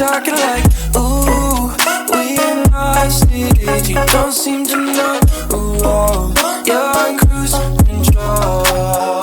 talking like, ooh, we in my city. You don't seem to know, ooh, oh, you're in cruise control.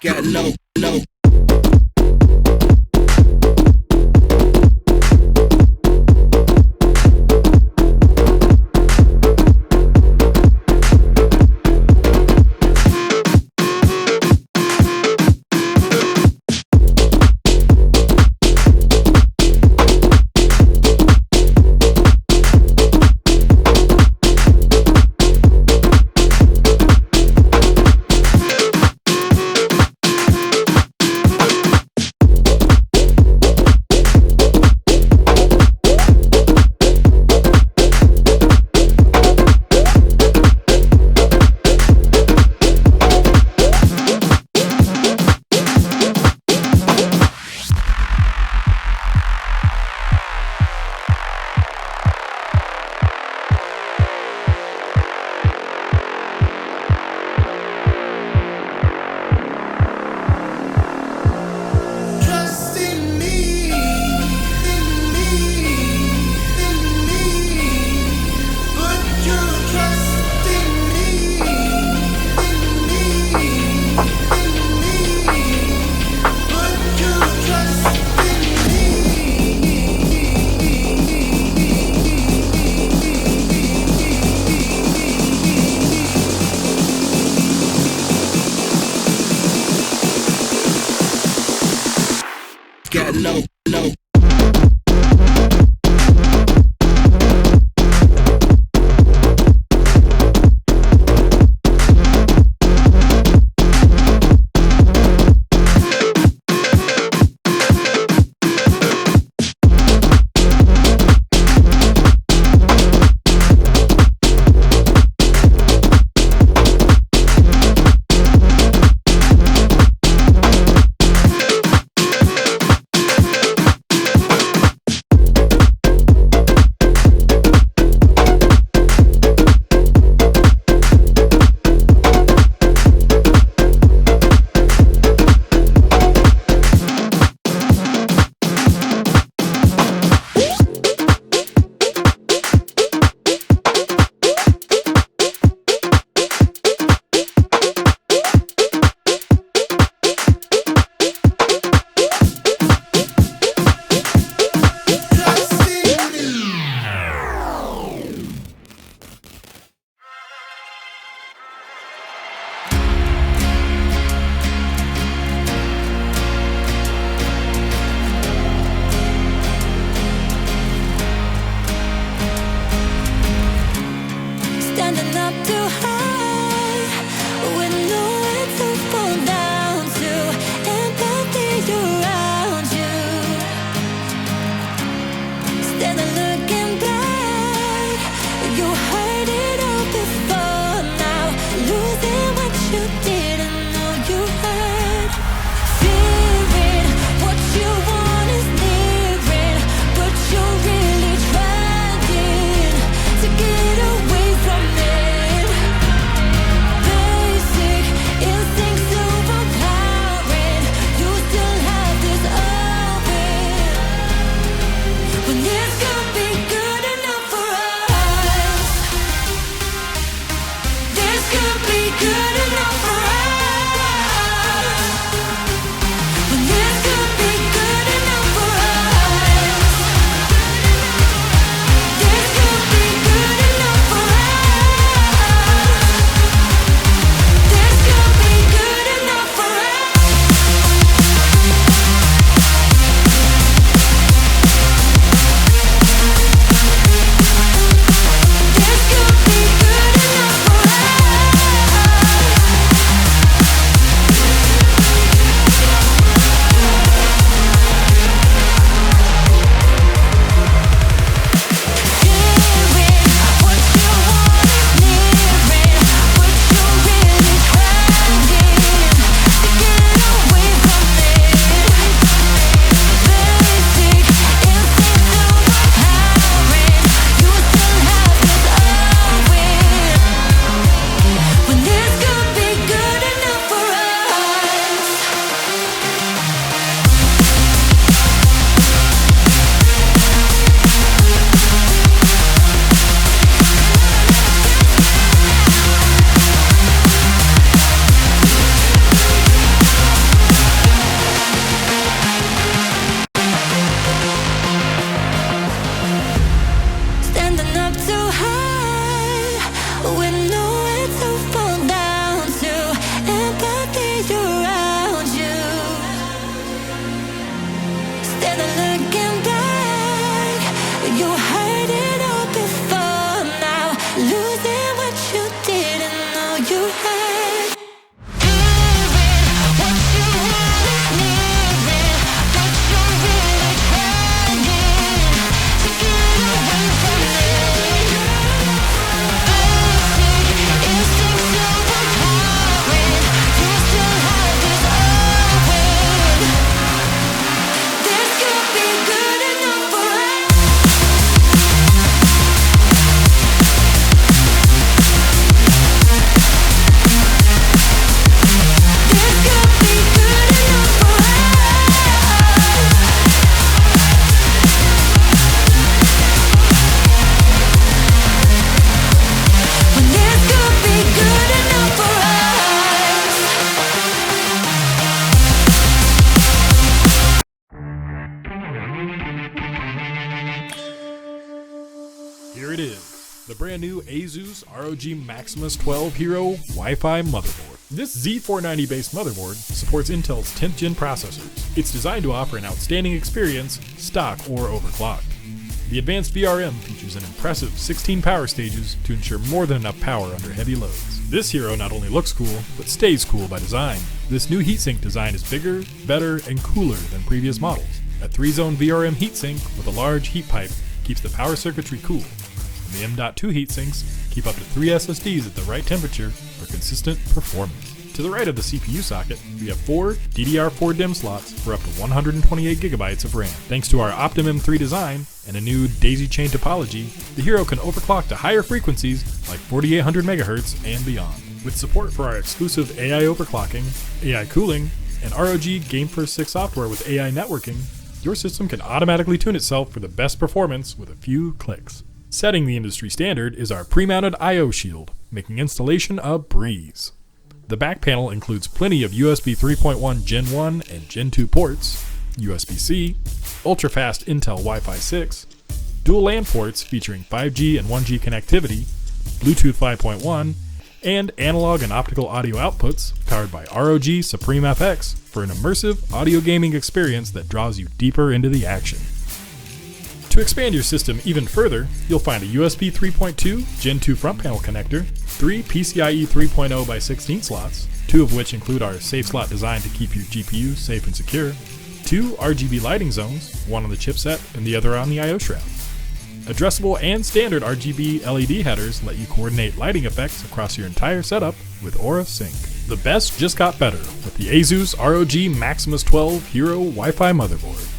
Got no. Got no. Standing up too high with nowhere to fall down to. Empathy around you. Standing looking back. You heard it all before now. Losing what you didn't know you had. Fearing what you want is nearing, but you're really trying to get away from it. the brand new ASUS ROG Maximus 12 Hero Wi-Fi motherboard. This Z490 based motherboard supports Intel's 10th gen processors. It's designed to offer an outstanding experience, stock or overclocked. The advanced VRM features an impressive 16 power stages to ensure more than enough power under heavy loads. This hero not only looks cool, but stays cool by design. This new heatsink design is bigger, better, and cooler than previous models. A 3-zone VRM heatsink with a large heat pipe keeps the power circuitry cool. The M.2 heatsinks keep up to 3 SSDs at the right temperature for consistent performance. To the right of the CPU socket, we have 4 DDR4 DIMM slots for up to 128 GB of RAM. Thanks to our Optimum 3 design and a new daisy chain topology, the Hero can overclock to higher frequencies like 4800 MHz and beyond. With support for our exclusive AI overclocking, AI cooling, and ROG Game-First 6 software with AI networking, your system can automatically tune itself for the best performance with a few clicks. Setting the industry standard is our pre-mounted I/O shield, making installation a breeze. The back panel includes plenty of USB 3.1 Gen 1 and Gen 2 ports, USB-C, ultra-fast Intel Wi-Fi 6, dual LAN ports featuring 5G and 1G connectivity, Bluetooth 5.1, and analog and optical audio outputs powered by ROG Supreme FX for an immersive audio gaming experience that draws you deeper into the action. To expand your system even further, you'll find a USB 3.2 Gen 2 front panel connector, 3 PCIe 3.0 by 16 slots, 2 of which include our safe slot designed to keep your GPU safe and secure, 2 RGB lighting zones, one on the chipset and the other on the I/O shroud. Addressable and standard RGB LED headers let you coordinate lighting effects across your entire setup with Aura Sync. The best just got better with the ASUS ROG Maximus 12 Hero Wi-Fi motherboard.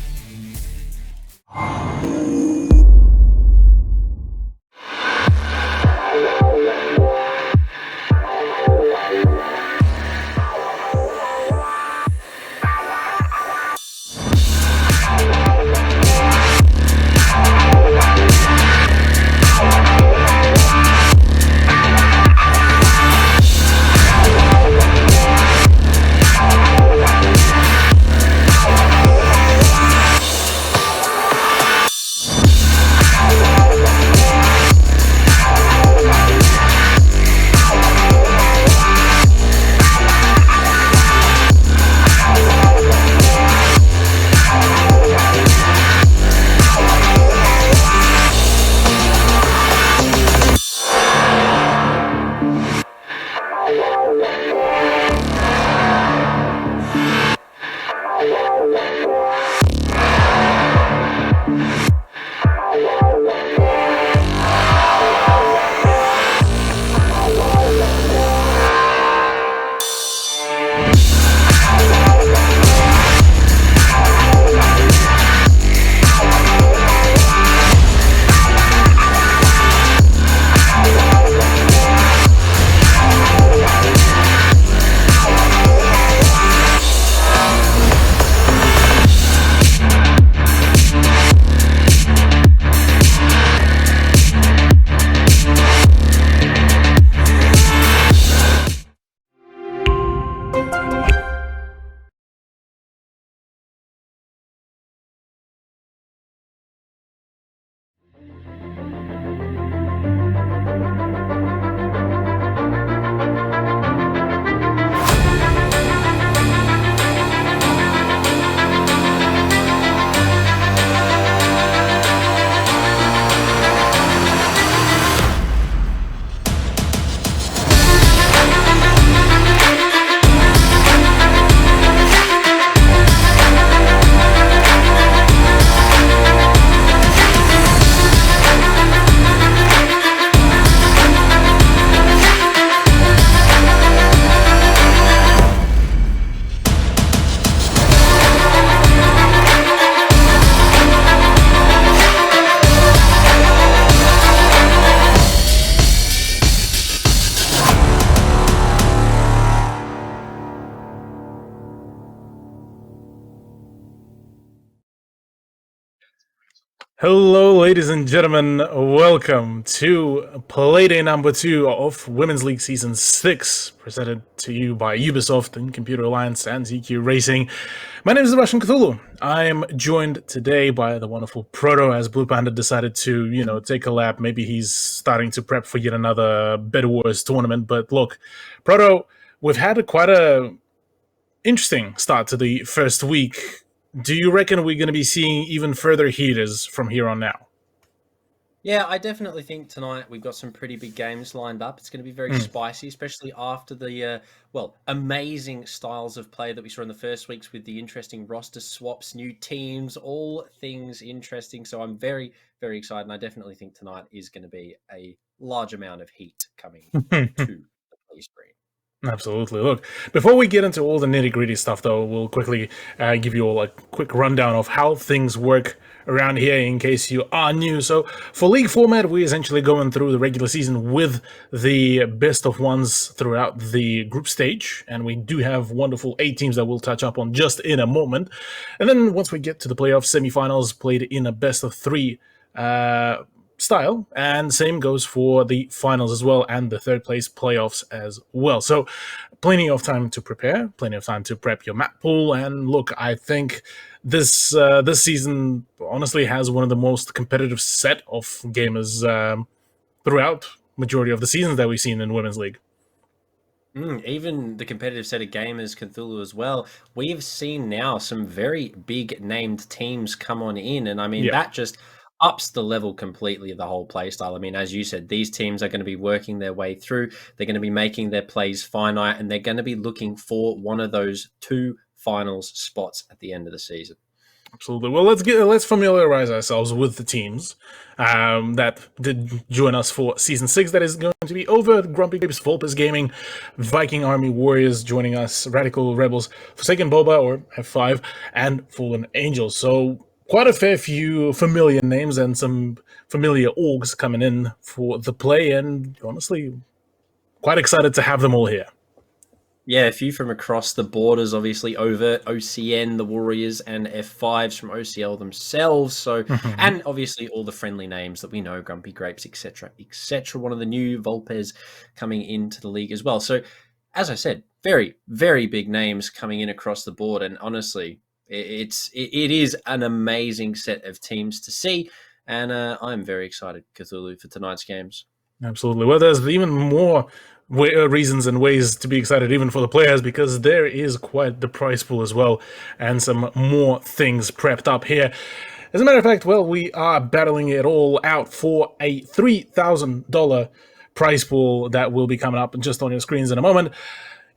Hello, ladies and gentlemen. Welcome to Playday number 2 of Women's League Season 6, presented to you by Ubisoft and Computer Alliance and ZQ Racing. My name is the Russian Cthulhu. I am joined today by the wonderful Proto, as Blue Panda decided to, take a lap. Maybe he's starting to prep for yet another Bed Wars tournament. But look, Proto, we've had quite a interesting start to the first week. Do you reckon we're going to be seeing even further heaters from here on now? Yeah, I definitely think tonight we've got some pretty big games lined up. It's going to be very spicy, especially after the, amazing styles of play that we saw in the first weeks with the interesting roster swaps, new teams, all things interesting. So I'm very, very excited. And I definitely think tonight is going to be a large amount of heat coming to the play screen. Absolutely. Look, before we get into all the nitty-gritty stuff, though, we'll quickly give you all a quick rundown of how things work around here in case you are new. So for league format, we're essentially going through the regular season with the best of ones throughout the group stage, and we do have wonderful 8 teams that we'll touch up on just in a moment. And then once we get to the playoff semifinals, played in a best of 3 style, and same goes for the finals as well, and the third place playoffs as well. So plenty of time to prepare, plenty of time to prep your map pool. And look, I think this season honestly has one of the most competitive set of gamers throughout majority of the seasons that we've seen in Women's League. Even the competitive set of gamers, Cthulhu as well. We've seen now some very big named teams come on in, and I mean that just ups the level completely of the whole playstyle. I mean, as you said, these teams are going to be working their way through. They're going to be making their plays finite, and they're going to be looking for one of those 2 finals spots at the end of the season. Absolutely. Well, let's familiarize ourselves with the teams that did join us for season 6. That is going to be over Grumpy Grapes, Volpes Gaming, Viking Army Warriors joining us, Radical Rebels, Forsaken Boba or F5, and Fallen Angels. So quite a fair few familiar names and some familiar orgs coming in for the play, and honestly, quite excited to have them all here. Yeah, a few from across the borders, obviously, Overt, OCN, the Warriors, and F5s from OCL themselves. So, and obviously all the friendly names that we know, Grumpy Grapes, etc., etc. One of the new Volpes coming into the league as well. So, as I said, very, very big names coming in across the board. And honestly, it is an amazing set of teams to see. And I'm very excited, Cthulhu, for tonight's games. Absolutely. Well, there's even more reasons and ways to be excited even for the players, because there is quite the prize pool as well and some more things prepped up here. As a matter of fact, well, we are battling it all out for a $3,000 prize pool that will be coming up just on your screens in a moment.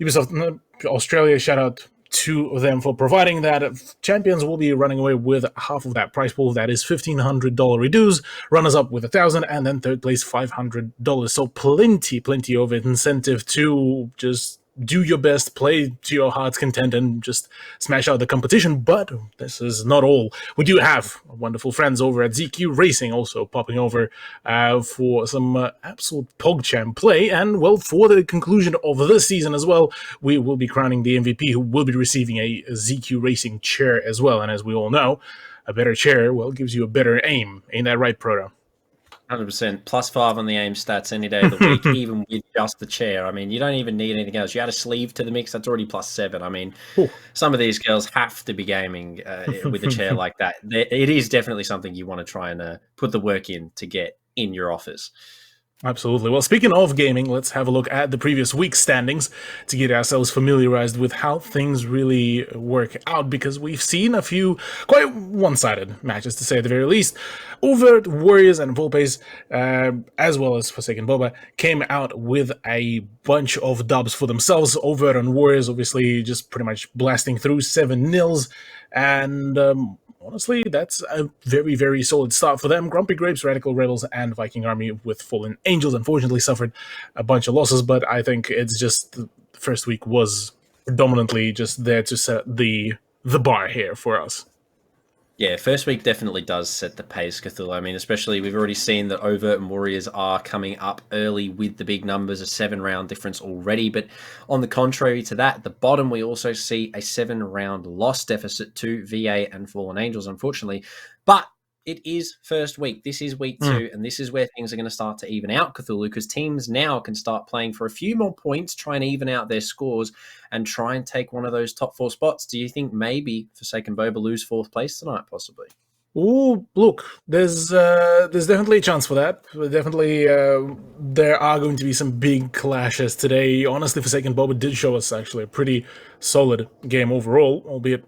Ubisoft Australia, shout out to them for providing that. Champions will be running away with half of that prize pool. That is $1,500 reduce. Runners up with $1,000, and then third place $500. So plenty of incentive to just do your best, play to your heart's content, and just smash out the competition. But this is not all. We do have wonderful friends over at ZQ Racing also popping over for some absolute PogChamp play. And, well, for the conclusion of this season as well, we will be crowning the MVP, who will be receiving a ZQ Racing chair as well. And as we all know, a better chair, well, gives you a better aim. Ain't that right, Proto? 100%. +5 on the aim stats any day of the week, even with just the chair. I mean, you don't even need anything else. You add a sleeve to the mix, that's already +7. I mean, some of these girls have to be gaming with a chair like that. It is definitely something you want to try and put the work in to get in your office. Absolutely. Well, speaking of gaming, let's have a look at the previous week's standings to get ourselves familiarized with how things really work out, because we've seen a few quite one-sided matches, to say the very least. Overt Warriors and Volpes, as well as Forsaken Boba, came out with a bunch of dubs for themselves. Overt and Warriors, obviously, just pretty much blasting through 7-0, and honestly, that's a very, very solid start for them. Grumpy Grapes, Radical Rebels, and Viking Army with Fallen Angels unfortunately suffered a bunch of losses, but I think it's just the first week was predominantly just there to set the bar here for us. Yeah, first week definitely does set the pace, Cthulhu. I mean, especially we've already seen that Overt and Warriors are coming up early with the big numbers, a 7-round difference already. But on the contrary to that, at the bottom, we also see a 7-round loss deficit to VA and Fallen Angels, unfortunately. But it is first week. This is week 2, and this is where things are going to start to even out, Cthulhu, because teams now can start playing for a few more points, try and even out their scores, and try and take one of those top 4 spots. Do you think maybe Forsaken Boba lose 4th place tonight, possibly? Oh, look, there's definitely a chance for that. Definitely, there are going to be some big clashes today. Honestly, Forsaken Boba did show us actually a pretty solid game overall, albeit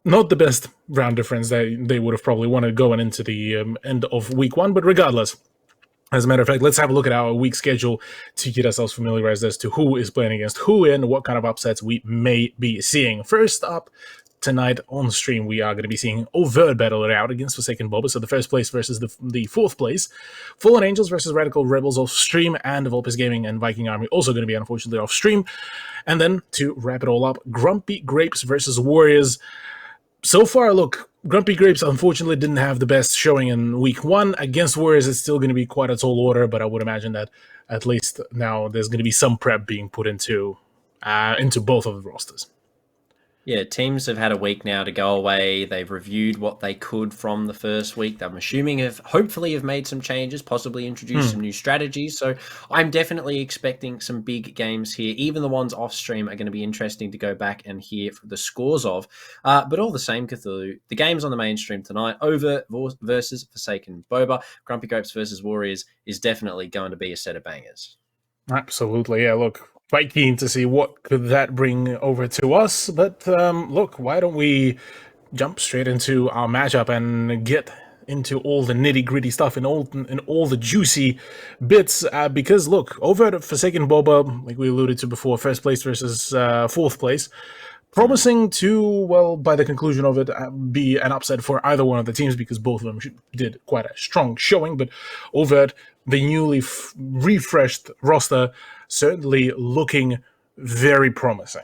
not the best round difference that they would have probably wanted going into the end of week 1, but regardless. As a matter of fact, let's have a look at our week schedule to get ourselves familiarized as to who is playing against who and what kind of upsets we may be seeing. First up, tonight on stream, we are going to be seeing Overt battle it out against Forsaken Boba, so the first place versus the 4th place. Fallen Angels versus Radical Rebels off stream, and Volpes Gaming and Viking Army also going to be unfortunately off stream. And then, to wrap it all up, Grumpy Grapes versus Warriors. So far, look, Grumpy Grapes unfortunately didn't have the best showing in week 1. Against Warriors, it's still going to be quite a tall order, but I would imagine that at least now there's going to be some prep being put into both of the rosters. Yeah, teams have had a week now to go away. They've reviewed what they could from the first week. I'm assuming hopefully have made some changes, possibly introduced some new strategies. So I'm definitely expecting some big games here. Even the ones off stream are going to be interesting to go back and hear the scores of. But all the same, Cthulhu, the games on the mainstream tonight, Over versus Forsaken Boba, Grumpy Grapes versus Warriors, is definitely going to be a set of bangers. Absolutely, yeah, look. Quite keen to see what could that bring over to us, but look, why don't we jump straight into our matchup and get into all the nitty-gritty stuff and all the juicy bits, because look, over at Forsaken Boba, like we alluded to before, 1st place versus 4th place, promising to, well, by the conclusion of it, be an upset for either one of the teams, because both of them did quite a strong showing, but over at the newly refreshed roster, certainly looking very promising.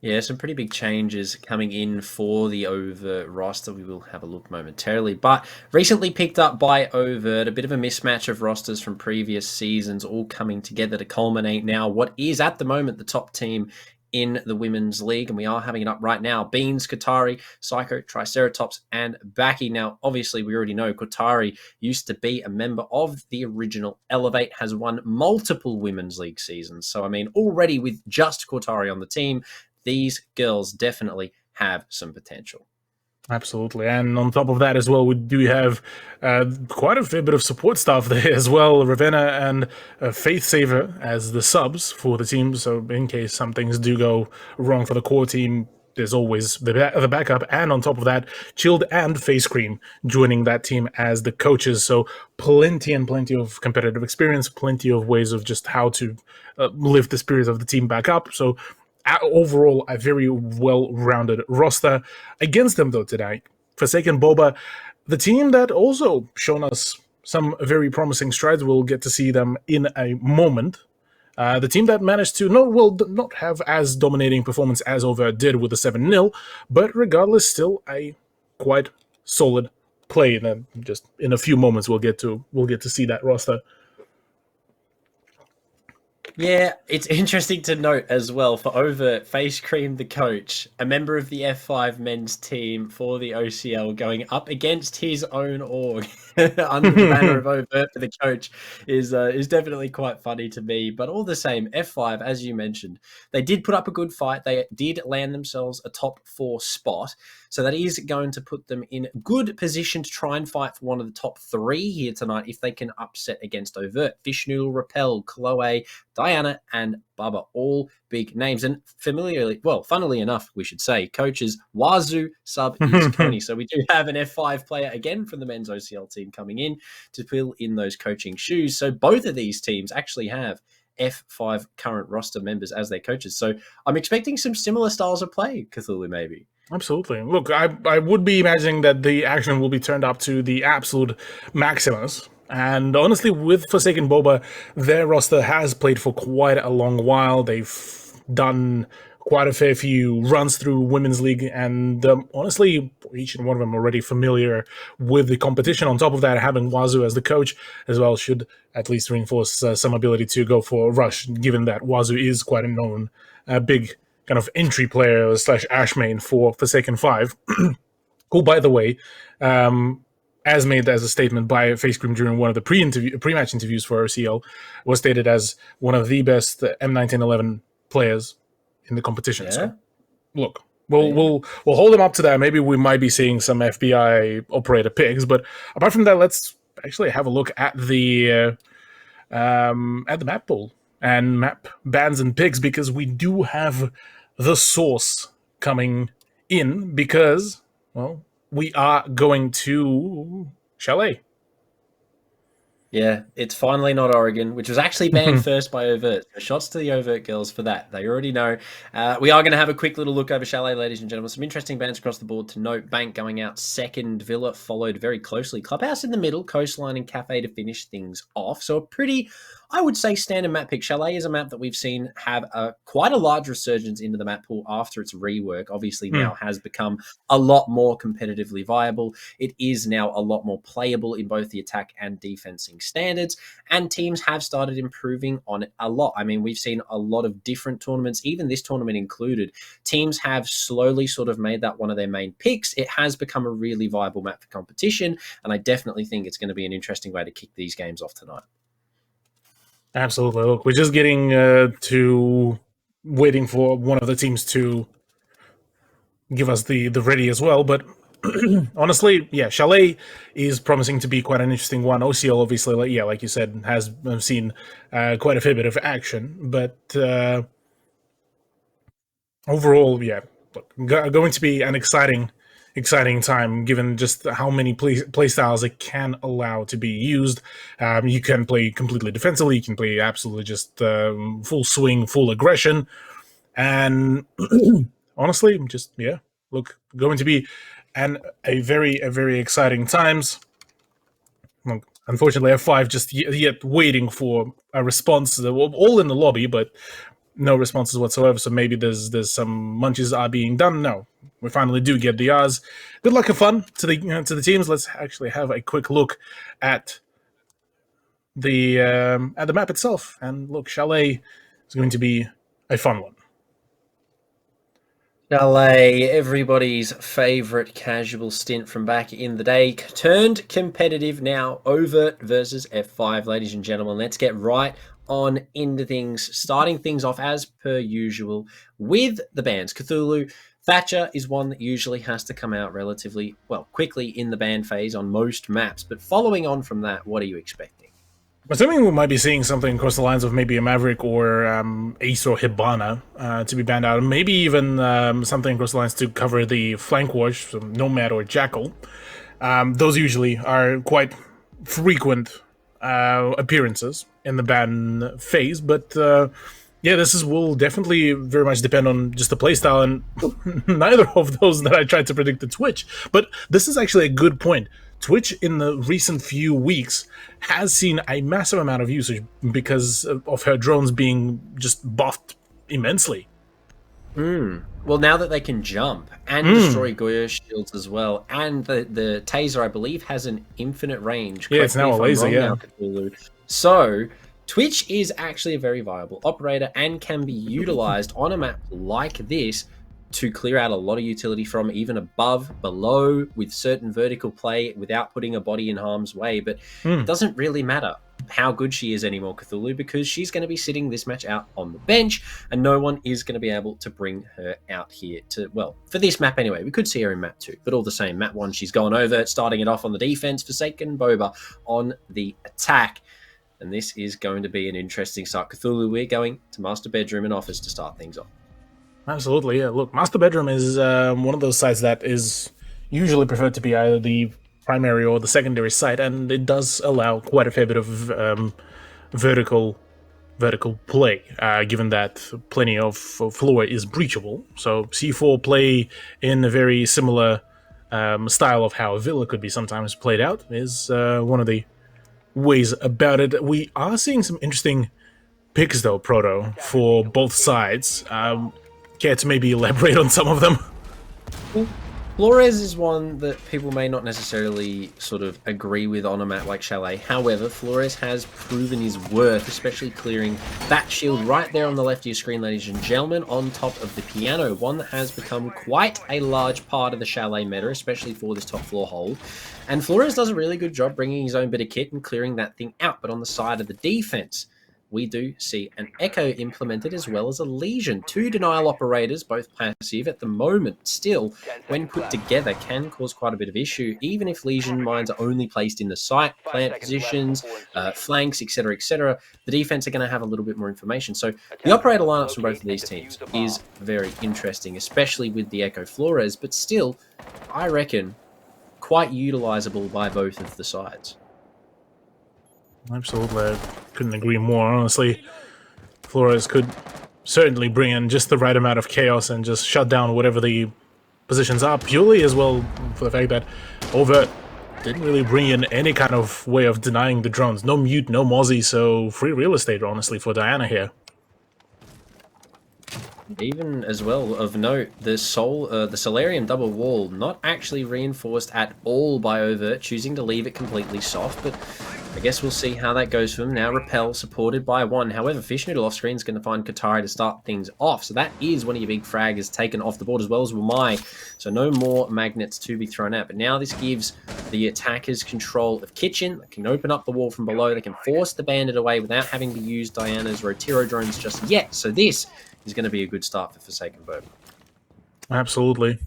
Yeah, some pretty big changes coming in for the Overt roster. We will have a look momentarily. But recently picked up by Overt, a bit of a mismatch of rosters from previous seasons, all coming together to culminate now what is at the moment the top team in the Women's League, and we are having it up right now. Beans, Qatari, Psycho, Triceratops, and Baki. Now, obviously, we already know Qatari used to be a member of the original Elevate, has won multiple Women's League seasons. So, I mean, already with just Qatari on the team, these girls definitely have some potential. Absolutely, and on top of that as well, we do have quite a fair bit of support staff there as well. Ravenna and Faith Saver as the subs for the team, so in case some things do go wrong for the core team, there's always the backup. And on top of that, Chilled and Face Cream joining that team as the coaches, so plenty of competitive experience, plenty of ways of just how to lift the spirits of the team back up. So overall, a very well-rounded roster. Against them, though, tonight, Forsaken Boba, the team that also shown us some very promising strides. We'll get to see them in a moment. The team that managed to not have as dominating performance as Over did with the 7-0, but regardless, still a quite solid play. And then just in a few moments, we'll get to see that roster. Yeah, it's interesting to note as well for Over Face Cream, the coach, a member of the F5 men's team for the OCL, going up against his own org under the banner of Overt for the coach is definitely quite funny to me. But all the same, F5, as you mentioned, they did put up a good fight. They did land themselves a top 4 spot. So that is going to put them in good position to try and fight for one of the top 3 here tonight if they can upset against Overt. Fishnoodle, Repel, Chloe, Diana, and Bubba, all big names. And funnily enough, we should say, coaches Wazoo, sub is Coney. So we do have an F5 player again from the men's OCL team coming in to fill in those coaching shoes. So both of these teams actually have F5 current roster members as their coaches. So I'm expecting some similar styles of play, Cthulhu, maybe. Absolutely. Look, I would be imagining that the action will be turned up to the absolute maximus. And honestly, with Forsaken Boba, their roster has played for quite a long while. They've done quite a fair few runs through Women's League, and honestly, each and one of them already familiar with the competition. On top of that, having Wazoo as the coach as well should at least reinforce some ability to go for a rush, given that Wazoo is quite a known big kind of entry player / Ash main for Forsaken 5. who, by the way, as made as a statement by Face Cream during one of the pre-match interviews for OCL, was stated as one of the best M1911 players in the competition. Yeah. So, look, we'll hold them up to that. Maybe we might be seeing some FBI operator picks, but apart from that, let's actually have a look at the map pool and map bans and picks, because we do have the source coming in, because, well, we are going to Chalet. Yeah, it's finally not Oregon, which was actually banned first by Overt. So shots to the Overt girls for that. They already know. We are going to have a quick little look over Chalet, ladies and gentlemen. Some interesting bans across the board to note. Bank going out second. Villa followed very closely. Clubhouse in the middle. Coastline and Cafe to finish things off. So a pretty, I would say, standard map pick. Chalet is a map that we've seen have quite a large resurgence into the map pool after its rework. Obviously now has become a lot more competitively viable. It is now a lot more playable in both the attack and defensing standards, and teams have started improving on it a lot. I mean, we've seen a lot of different tournaments, even this tournament included. Teams have slowly sort of made that one of their main picks. It has become a really viable map for competition, and I definitely think it's going to be an interesting way to kick these games off tonight. Absolutely. Look, we're just getting to waiting for one of the teams to give us the ready as well, but honestly, yeah, Chalet is promising to be quite an interesting one. OCL, obviously, like you said, has seen quite a fair bit of action, but overall, yeah, look, going to be an exciting time, given just how many play styles it can allow to be used. You can play completely defensively, you can play absolutely just full swing, full aggression, and honestly, just, yeah, look, going to be a very exciting times. Look, unfortunately, F5 just yet waiting for a response. All in the lobby, but no responses whatsoever. So maybe there's some munches are being done. No, we finally do get the R's. Good luck and fun to the teams. Let's actually have a quick look at the map itself. And look, Chalet is going to be a fun one. Chalet, everybody's favourite casual stint from back in the day, turned competitive now. Overt versus F5, ladies and gentlemen. Let's get right on into things, starting things off as per usual with the bans. Cthulhu, Thatcher is one that usually has to come out relatively, well, quickly in the ban phase on most maps. But following on from that, what are you expecting? Assuming we might be seeing something across the lines of maybe a Maverick or Ace or Hibana to be banned out, maybe even something across the lines to cover the flank watch, so Nomad or Jackal. Those usually are quite frequent appearances in the ban phase, but yeah, will definitely very much depend on just the playstyle, and neither of those that I tried to predict at Twitch. But this is actually a good point. Twitch in the recent few weeks has seen a massive amount of usage because of her drones being just buffed immensely. Well, now that they can jump and destroy Goya shields as well, and the taser, I believe, has an infinite range. Yeah, it's now a laser, yeah. So Twitch is actually a very viable operator and can be utilized on a map like this to clear out a lot of utility from even above, below, with certain vertical play without putting a body in harm's way. But it doesn't really matter how good she is anymore, Cthulhu, because she's going to be sitting this match out on the bench, and no one is going to be able to bring her out here to, well, for this map anyway. We could see her in map 2, but all the same, map 1, she's gone over, starting it off on the defense, Forsaken Boba on the attack. And this is going to be an interesting start. Cthulhu, we're going to Master Bedroom and Office to start things off. Absolutely, yeah. Look, Master Bedroom is one of those sites that is usually preferred to be either the primary or the secondary site, and it does allow quite a fair bit of vertical play, given that plenty of floor is breachable. So C4 play in a very similar style of how a Villa could be sometimes played out is one of the ways about it. We are seeing some interesting picks, though, Proto, for both sides. Care to maybe elaborate on some of them? Flores is one that people may not necessarily sort of agree with on a map like Chalet. However, Flores has proven his worth, especially clearing that shield right there on the left of your screen, ladies and gentlemen, on top of the piano. One that has become quite a large part of the Chalet meta, especially for this top floor hold. And Flores does a really good job bringing his own bit of kit and clearing that thing out. But on the side of the defense, we do see an Echo implemented as well as a Legion. Two denial operators, both passive at the moment, still, when put together, can cause quite a bit of issue, even if Legion mines are only placed in the site, plant positions, flanks, etc., etc. The defense are going to have a little bit more information. So the operator lineups from both of these teams is very interesting, especially with the Echo Flores, but still, I reckon, quite utilizable by both of the sides. Absolutely, I couldn't agree more. Honestly, Flores could certainly bring in just the right amount of chaos and just shut down whatever the positions are, purely as well for the fact that Overt didn't really bring in any kind of way of denying the drones. No mute, no mozzie, so free real estate, honestly, for Diana here. Even as well of note, the Solarium double wall not actually reinforced at all by Overt, choosing to leave it completely soft, but I guess we'll see how that goes for him. Now Repel supported by one. However, Fish Noodle off screen is going to find Katari to start things off. So that is one of your big fraggers taken off the board, as well as Wamai. So no more magnets to be thrown out. But now this gives the attackers control of Kitchen. They can open up the wall from below. They can force the bandit away without having to use Diana's Rotiro drones just yet. So this is going to be a good start for Forsaken Boba. Absolutely.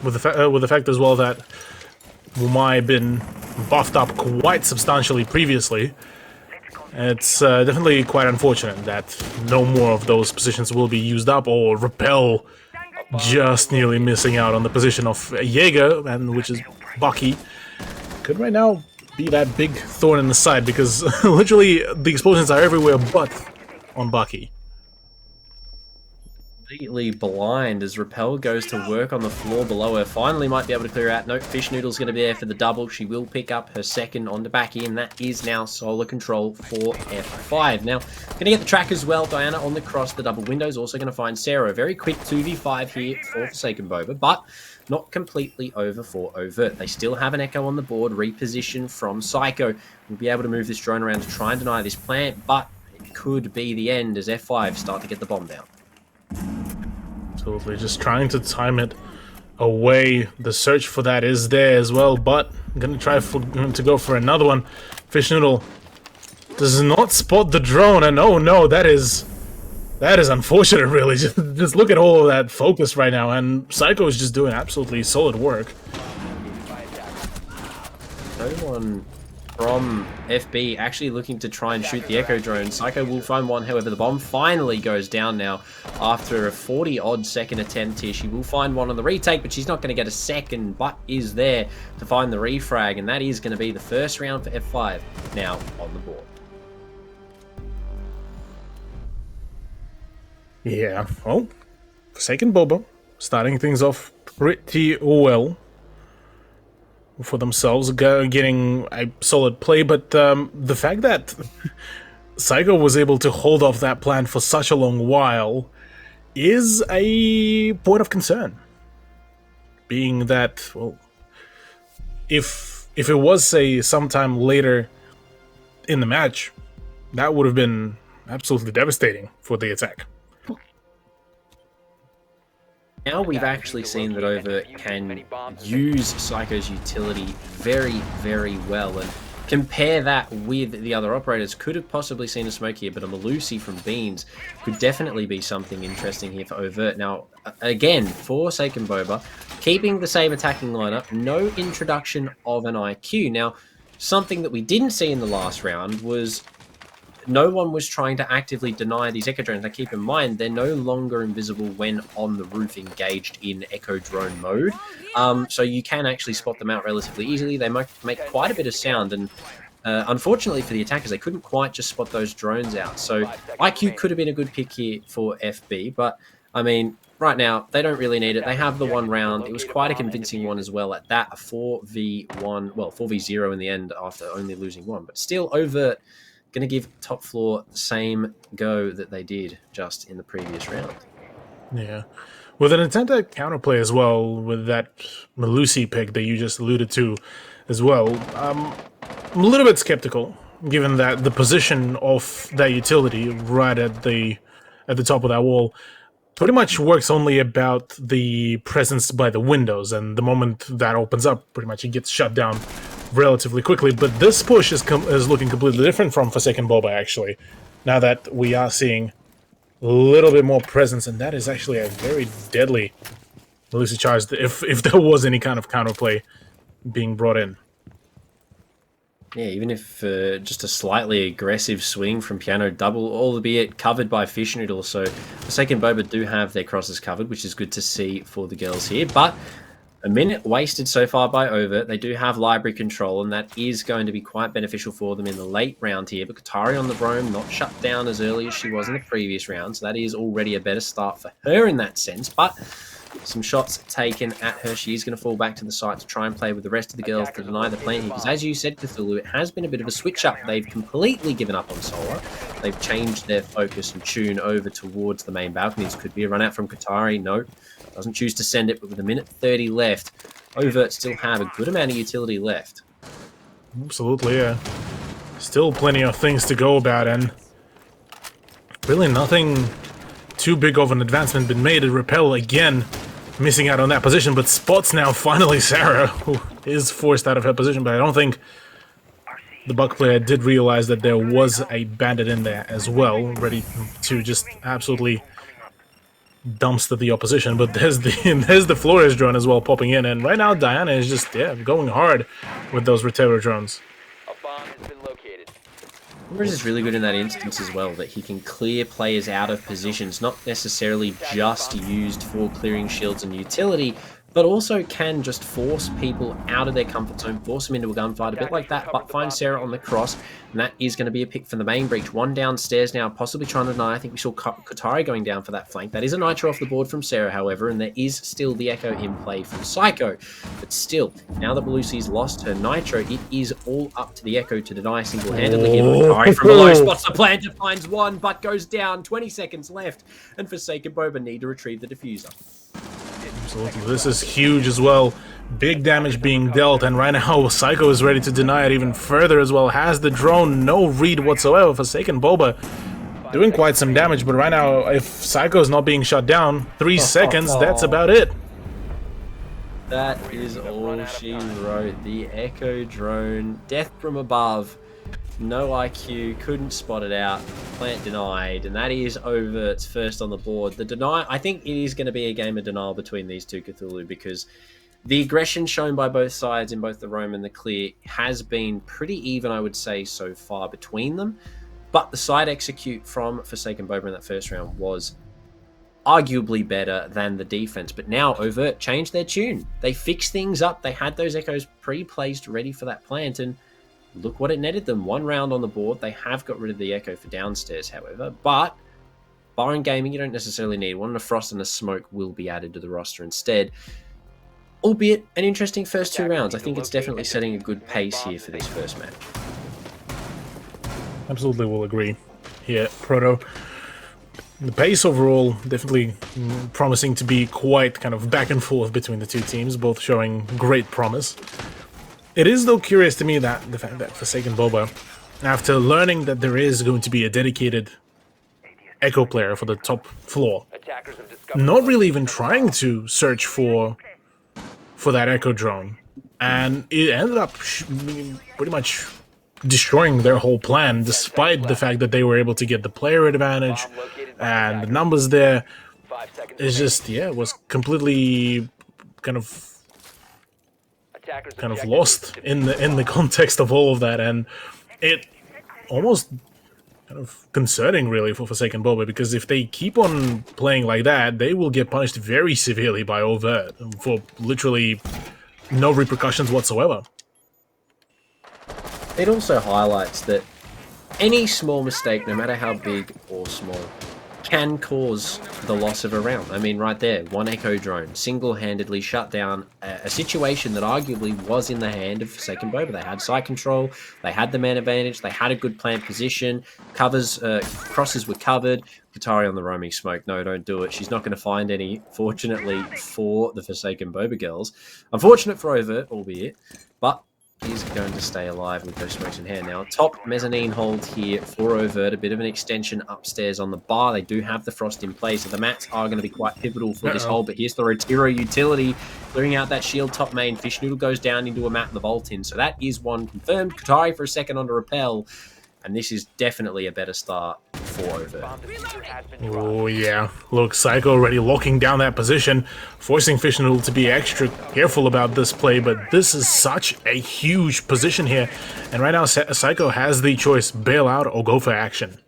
With the fact as well that Wumai had been buffed up quite substantially previously, it's definitely quite unfortunate that no more of those positions will be used up, or Repel just nearly missing out on the position of Jaeger, and which is Bucky, could right now be that big thorn in the side, because literally the explosions are everywhere but on Bucky. Completely blind as Repel goes to work on the floor below her. Finally might be able to clear out. Nope, Fish Noodle's going to be there for the double. She will pick up her second on the back end. That is now solar control for F5. Now, going to get the track as well. Diana on the cross, the double windows. Also going to find Sarah. Very quick 2v5 here for Forsaken Boba, but not completely over for Overt. They still have an Echo on the board, reposition from Psycho. We'll be able to move this drone around to try and deny this plant, but it could be the end as F5 start to get the bomb down. Absolutely, just trying to time it away. The search for that is there as well, but I'm gonna try to go for another one. Fish Noodle does not spot the drone, and oh no, that is unfortunate, really. Just look at all of that focus right now, and Psycho is just doing absolutely solid work. No one from FB actually looking to try and shoot the Echo drone. Psycho will find one, however, the bomb finally goes down now after a 40-odd second attempt here. She will find one on the retake, but she's not going to get a second, but is there to find the refrag, and that is going to be the first round for F5 now on the board. Yeah, well, Forsaken Boba starting things off pretty well for themselves, getting a solid play, but the fact that Psycho was able to hold off that plan for such a long while is a point of concern. Being that, well, if it was, say, sometime later in the match, that would have been absolutely devastating for the attack. Now we've actually seen that Overt can use Psycho's utility very, very well, and compare that with the other operators. Could have possibly seen a smoke here, but a Malusi from Beans could definitely be something interesting here for Overt. Now, again, for Forsaken Boba, keeping the same attacking lineup, no introduction of an IQ. Now, something that we didn't see in the last round was no one was trying to actively deny these Echo drones. Now, keep in mind, they're no longer invisible when on the roof engaged in Echo drone mode. So you can actually spot them out relatively easily. They might make quite a bit of sound, and unfortunately for the attackers, they couldn't quite just spot those drones out. So IQ could have been a good pick here for FB, but I mean, right now, they don't really need it. They have the one round. It was quite a convincing one as well at that, a 4v1, well, 4v0 in the end after only losing one, but still Overt going to give top floor the same go that they did just in the previous round. Yeah. With an attempted counterplay as well, with that Malusi pick that you just alluded to as well, I'm a little bit skeptical, given that the position of that utility right at the top of that wall pretty much works only about the presence by the windows, and the moment that opens up, pretty much it gets shut down relatively quickly. But this push is looking completely different from Forsaken Boba, actually, now that we are seeing a little bit more presence, and that is actually a very deadly Lucy charge if there was any kind of counterplay being brought in. Yeah, even if just a slightly aggressive swing from Piano Double, albeit covered by Fish Noodle. So Forsaken Boba do have their crosses covered, which is good to see for the girls here. But a minute wasted so far by Overt. They do have library control, and that is going to be quite beneficial for them in the late round here. But Qatari on the roam, not shut down as early as she was in the previous round, so that is already a better start for her in that sense. But some shots taken at her. She is going to fall back to the site to try and play with the rest of the girls to deny the plant here. Because as you said, Cthulhu, it has been a bit of a switch-up. They've completely given up on Solar. They've changed their focus and tune over towards the main balconies. Could be a run-out from Qatari. No, doesn't choose to send it. But with a minute 30 left, Overt still have a good amount of utility left. Absolutely, yeah. Still plenty of things to go about, and really nothing too big of an advancement been made. Repel again missing out on that position, but spots now finally Sarah, who is forced out of her position. But I don't think the Buck player did realize that there was a bandit in there as well, ready to just absolutely dumpster the opposition. But there's the Flores drone as well popping in, and right now Diana is just going hard with those Rotero drones. Flores is really good in that instance as well, that he can clear players out of positions, not necessarily just used for clearing shields and utility, but also can just force people out of their comfort zone, force them into a gunfight, a bit like that, but find Sarah on the cross, and that is going to be a pick for the main breach. One downstairs now, possibly trying to deny. I think we saw Qatari going down for that flank. That is a nitro off the board from Sarah, however, and there is still the Echo in play from Psycho. But still, now that Belusi's lost her nitro, it is all up to the Echo to deny single-handedly here. Qatari from below spots the plant, finds one, but goes down. 20 seconds left, and Forsaken Boba need to retrieve the diffuser. Absolutely. This is huge as well. Big damage being dealt, and right now Psycho is ready to deny it even further as well. Has the drone, no read whatsoever. Forsaken Boba doing quite some damage, but right now if Psycho is not being shut down, 3 seconds, that's about it. That is all she wrote. The Echo drone, death from above. No IQ, couldn't spot it out. Plant denied, and that is Overt's first on the board. The deny, I think it is going to be a game of denial between these two Cthulhu, because the aggression shown by both sides in both the roam and the clear has been pretty even, I would say, so far between them. But the side execute from Forsaken Boba in that first round was arguably better than the defense. But now Overt changed their tune. They fixed things up. They had those Echoes pre-placed ready for that plant, and look what it netted them. 1 round on the board. They have got rid of the Echo for downstairs, however. But barring gaming, you don't necessarily need one. A Frost and a Smoke will be added to the roster instead. Albeit an interesting first 2 rounds. I think it's definitely setting a good pace here for this first match. Absolutely will agree here, Proto. The pace overall definitely promising to be quite kind of back and forth between the two teams, both showing great promise. It is, though, curious to me that the fact that Forsaken Boba, after learning that there is going to be a dedicated Echo player for the top floor, not really even trying to search for that Echo drone, and it ended up pretty much destroying their whole plan, despite the fact that they were able to get the player advantage and the numbers there. It's just, yeah, it was completely kind of lost in the context of all of that, and it almost kind of concerning really for Forsaken Boba, because if they keep on playing like that, they will get punished very severely by Overt for literally no repercussions whatsoever. It also highlights that any small mistake, no matter how big or small, can cause the loss of a round. I mean, right there, one Echo drone single-handedly shut down a situation that arguably was in the hand of Forsaken Boba. They had side control, they had the man advantage, they had a good plant position, crosses were covered. Qatari on the roaming smoke. No, don't do it. She's not going to find any, fortunately, for the Forsaken Boba girls. Unfortunate for Overt, albeit, but he's going to stay alive with those smokes in hand. Now, top mezzanine hold here for Overt, a bit of an extension upstairs on the bar. They do have the frost in place, so the mats are going to be quite pivotal for this hold, but here's the Rotiro utility, clearing out that shield top main. Fish Noodle goes down into a mat in the vault in, so that is one confirmed. Qatari for a second on to repel, and this is definitely a better start for Overt. Oh yeah, look, Psycho already locking down that position, forcing Fish Noodle to be extra careful about this play, but this is such a huge position here, and right now Psycho has the choice, bail out or go for action.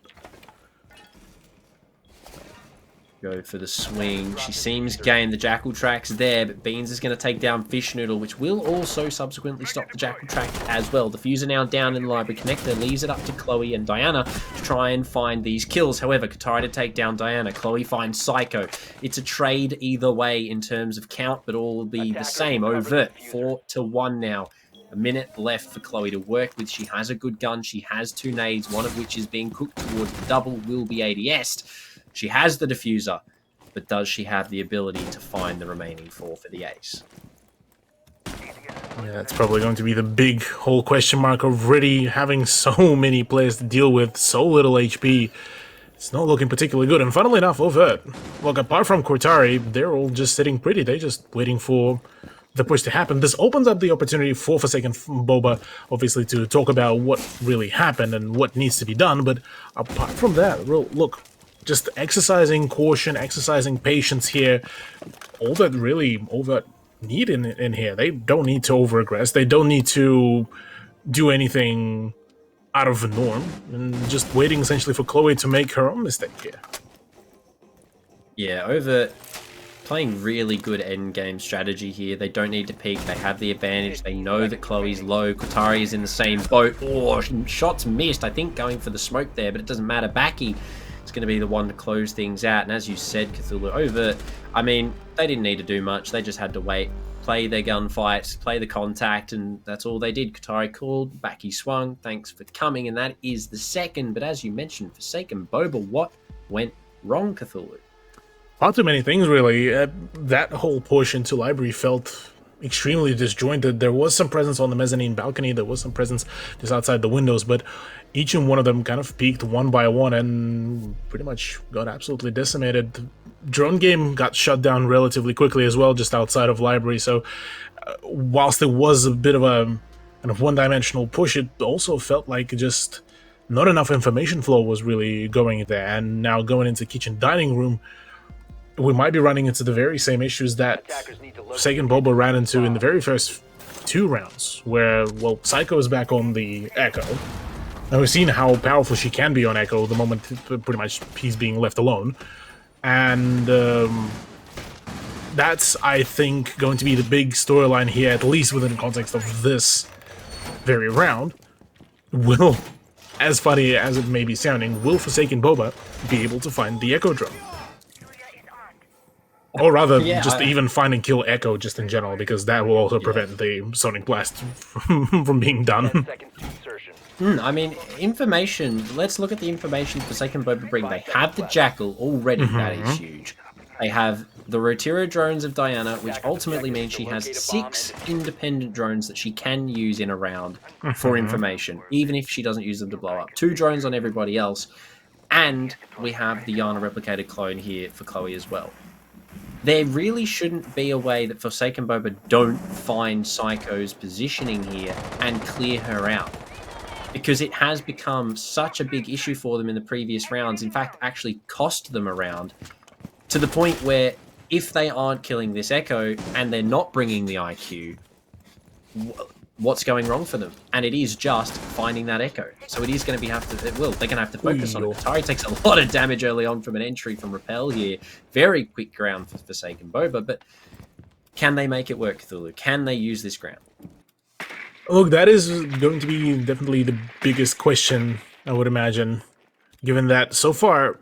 Go for the swing. She seems gain the Jackal tracks there, but Beans is going to take down Fish Noodle, which will also subsequently stop the Jackal track as well. Diffuser now down in the library connector, leaves it up to Chloe and Diana to try and find these kills. However, Qatari to take down Diana. Chloe finds Psycho. It's a trade either way in terms of count, but all will be the same. Overt, 4-1 now. A minute left for Chloe to work with. She has a good gun. She has 2 nades, one of which is being cooked towards the double, will be ADS'd. She has the diffuser, but does she have the ability to find the remaining 4 for the ace? Yeah, it's probably going to be the big whole question mark of really having so many players to deal with, so little HP. It's not looking particularly good, and funnily enough, Overt, look, apart from Qatari, they're all just sitting pretty. They're just waiting for the push to happen. This opens up the opportunity for Forsaken Boba, obviously, to talk about what really happened and what needs to be done, but apart from that, look, just exercising caution, exercising patience here, all that really Overt need in here. They don't need to over-aggress. They don't need to do anything out of the norm. And just waiting essentially for Chloe to make her own mistake here. Yeah, Overt playing really good endgame strategy here. They don't need to peek. They have the advantage. They know that Chloe's low. Qatari is in the same boat. Oh, shots missed. I think going for the smoke there, but it doesn't matter. Baki is going to be the one to close things out. And as you said, Cthulhu, Overt, I mean, they didn't need to do much. They just had to wait, play their gunfights, play the contact, and that's all they did. Qatari called, Baki swung, thanks for coming, and that is the second. But as you mentioned, Forsaken Boba, what went wrong, Cthulhu? Far too many things, really. That whole push into library felt extremely disjointed. There was some presence on the mezzanine balcony, there was some presence just outside the windows, but each and one of them kind of peaked one by one and pretty much got absolutely decimated. The drone game got shut down relatively quickly as well, just outside of library, so whilst it was a bit of a kind of one-dimensional push, it also felt like just not enough information flow was really going there. And now going into kitchen dining room, we might be running into the very same issues that Forsaken Boba ran into in the very first 2 rounds, where, well, Psycho is back on the Echo, and we've seen how powerful she can be on Echo the moment pretty much he's being left alone, and that's, I think, going to be the big storyline here, at least within the context of this very round. Will, as funny as it may be sounding, will Forsaken Boba be able to find the Echo drone? Or rather, even find and kill Echo just in general, because that will also prevent the Sonic Blast from being done. I mean, information, let's look at the information Forsaken Boba bring. They have the Jackal already, that is huge. They have the Rotiro drones of Diana, which ultimately means she has 6 independent drones that she can use in a round for information, even if she doesn't use them to blow up. 2 drones on everybody else, and we have the Yana replicated clone here for Chloe as well. There really shouldn't be a way that Forsaken Boba don't find Psycho's positioning here and clear her out, because it has become such a big issue for them in the previous rounds. In fact, actually cost them a round, to the point where if they aren't killing this Echo and they're not bringing the IQ, what's going wrong for them? And it is just finding that Echo. So it is going to be they're going to have to focus on it. Qatari takes a lot of damage early on from an entry from Repel here. Very quick ground for Forsaken Boba, but can they make it work, Cthulhu? Can they use this ground? Look, that is going to be definitely the biggest question, I would imagine, given that so far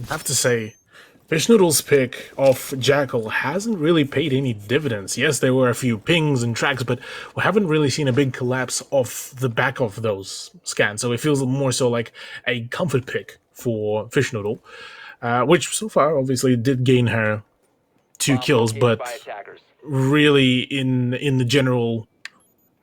I have to say, Fish Noodle's pick of Jackal hasn't really paid any dividends. Yes, there were a few pings and tracks, but we haven't really seen a big collapse off the back of those scans. So it feels more so like a comfort pick for Fish Noodle, which so far obviously did gain her 2 kills, but really in the general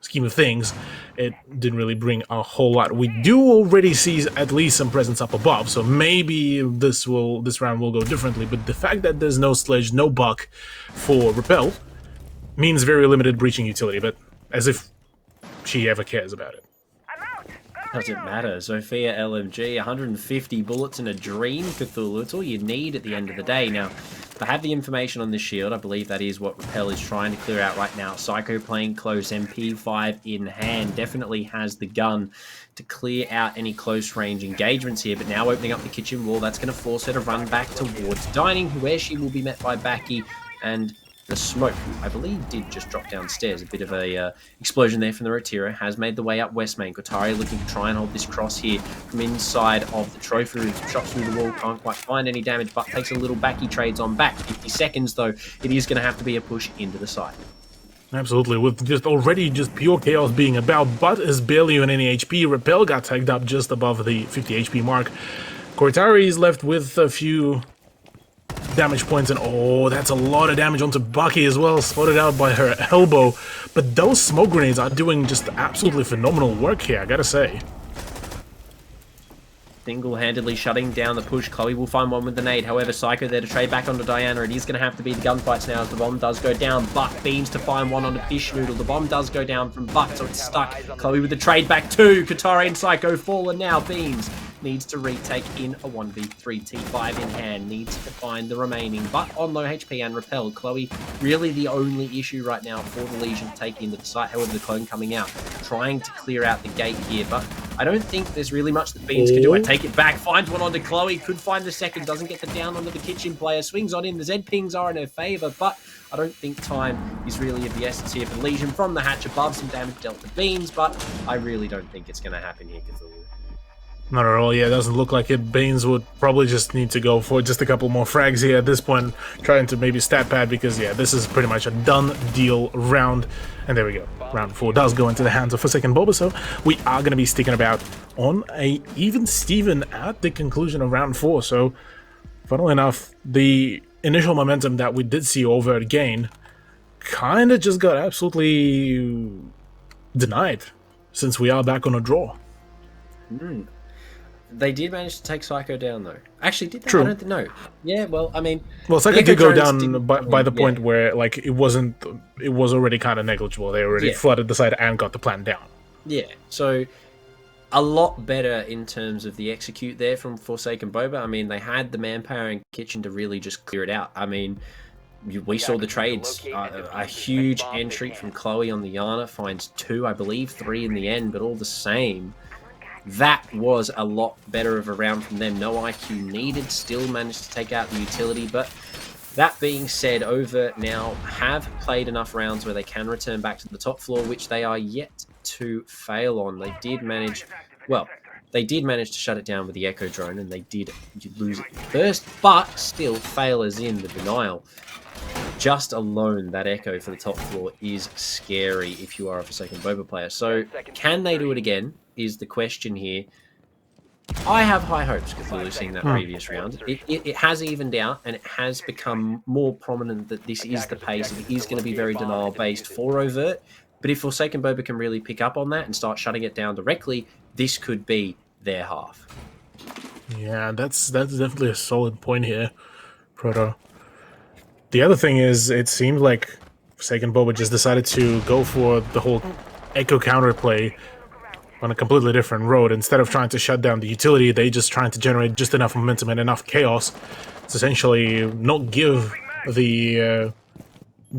scheme of things, it didn't really bring a whole lot. We do already see at least some presence up above, so maybe this round will go differently, but the fact that there's no sledge, no buck for Repel means very limited breaching utility, but as if she ever cares about it. Doesn't matter. Sophia LMG, 150 bullets in a dream, Cthulhu. It's all you need at the end of the day. Now, I have the information on this shield. I believe that is what Repel is trying to clear out right now. Psycho playing close, MP5 in hand. Definitely has the gun to clear out any close range engagements here. But now opening up the kitchen wall, that's going to force her to run back towards dining, where she will be met by Baki and the smoke, I believe, did just drop downstairs. A bit of a explosion there from the Rotira. Has made the way up West Main. Kotari looking to try and hold this cross here from inside of the trophy room. Shots through the wall, can't quite find any damage, but takes a little back. He trades on back. 50 seconds, though. It is going to have to be a push into the side. Absolutely, with just pure chaos being about, but is barely on any HP. Repel got tagged up just above the 50 HP mark. Cortari is left with a few damage points, and oh, that's a lot of damage onto Bucky as well, spotted out by her elbow. But those smoke grenades are doing just absolutely phenomenal work here, I gotta say. Single-handedly shutting down the push. Chloe will find one with the nade. However, Psycho there to trade back onto Diana. It is going to have to be the gunfights now as the bomb does go down. Buck beams to find one onto Fish Noodle. The bomb does go down from Buck, so it's stuck. Chloe with the trade back too. Katari and Psycho fallen now. Beams needs to retake in a 1v3. T5 in hand. Needs to find the remaining, but on low HP and Repel. Chloe really the only issue right now for the Legion to take into the site. However, the clone coming out, trying to clear out the gate here, but I don't think there's really much that Beans can do. I take it back, finds one onto Chloe, could find the second, doesn't get the down onto the kitchen player, swings on in, the Z pings are in her favour, but I don't think time is really of the essence here for Legion from the hatch above. Some damage dealt to Beans, but I really don't think it's going to happen here, Cthulhu. Not at all, yeah, it doesn't look like it. Baines would probably just need to go for just a couple more frags here at this point, trying to maybe stat pad, because yeah, this is pretty much a done deal round. And there we go, round 4 does go into the hands of Forsaken Boba, so we are going to be sticking about on a even Steven at the conclusion of round 4. So, funnily enough, the initial momentum that we did see over again kind of just got absolutely denied, since we are back on a draw. They did manage to take Psycho down, though. Actually, did they? True. I don't know. Yeah, well, I mean... Well, Psycho did go down by the point where, like, it was already kind of negligible. They already flooded the side and got the plan down. Yeah, so a lot better in terms of the execute there from Forsaken Boba. I mean, they had the manpower and kitchen to really just clear it out. I mean, we saw the trades. A huge entry from Chloe on the Yana, finds 2, I believe, 3 in the end, but all the same... That was a lot better of a round from them. No IQ needed, still managed to take out the utility, but that being said, Over now have played enough rounds where they can return back to the top floor, which they are yet to fail on. They did manage, well, they did manage to shut it down with the Echo drone, and they did lose it first, but still fail as in the denial. Just alone, that Echo for the top floor is scary if you are a Forsaken Boba player. So, can they do it again, is the question here. I have high hopes, Cthulhu, seeing that previous round. It has evened out, and it has become more prominent that this is the pace. It is going to be very denial-based for Overt, but if Forsaken Boba can really pick up on that and start shutting it down directly, this could be their half. Yeah, that's definitely a solid point here, Proto. The other thing is, it seems like Forsaken Boba just decided to go for the whole Echo counterplay on a completely different road. Instead of trying to shut down the utility, they just trying to generate just enough momentum and enough chaos to essentially not give the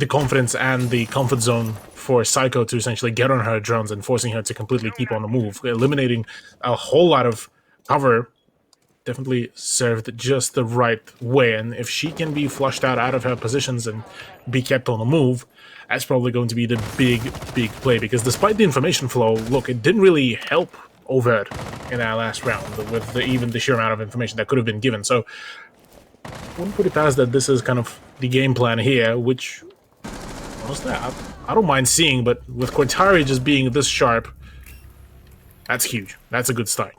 confidence and the comfort zone for Psycho to essentially get on her drones and forcing her to completely keep on the move. Eliminating a whole lot of cover definitely served just the right way, and if she can be flushed out of her positions and be kept on the move, that's probably going to be the big play, because despite the information flow, look, it didn't really help overt in that last round with even the sheer amount of information that could have been given. So wouldn't put it past that this is kind of the game plan here, which honestly I don't mind seeing, but with Cortari just being this sharp, that's huge. That's a good start.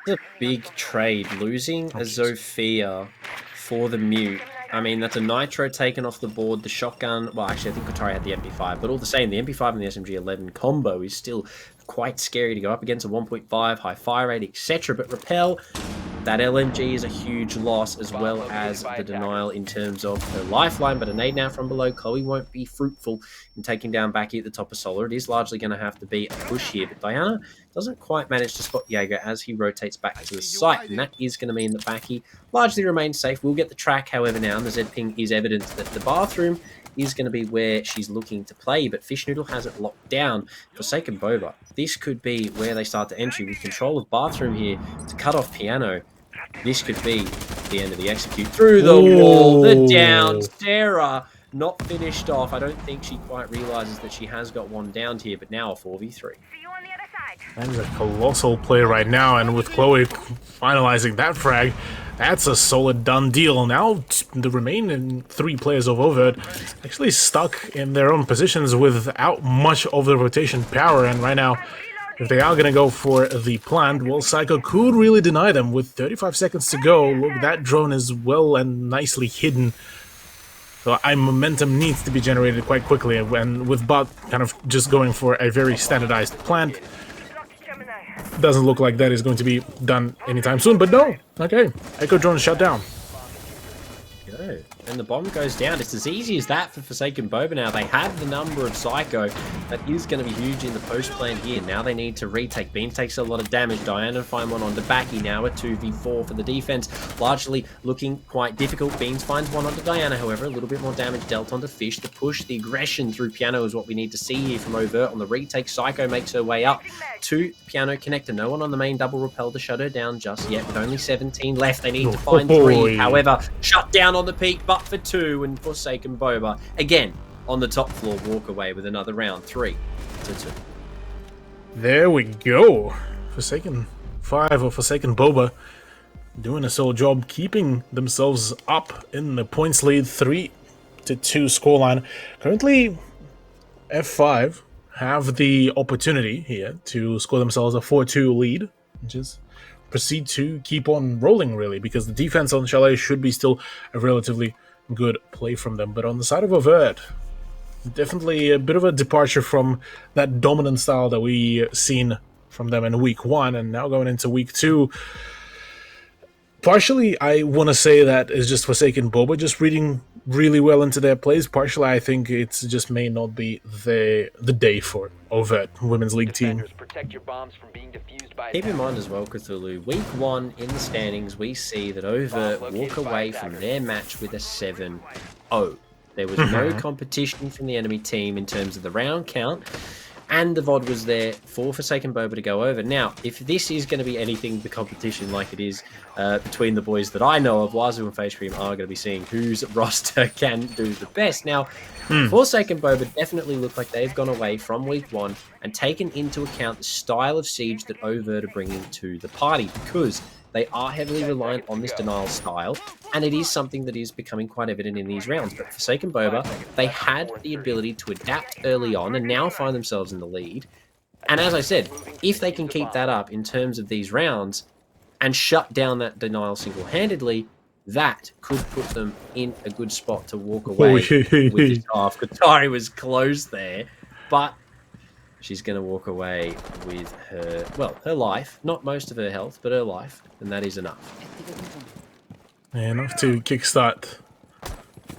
It's a big trade. Losing a Zofia for the Mute. I mean, that's a Nitro taken off the board. The shotgun, well, actually, I think Kotari had the MP5, but all the same, the MP5 and the SMG-11 combo is still quite scary to go up against. A 1.5, high fire rate, etc. But Repel, that LMG is a huge loss, as well as the denial in terms of her lifeline. But a nade now from below. Chloe won't be fruitful in taking down Baki at the top of Solar. It is largely going to have to be a push here. But Diana doesn't quite manage to spot Jaeger as he rotates back to the site. And that is going to mean that Baki largely remains safe. We'll get the track, however, now. And the Z ping is evidence that the bathroom is going to be where she's looking to play, but Fish Noodle has it locked down. Forsaken Boba, this could be where they start to entry with control of bathroom here to cut off Piano. This could be the end of the execute. Through the wall, the down. Sarah not finished off. I don't think she quite realizes that she has got one down here, but now a 4v3. That is a colossal play right now, and with Chloe finalizing that frag, that's a solid done deal. Now the remaining 3 players of Overt actually stuck in their own positions without much of the rotation power, and right now, if they are going to go for the plant, well, Psycho could really deny them with 35 seconds to go. Look, that drone is well and nicely hidden. So momentum needs to be generated quite quickly, and with Bot kind of just going for a very standardized plant, doesn't look like that is going to be done anytime soon, but no. Okay, Echo drone shut down. Go. And the bomb goes down. It's as easy as that for Forsaken Boba now. They have the number of Psycho. That is going to be huge in the post plan here. Now they need to retake. Beans takes a lot of damage. Diana find one onto Baki. Now a 2v4 for the defense. Largely looking quite difficult. Beans finds one onto Diana, however. A little bit more damage dealt onto Fish. The push, the aggression through Piano is what we need to see here from Overt on the retake. Psycho makes her way up to Piano connector. No one on the main double repel to shut her down just yet. With only 17 left, they need to find 3. However, shut down on the peak, but for 2, and Forsaken Boba again on the top floor walk away with another round. 3-2. There we go. Forsaken 5 or Forsaken Boba doing a solid job keeping themselves up in the points lead. 3-2 scoreline. Currently F5 have the opportunity here to score themselves a 4-2 lead, which is proceed to keep on rolling, really, because the defense on Chalet should be still a relatively good play from them. But on the side of Overt, definitely a bit of a departure from that dominant style that we seen from them in week 1, and now going into week 2. Partially, I want to say that is just Forsaken Boba just reading really well into their plays. Partially, I think it's just may not be the day for Overt Women's League team. Keep in mind as well, Cthulhu, week 1 in the standings, we see that Overt walk away from their match with a 7-0. There was no competition from the enemy team in terms of the round count, and the VOD was there for Forsaken Boba to go over. Now, if this is going to be anything, the competition like it is between the boys that I know of, Wazoo and FaceCream are going to be seeing whose roster can do the best. Now, Forsaken Boba definitely look like they've gone away from week 1 and taken into account the style of siege that Overt are bringing to the party, because they are heavily reliant on this denial style, and it is something that is becoming quite evident in these rounds. But Forsaken Boba, they had the ability to adapt early on and now find themselves in the lead. And as I said, if they can keep that up in terms of these rounds and shut down that denial single-handedly, that could put them in a good spot to walk away with this half. Qatari was close there, but she's going to walk away with her, well, her life. Not most of her health, but her life. And that is enough. Enough to kickstart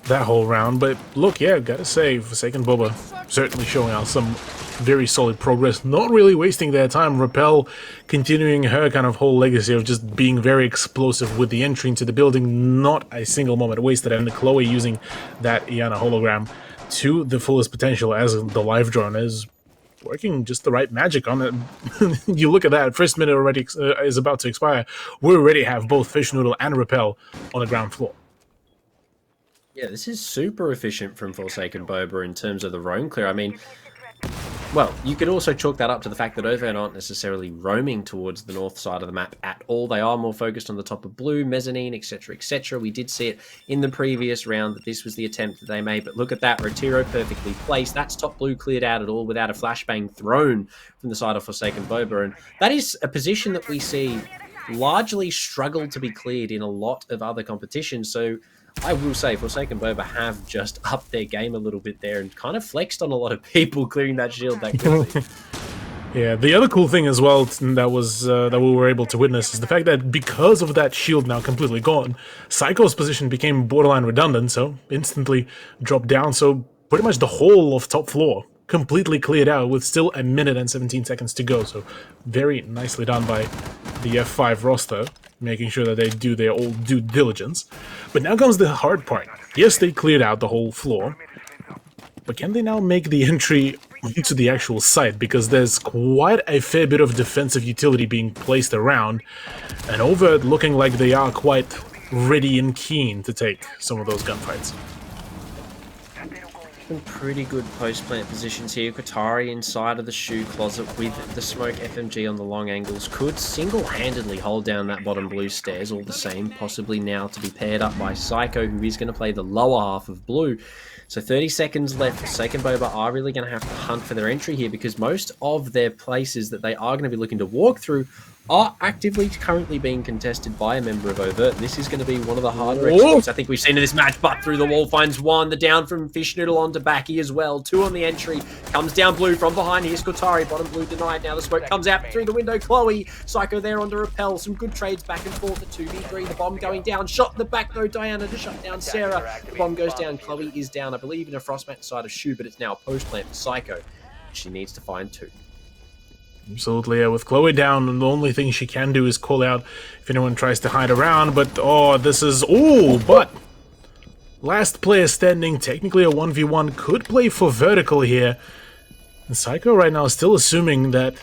that whole round. But look, yeah, gotta say, Forsaken Boba certainly showing out some very solid progress. Not really wasting their time. Repel continuing her kind of whole legacy of just being very explosive with the entry into the building. Not a single moment wasted. And Chloe using that Iana hologram to the fullest potential as the live drone is working just the right magic on it. You look at that, first minute already is about to expire. We already have both Fish Noodle and Repel on the ground floor. Yeah, this is super efficient from Forsaken Boba in terms of the roam clear. I mean, Well, you could also chalk that up to the fact that Overhead aren't necessarily roaming towards the north side of the map at all. They are more focused on the top of blue, mezzanine, etc., etc. We did see it in the previous round that this was the attempt that they made, but look at that. Rotiro perfectly placed. That's top blue cleared out at all without a flashbang thrown from the side of Forsaken Boba, and that is a position that we see largely struggle to be cleared in a lot of other competitions, so I will say Forsaken Boba have just upped their game a little bit there and kind of flexed on a lot of people clearing that shield that quickly. Yeah, the other cool thing as well that we were able to witness is the fact that because of that shield now completely gone, Psycho's position became borderline redundant, so instantly dropped down, so pretty much the whole of top floor completely cleared out with still a minute and 17 seconds to go, so very nicely done by the F5 roster, making sure that they do their old due diligence. But now comes the hard part. Yes, they cleared out the whole floor, but can they now make the entry into the actual site? Because there's quite a fair bit of defensive utility being placed around, and Overt looking like they are quite ready and keen to take some of those gunfights. Some pretty good post-plant positions here. Qatari inside of the shoe closet with the smoke FMG on the long angles could single-handedly hold down that bottom blue stairs all the same, possibly now to be paired up by Psycho, who is going to play the lower half of blue. So 30 seconds left. Forsaken Boba are really going to have to hunt for their entry here because most of their places that they are going to be looking to walk through are actively currently being contested by a member of Overt. This is going to be one of the harder exploits I think we've seen in this match. But through the wall finds one. The down from Fish Noodle onto Baki as well. Two on the entry. Comes down blue from behind. Here's Qatari. Bottom blue denied. Now the smoke comes out through the window. Chloe. Psycho there on to repel. Some good trades back and forth at 2v3. The bomb going down. Shot in the back though. Diana to shut down Sarah. The bomb goes down. Chloe is down, I believe, in a frostmat side of Shoe, but it's now a post plant for Psycho. She needs to find two. Absolutely, yeah. With Chloe down, the only thing she can do is call out if anyone tries to hide around, but oh, this is... Oh, but... Last player standing, technically a 1v1, could play for vertical here. And Psycho right now is still assuming that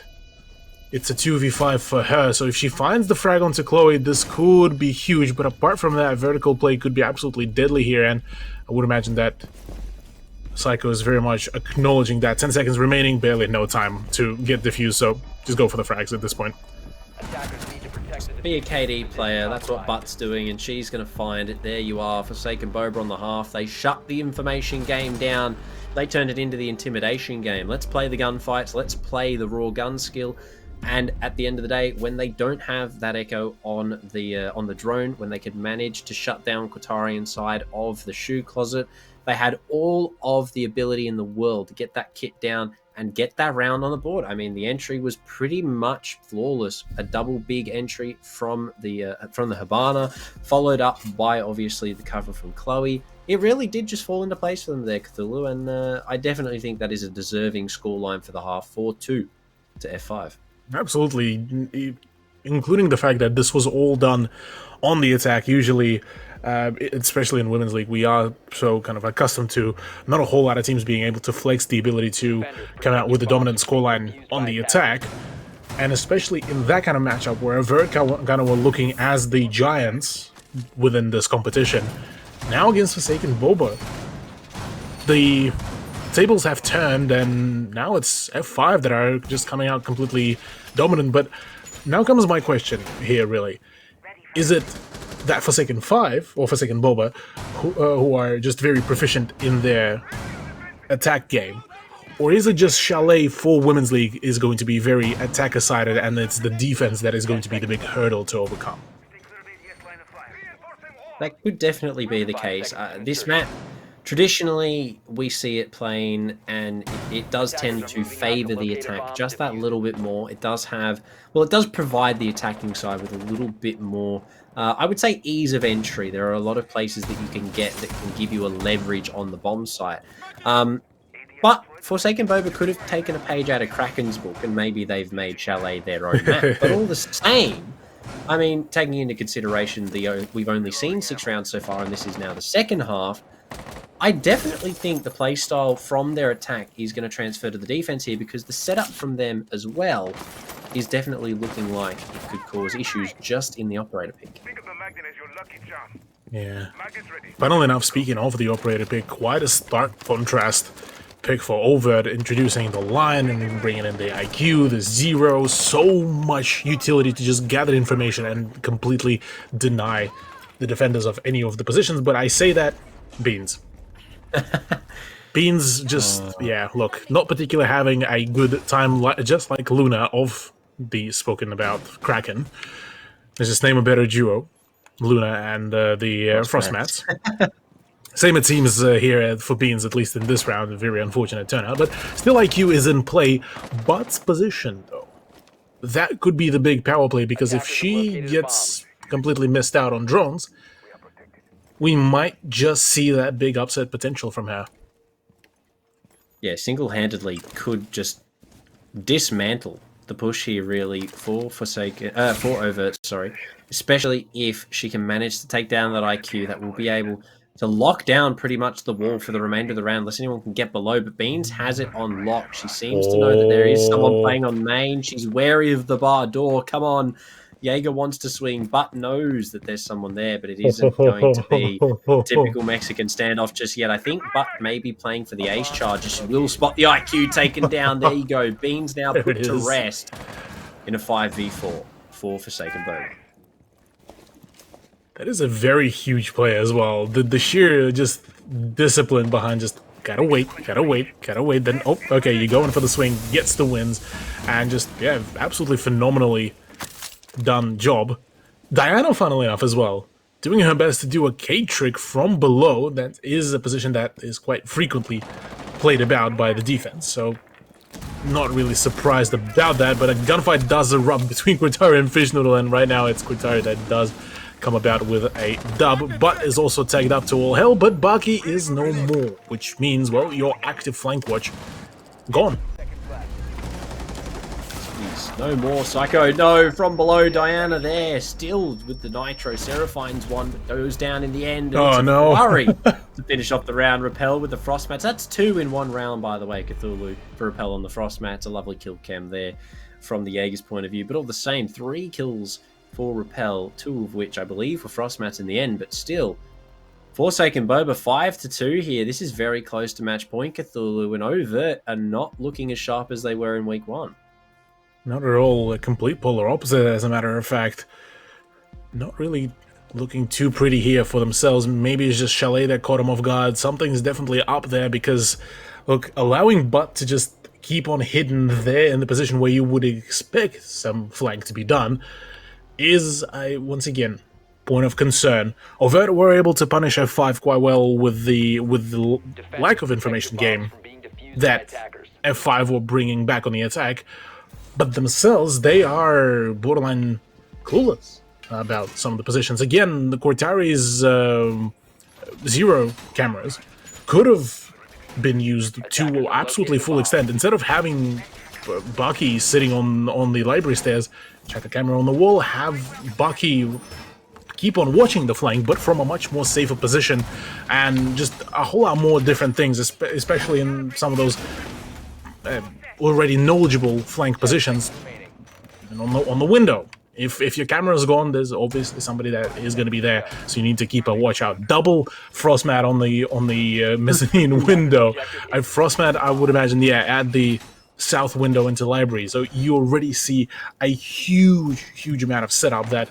it's a 2v5 for her, so if she finds the frag onto Chloe, this could be huge, but apart from that, vertical play could be absolutely deadly here, and I would imagine that Psycho is very much acknowledging that. 10 seconds remaining, barely no time to get defused, so just go for the frags at this point. Be a KD player, that's what Butt's doing, and she's going to find it. There you are, Forsaken Boba on the half. They shut the information game down. They turned it into the intimidation game. Let's play the gunfights, let's play the raw gun skill. And at the end of the day, when they don't have that echo on the drone, when they could manage to shut down Qatari inside of the shoe closet, they had all of the ability in the world to get that kit down and get that round on the board. I mean, the entry was pretty much flawless. A double big entry from the Habana, followed up by obviously the cover from Chloe. It really did just fall into place for them there, Cthulhu, and I definitely think that is a deserving scoreline for the half, 4-2 to F5. Absolutely, including the fact that this was all done on the attack. Usually, especially in Women's League, we are so kind of accustomed to not a whole lot of teams being able to flex the ability to come out with the dominant scoreline on the attack. And especially in that kind of matchup where Avert kind of were looking as the giants within this competition. Now against Forsaken Boba, the tables have turned, and now it's F5 that are just coming out completely dominant. But now comes my question here, really. Is it that Forsaken 5 or Forsaken Boba who are just very proficient in their attack game? Or is it just Chalet for Women's League is going to be very attacker-sided, and it's the defense that is going to be the big hurdle to overcome? That could definitely be the case. This map, traditionally, we see it playing, and it does tend to favour the attack just that little bit more. It does have, well, it does provide the attacking side with a little bit more, I would say, ease of entry. There are a lot of places that you can get that can give you a leverage on the bomb site. But Forsaken Boba could have taken a page out of Kraken's book, and maybe they've made Chalet their own map. But all the same, I mean, taking into consideration we've only seen 6 rounds so far, and this is now the second half, I definitely think the playstyle from their attack is going to transfer to the defense here, because the setup from them as well is definitely looking like it could cause issues just in the operator pick. Yeah. Funnily enough, speaking of the operator pick, quite a stark contrast pick for Overt, introducing the line and bringing in the IQ, the zero, so much utility to just gather information and completely deny the defenders of any of the positions. But I say that, Beans. Beans just, yeah, look, not particularly having a good time, just like Luna of the spoken about Kraken. Let's just name a better duo, Luna and the Frostmats. Same it seems here for Beans, at least in this round, a very unfortunate turnout, but still IQ is in play. Butt's position, though, that could be the big power play, because if she gets completely missed out on drones, we might just see that big upset potential from her. Yeah, single-handedly could just dismantle the push here, really, for Overt, sorry. Especially if she can manage to take down that IQ, that will be able to lock down pretty much the wall for the remainder of the round, unless anyone can get below. But Beans has it on lock. She seems to know that there is someone playing on main. She's wary of the bar door. Come on. Jaeger wants to swing, but knows that there's someone there, but it isn't going to be typical Mexican standoff just yet. I think Butt may be playing for the ace charge. She will spot the IQ taken down. There you go. Beans now put to rest in a 5v4 for Forsaken Bird. That is a very huge play as well. The sheer just discipline behind just gotta wait, then, oh, okay, you're going for the swing, gets the wins, and just, yeah, absolutely phenomenally done job. Diana, funnily enough, as well, doing her best to do a K trick from below. That is a position that is quite frequently played about by the defense, so not really surprised about that, but a gunfight does erupt between Quintari and Fishnoodle, and right now it's Quintari that does come about with a dub. Butt is also tagged up to all hell, but Baki is no more, which means, well, your active flank watch gone. No more Psycho. No, from below, Diana there, still with the Nitro. Seraphine's one that goes down in the end. Oh, no. Worry to finish off the round. Repel with the Frostmats. That's 2 in 1 round, by the way, Cthulhu, for Repel on the Frostmats. A lovely kill cam there from the Jaeger's point of view. But all the same, 3 kills for Repel, 2 of which I believe were Frostmats in the end. But still, Forsaken Boba 5-2 here. This is very close to match point. Cthulhu and Overt are not looking as sharp as they were in week 1. Not at all, a complete polar opposite, as a matter of fact. Not really looking too pretty here for themselves. Maybe it's just Chalet that caught him off guard. Something's definitely up there, because, look, allowing Butt to just keep on hidden there in the position where you would expect some flank to be done is, once again, point of concern. Overt were able to punish F5 quite well with the lack of information game that F5 were bringing back on the attack. But themselves, they are borderline clueless about some of the positions. Again, the Cortari's zero cameras could have been used to absolutely full extent. Instead of having Bucky sitting on the library stairs, check the camera on the wall, have Bucky keep on watching the flank, but from a much more safer position, and just a whole lot more different things, especially in some of those already knowledgeable flank positions. And on the window, if your camera's gone, there's obviously somebody that is going to be there, so you need to keep a watch out. Double Frostmat on the mezzanine window. A Frostmat, I would imagine, yeah, at the south window into library. So you already see a huge amount of setup that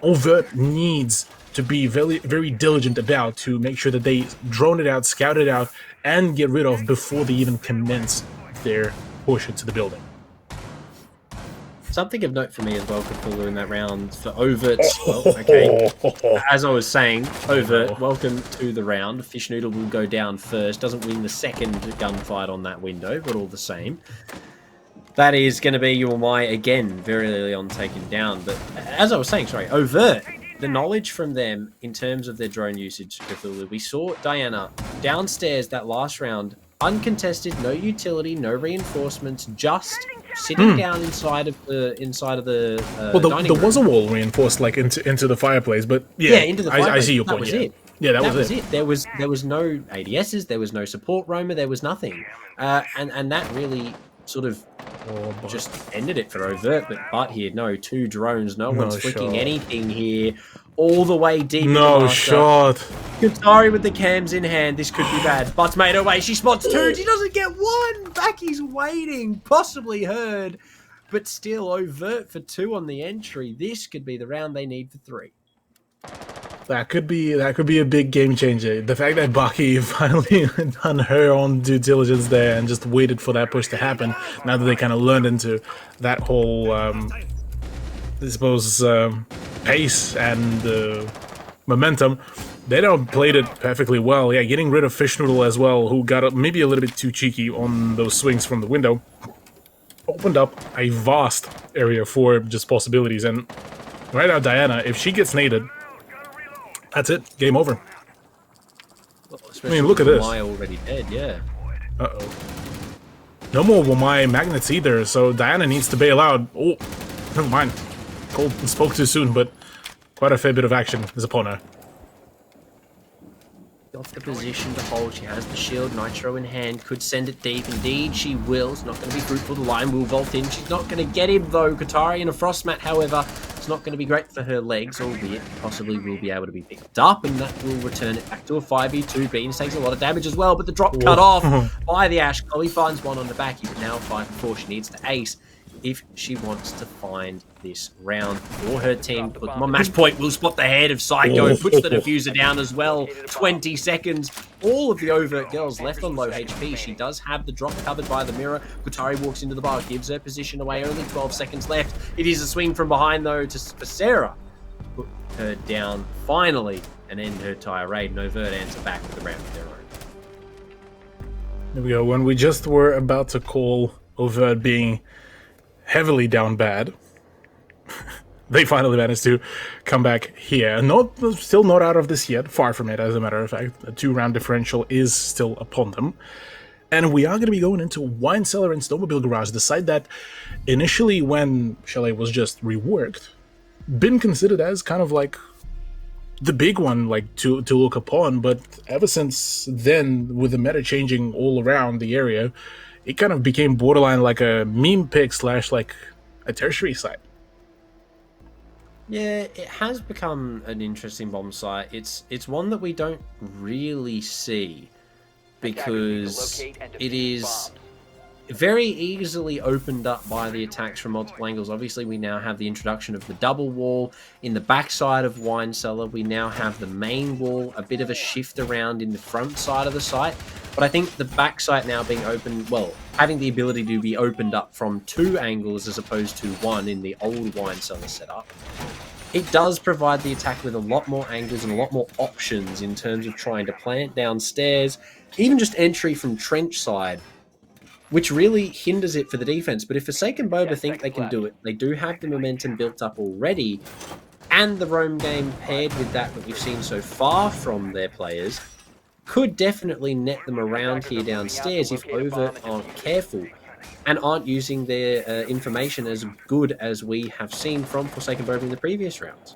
Overt needs to be very, very diligent about, to make sure that they drone it out, scout it out, and get rid of before they even commence their push into the building. Something of note for me as well, Cthulhu, in that round for Overt. Well, okay, as I was saying, Overt, welcome to the round. Fishnoodle will go down first. Doesn't win the second gunfight on that window, but all the same. That is going to be your my again, very early on taken down. But as I was saying, sorry, Overt, the knowledge from them in terms of their drone usage, Cthulhu. We saw Diana downstairs that last round, uncontested, no utility, no reinforcements, just sitting down inside of the dining room. There was a wall reinforced like into the fireplace, but yeah, into the fireplace. I see your that point. Was yeah. it. Yeah, that was it. There was no ADSs, there was no support roamer, there was nothing, and that really sort of just ended it for Overt. But here, no, 2 drones, no one's flicking anything here, all the way deep. No shot. Qatari with the cams in hand. This could be bad. But's made her way. She spots two. She doesn't get one. Backie's waiting. Possibly heard. But still overt for 2 on the entry. This could be the round they need for 3. That could be a big game changer. The fact that Baki finally done her own due diligence there and just waited for that push to happen. Now that they kind of learned into that whole, I suppose, pace and momentum, they don't played it perfectly well. Yeah, getting rid of Fish Noodle as well, who got maybe a little bit too cheeky on those swings from the window, opened up a vast area for just possibilities. And right now, Diana, if she gets naded, that's it. Game over. Well, I mean, look at this. Wamai already dead, yeah. Uh-oh. No more Wamai magnets either, so Diana needs to bail out. Oh, never mind. Cole spoke too soon, but quite a fair bit of action is upon her. Off the position to hold. She has the shield. Nitro in hand. Could send it deep. Indeed, she will. It's not going to be fruitful. The line will vault in. She's not going to get him, though. Qatari in a frost mat, however, it's not going to be great for her legs, albeit possibly will be able to be picked up, and that will return it back to a 5v2. Beans takes a lot of damage as well, but the drop cut off by the Ash. Chloe finds one on the back. He would now 5-4. She needs to ace if she wants to find this round for her team. But come on, match point will spot the head of Psycho, puts the diffuser down as well. 20 seconds. All of the overt girls left on low HP. She does have the drop covered by the mirror. Qatari walks into the bar, gives her position away. Only 12 seconds left. It is a swing from behind, though, for Sarah. Put her down finally and end her tirade. And overt answer back with the round of their own. There we go. When we just were about to call overt being heavily down bad, they finally managed to come back here. Still not out of this yet, far from it, as a matter of fact. A 2-round differential is still upon them. And we are going to be going into Wine Cellar and Snowmobile Garage, the site that initially, when Chalet was just reworked, been considered as kind of like the big one, like to look upon. But ever since then, with the meta changing all around the area, it kind of became borderline like a meme pick / like a tertiary site. Yeah, it has become an interesting bomb site. It's one that we don't really see because it is very easily opened up by the attacks from multiple angles. Obviously, we now have the introduction of the double wall in the backside of Wine Cellar. We now have the main wall, a bit of a shift around in the front side of the site. But I think the back site now being open, well, having the ability to be opened up from 2 angles as opposed to 1 in the old Wine Cellar setup, it does provide the attack with a lot more angles and a lot more options in terms of trying to plant downstairs, even just entry from trench side, which really hinders it for the defense. But if Forsaken Boba think they can do it, they do have the momentum built up already, and the roam game paired with that we've seen so far from their players, could definitely net them around here downstairs if Overt aren't careful and aren't using their information as good as we have seen from Forsaken Boba in the previous rounds.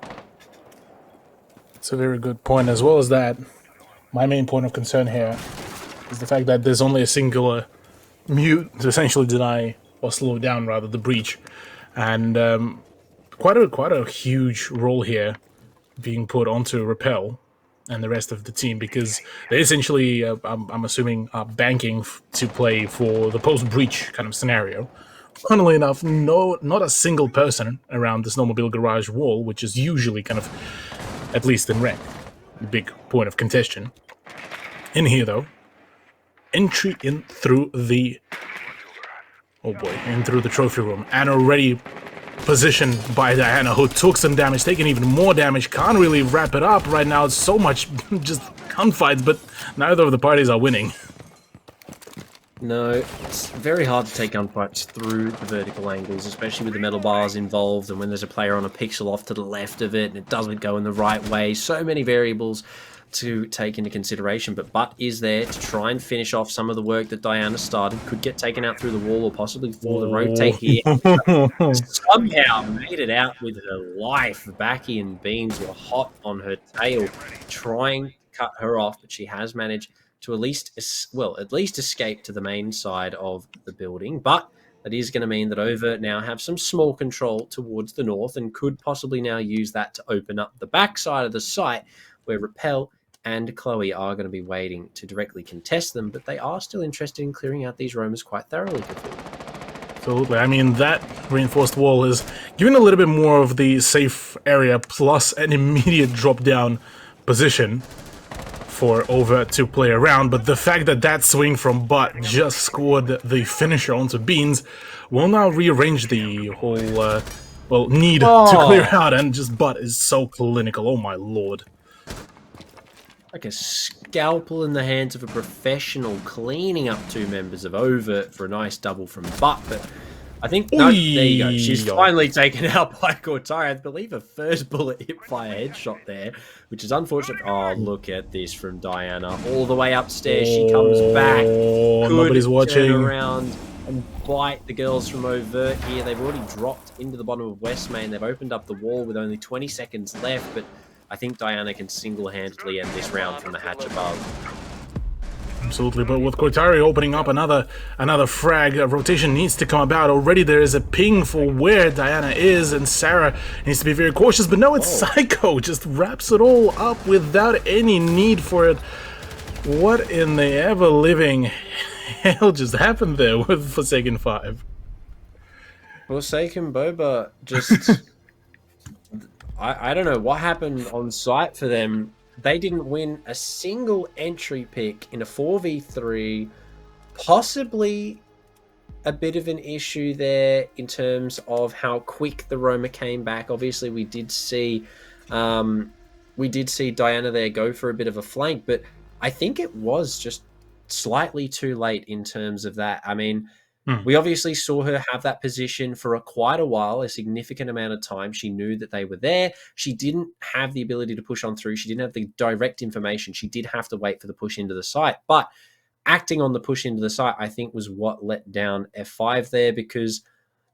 It's a very good point. As well as that, my main point of concern here is the fact that there's only a singular mute to essentially deny or slow down rather the breach, and quite a huge role here being put onto Repel and the rest of the team, because they essentially, I'm assuming, are banking to play for the post-breach kind of scenario. Funnily enough, not a single person around the Snowmobile Garage wall, which is usually kind of, at least in rank, the big point of contention. In here, though, entry in through the, oh boy, in through the trophy room, and already positioned by Diana, who took some damage, taking even more damage, can't really wrap it up right now. It's so much just gunfights, but neither of the parties are winning. No, it's very hard to take gunfights through the vertical angles, especially with the metal bars involved, and when there's a player on a pixel off to the left of it, and it doesn't go in the right way. So many variables to take into consideration, but Butt is there to try and finish off some of the work that Diana started. Could get taken out through the wall or possibly for the rotate here. Somehow made it out with her life. Backy and Beans were hot on her tail, trying to cut her off, but she has managed to at least escape to the main side of the building. But that is going to mean that Overt now have some small control towards the north and could possibly now use that to open up the back side of the site, where Repel and Chloe are going to be waiting to directly contest them, but they are still interested in clearing out these roamers quite thoroughly. Absolutely. I mean, that reinforced wall is giving a little bit more of the safe area plus an immediate drop-down position for Over to play around, but the fact that that swing from Butt just scored the finisher onto Beans will now rearrange the whole, need to clear out, and just Butt is so clinical, oh my lord. Like a scalpel in the hands of a professional, cleaning up two members of Overt for a nice double from Butt, but I think, no, there you go. She's finally taken out by Cortari. I believe her first bullet hit by a headshot there, which is unfortunate. Oh, look at this from Diana. All the way upstairs. She comes back. Nobody's watching. Turn around and bite the girls from Overt here. They've already dropped into the bottom of West Main. They've opened up the wall with only 20 seconds left, but I think Diana can single-handedly end this round from the hatch above. Absolutely, but with Cortari opening up another frag, a rotation needs to come about. Already there is a ping for where Diana is, and Sarah needs to be very cautious, but no, it's Psycho, just wraps it all up without any need for it. What in the ever-living hell just happened there with Forsaken 5? Forsaken Boba just... I don't know what happened on site for them. They didn't win a single entry pick in a 4v3. Possibly a bit of an issue there in terms of how quick the Roma came back. Obviously, we did see Diana there go for a bit of a flank, but I think it was just slightly too late in terms of that. I mean, we obviously saw her have that position for quite a while, a significant amount of time. She knew that they were there. She didn't have the ability to push on through. She didn't have the direct information. She did have to wait for the push into the site. But acting on the push into the site, I think, was what let down F5 there, because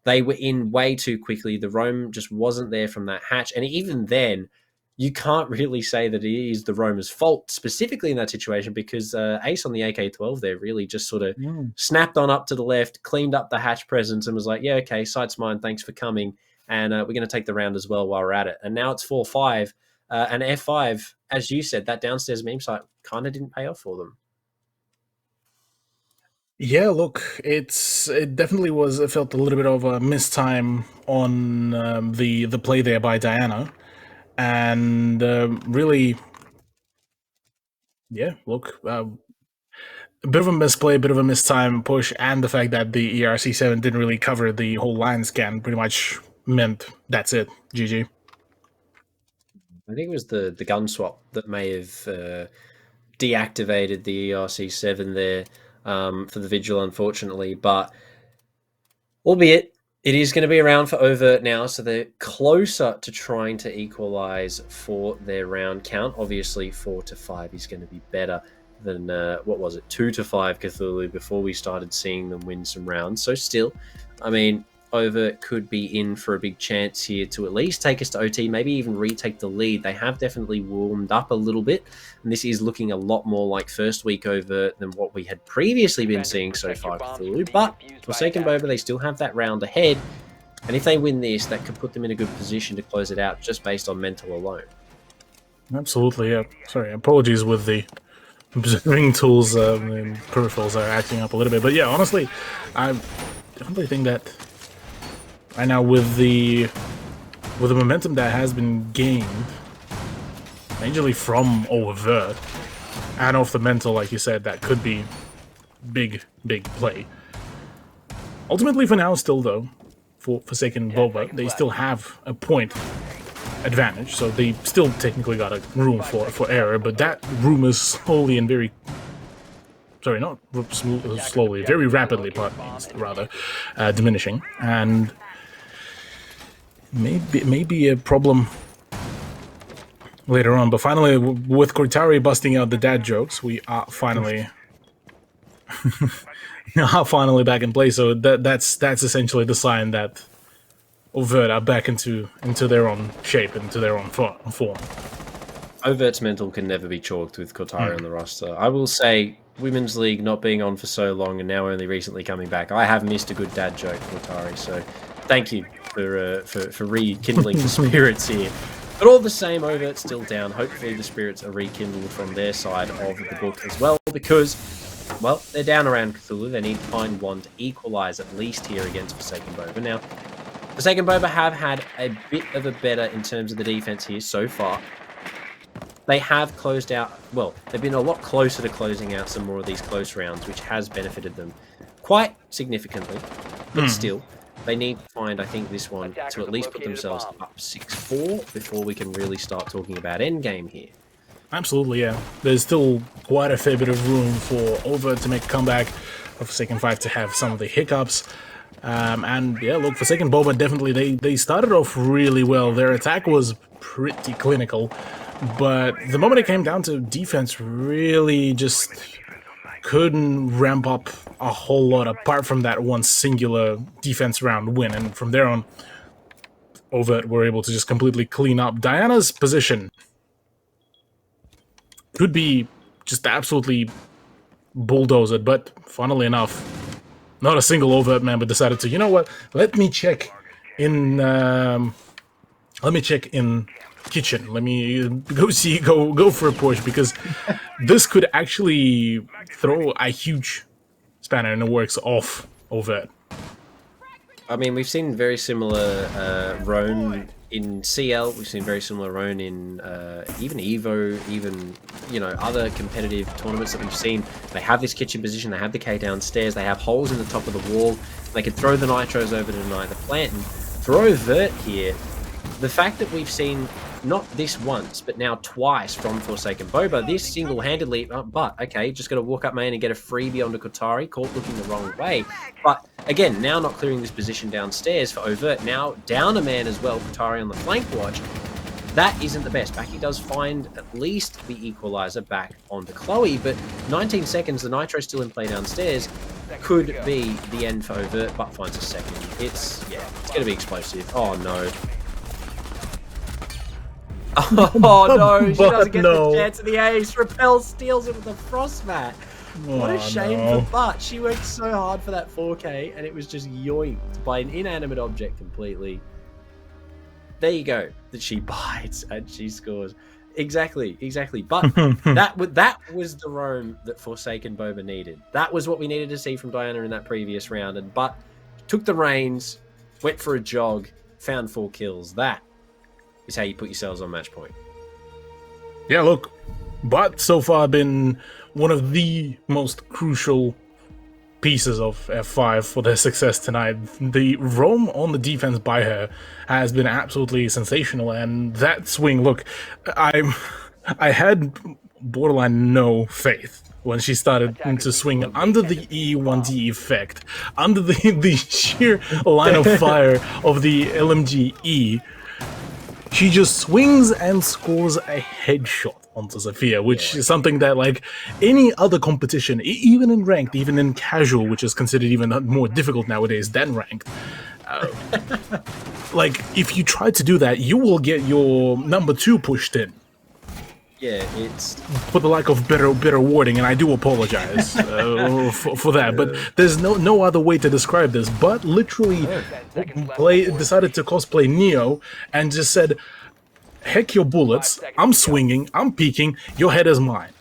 they were in way too quickly. The roam just wasn't there from that hatch. And even then, you can't really say that it is the roamer's fault specifically in that situation, because Ace on the AK-12 there really just sort of snapped on up to the left, cleaned up the hatch presence, and was like, yeah, okay, site's mine, thanks for coming, and we're going to take the round as well while we're at it. And now it's 4-5, and F5, as you said, that downstairs meme site kind of didn't pay off for them. Yeah, look, it definitely was. It felt a little bit of a mistime on the play there by Diana. And really, yeah, look, a bit of a misplay, a bit of a mistime push, and the fact that the ERC-7 didn't really cover the whole line scan pretty much meant that's it, GG. I think it was the gun swap that may have deactivated the ERC-7 there for the Vigil, unfortunately, but albeit it is going to be around for Overt now, so they're closer to trying to equalize for their round count. Obviously, 4-5 is going to be better than, 2-5 Cthulhu before we started seeing them win some rounds. So still, I mean, Overt could be in for a big chance here to at least take us to OT, maybe even retake the lead. They have definitely warmed up a little bit, and this is looking a lot more like first week Overt than what we had previously been seeing so far Cthulhu. But Forsaken Boba, they still have that round ahead, and if they win this, that could put them in a good position to close it out just based on mental alone. Absolutely, yeah. Sorry, apologies with the observing tools and peripherals are acting up a little bit. But yeah, honestly, I definitely think that right now with the momentum that has been gained, majorly from Overt, and off the mental, like you said, that could be big play. Ultimately, for now, still though, for Forsaken Boba, they still have a point advantage, so they still technically got a room for error, but that room is slowly and very... Sorry, not slowly, very rapidly, rather, diminishing, and maybe a problem later on. But finally, with Cortari busting out the dad jokes, we are finally back in play. So that's essentially the sign that Overt are back into their own shape, into their own form. Overt's mental can never be chalked with Cortari on the roster. I will say, Women's League not being on for so long and now only recently coming back, I have missed a good dad joke, Cortari, so thank you for rekindling the spirits here. But all the same, Overt's still down. Hopefully the spirits are rekindled from their side of the book as well, because, well, they're down around Cthulhu. They need to find one to equalise at least here against Forsaken Boba. Now, Forsaken Boba have had a bit of a better in terms of the defense here so far. They have closed out, well, they've been a lot closer to closing out some more of these close rounds, which has benefited them quite significantly, but still. They need to find, I think, this one to at least put themselves up 6-4 before we can really start talking about endgame here. Absolutely, yeah. There's still quite a fair bit of room for Over to make a comeback, for Forsaken 5 to have some of the hiccups. And yeah, look, Forsaken Boba definitely, they started off really well. Their attack was pretty clinical, but the moment it came down to defense, really just couldn't ramp up a whole lot apart from that one singular defense round win. And from there on, Overt were able to just completely clean up. Diana's position could be just absolutely bulldozed, but funnily enough, not a single Overt member decided to, you know what, let me check in kitchen. Let me go for a push, because this could actually throw a huge spanner in the works off Overt. I mean, we've seen very similar Roam in CL. We've seen very similar Roam in even Evo, even, you know, other competitive tournaments that we've seen. They have this kitchen position. They have the K downstairs. They have holes in the top of the wall. They can throw the nitros over to deny the plant. And for Overt here, the fact that we've seen not this once, but now twice from Forsaken Boba, this single-handedly, but okay, just got to walk up main and get a freebie onto Kotari, caught looking the wrong way. But again, now not clearing this position downstairs for Overt, now down a man as well, Kotari on the flank watch. That isn't the best. Baki does find at least the equalizer back onto Chloe, but 19 seconds, the nitro still in play downstairs, could be the end for Overt, but finds a second. It's going to be explosive. Oh no. Oh no, she doesn't get the chance of the ace. Repel steals it with the frost mat. What a shame for Butt. She worked so hard for that 4K and it was just yoinked by an inanimate object completely. There you go. That she bites and she scores. Exactly. But that was the roam that Forsaken Boba needed. That was what we needed to see from Diana in that previous round. And Butt took the reins, went for a jog, found 4 kills. That is how you put yourselves on match point. Yeah, look, but so far been one of the most crucial pieces of F5 for their success tonight. The roam on the defense by her has been absolutely sensational, and that swing, look, I had borderline no faith when she started to swing under the E1D effect, under the sheer line of fire of the LMG E. She just swings and scores a headshot onto Zafia, which is something that, like, any other competition, even in ranked, even in casual, which is considered even more difficult nowadays than ranked, like, if you try to do that, you will get your number 2 pushed in. Yeah, it's for the lack of better wording, and I do apologize for that. But there's no other way to describe this. But literally, decided to cosplay Neo and just said, "Heck your bullets! I'm swinging, I'm peeking. Your head is mine."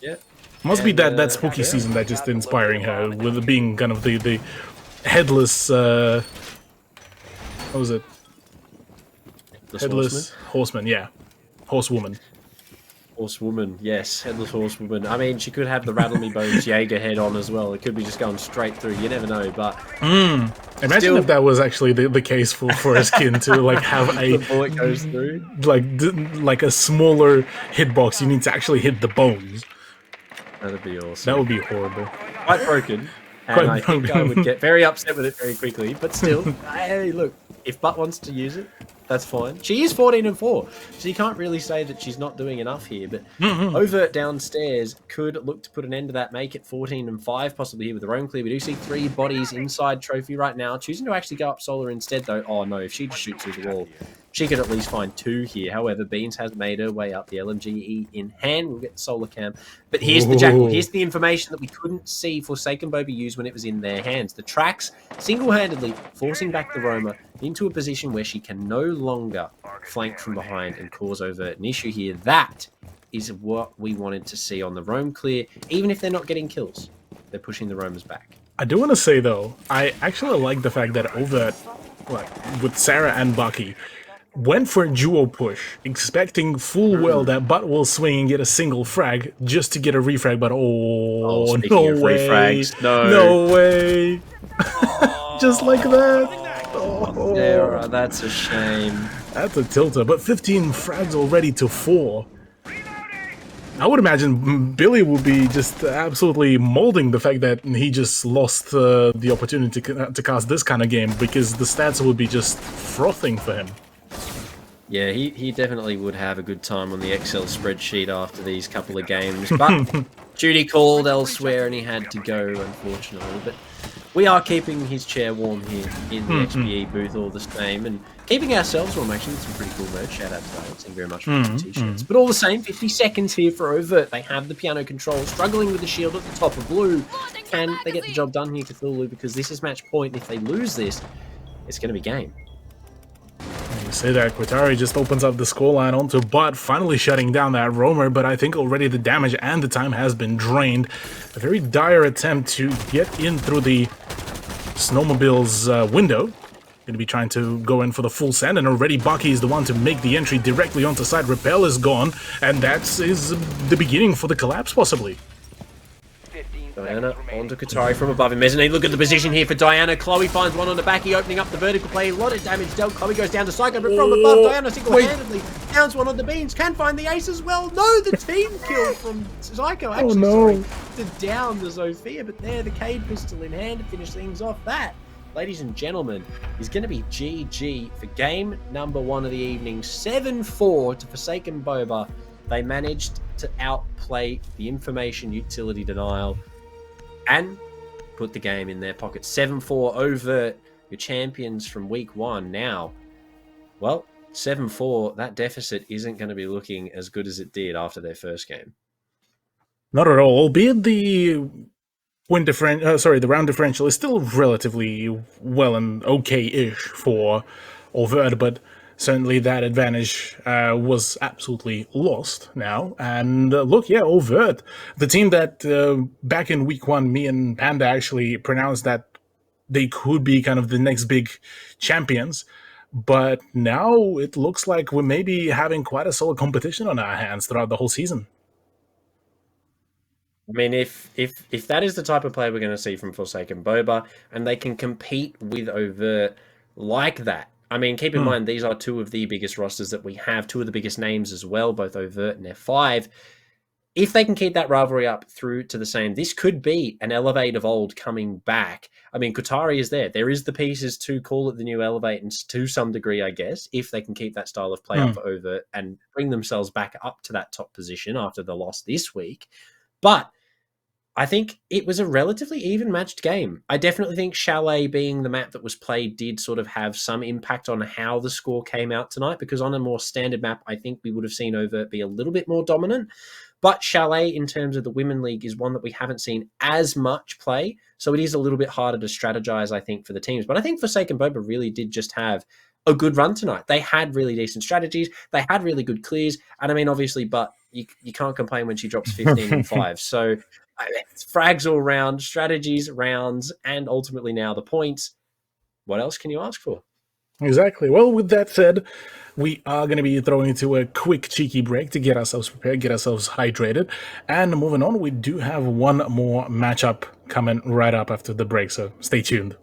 Yeah, must be that spooky season that just inspiring her with it being kind of the headless. What was it? Headless horseman. Yeah, horsewoman. Horsewoman, yes, headless horsewoman. I mean, she could have the Rattle Me Bones Jaeger head on as well. It could be just going straight through. You never know, but imagine if that was actually the case for a skin to like have a the bullet goes through, like a smaller hitbox. You need to actually hit the bones. That'd be awesome. That would be horrible. Quite broken, and I think I would get very upset with it very quickly. But still, hey, look, if Butt wants to use it, that's fine. She is 14-4, so you can't really say that she's not doing enough here. But Overt downstairs could look to put an end to that, make it 14-5, possibly here with their own clear. We do see 3 bodies inside Trophy right now, choosing to actually go up Solar instead, though. Oh no, if she just shoots through the wall, she could at least find 2 here. However, Beans has made her way up, the LMGE in hand. We'll get the Solar Cam. But here's the Jackal. Here's the information that we couldn't see Forsaken Boba use when it was in their hands. The tracks single-handedly forcing back the Roma into a position where she can no longer flank from behind and cause overt an issue here. That is what we wanted to see on the roam clear. Even if they're not getting kills, they're pushing the roamers back. I do want to say, though, I actually like the fact that Overt, with Sarah and Bucky, went for a duo push, expecting full well that Butt will swing and get a single frag just to get a refrag, but Speaking of way. refrags, No way. Just like that. Oh. Yeah, that's a shame. That's a tilter, but 15 frags already to 4. I would imagine Billy would be just absolutely molding the fact that he just lost the opportunity to cast this kind of game, because the stats would be just frothing for him. Yeah, he definitely would have a good time on the Excel spreadsheet after these couple of games, but duty called elsewhere and he had to go, unfortunately. But we are keeping his chair warm here in the XPE booth all the same, and keeping ourselves warm. Actually, some pretty cool merch. Shout out to that. Thank you very much for the t-shirts. But all the same, 50 seconds here for Overt. They have the piano control, struggling with the shield at the top of blue. Can they get the job done here, Cthulhu? Because this is match point. If they lose this, it's going to be game. You say that, Qatari just opens up the scoreline onto Butt, finally shutting down that roamer, but I think already the damage and the time has been drained. A very dire attempt to get in through the snowmobile's window. Going to be trying to go in for the full send, and already Bucky is the one to make the entry directly onto side. Repel is gone, and that is the beginning for the collapse, possibly. Diana onto Qatari from above him. Mezzanine, look at the position here for Diana. Chloe finds one on the back. He opening up the vertical play. A lot of damage dealt. Chloe goes down to Psycho, but from above, Diana single-handedly downs one on the beams. Can find the ace as well. No, the team kill from Psycho. Actually, sorry, to down the Zofia, but there, the Cade pistol in hand to finish things off. That, ladies and gentlemen, is going to be GG for game number 1 of the evening. 7-4 to Forsaken Boba. They managed to outplay the information utility denial and put the game in their pocket. 7-4 over your champions from week 1. Now, well, 7-4, that deficit isn't going to be looking as good as it did after their first game. Not at all, albeit the the round differential is still relatively well and okay-ish for Overt, but certainly that advantage was absolutely lost now. And look, yeah, Overt, the team that back in week 1, me and Panda actually pronounced that they could be kind of the next big champions. But now it looks like we may be having quite a solid competition on our hands throughout the whole season. I mean, if that is the type of play we're going to see from Forsaken Boba, and they can compete with Overt like that. I mean, keep in mind, these are 2 of the biggest rosters that we have, 2 of the biggest names as well, both Overt and F5. If they can keep that rivalry up through to the same, this could be an Elevate of old coming back. I mean, Qatari is there. There is the pieces to call it the new Elevate, and to some degree, I guess, if they can keep that style of play up for Overt and bring themselves back up to that top position after the loss this week. But I think it was a relatively even matched game. I definitely think Chalet being the map that was played did sort of have some impact on how the score came out tonight, because on a more standard map, I think we would have seen Overt be a little bit more dominant. But Chalet, in terms of the Women League, is one that we haven't seen as much play, so it is a little bit harder to strategize, I think, for the teams. But I think Forsaken Boba really did just have a good run tonight. They had really decent strategies. They had really good clears. And I mean, obviously, but you can't complain when she drops 15 and 5. So it's frags all round, strategies, rounds, and ultimately now the points. What else can you ask for? Exactly. Well, with that said, we are going to be throwing into a quick cheeky break to get ourselves prepared, get ourselves hydrated. And moving on, we do have one more matchup coming right up after the break, so stay tuned.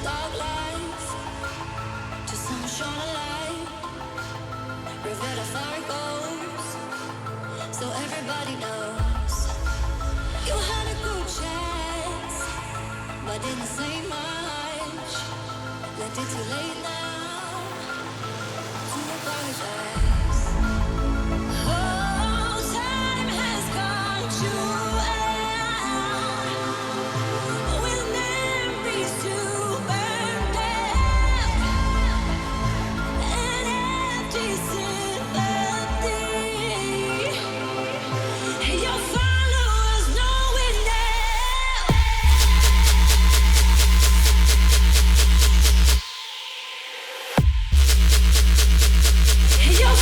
dark life to some shine a light. Reveal how far it goes, so everybody knows. You had a good chance, but didn't say much. Left it too late now to apologize. Oh, time has gone too out, with memories to burn down, and empty sympathy. Your followers know it now. Your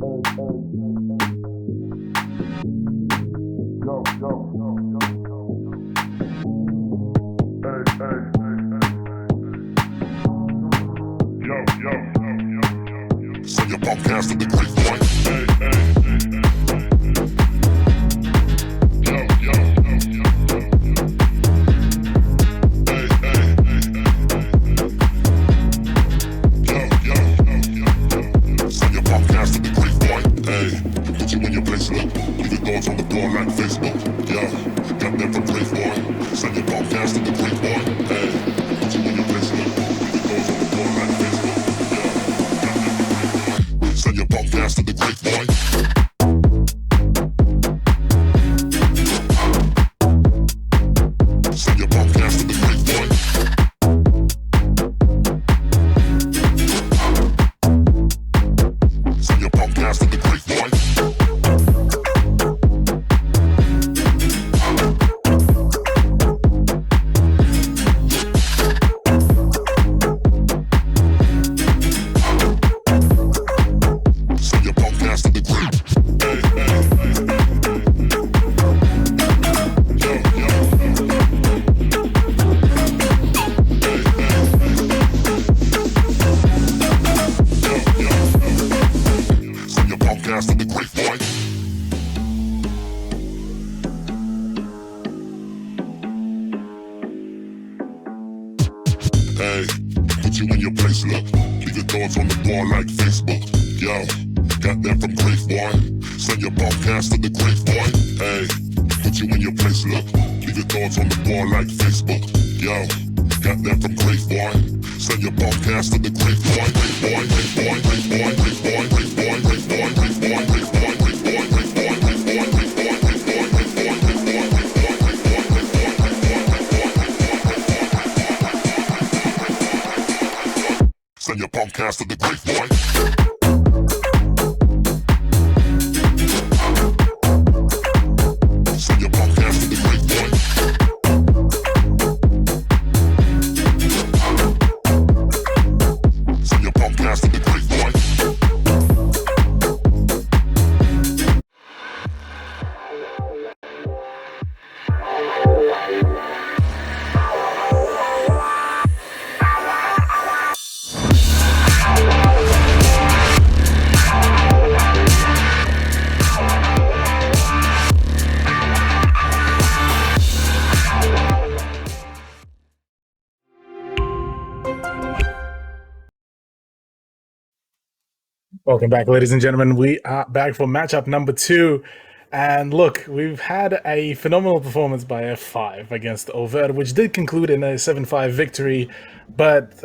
Send your podcast to the great point. Send your podcast to the great point. Hey, put you in your place, look. Leave your thoughts on the floor like Facebook. Yeah, got them from great boy. Send your podcast to the great point. Hey, put you in your place, look. Leave your thoughts on the floor like Facebook. Send your podcast to the great boy. Send your podcast to the great boy. Send your podcast to the great boy. Send your podcast to the great. Send your podcast to the great boy. Hey, put you in your place, look. Leave your thoughts on the bar like Facebook. Yo, got that from great boy. Send your podcast to the great boy. Hey, put you in your place, look. Leave your thoughts on the bar like Facebook. Yo, got that from great boy. Send your podcast to the great boy. Great boy, great boy, great boy, great boy, great boy, great boy, great boy, great boy, great boy, great boy, great boy, great boy, great boy, great boy, great boy, great boy, send your podcast to the great boy. Send your podcast to the great boy. Send your podcast to the great boy. Welcome back, ladies and gentlemen. We are back for matchup number 2. And look, we've had a phenomenal performance by F5 against Overt, which did conclude in a 7-5 victory. But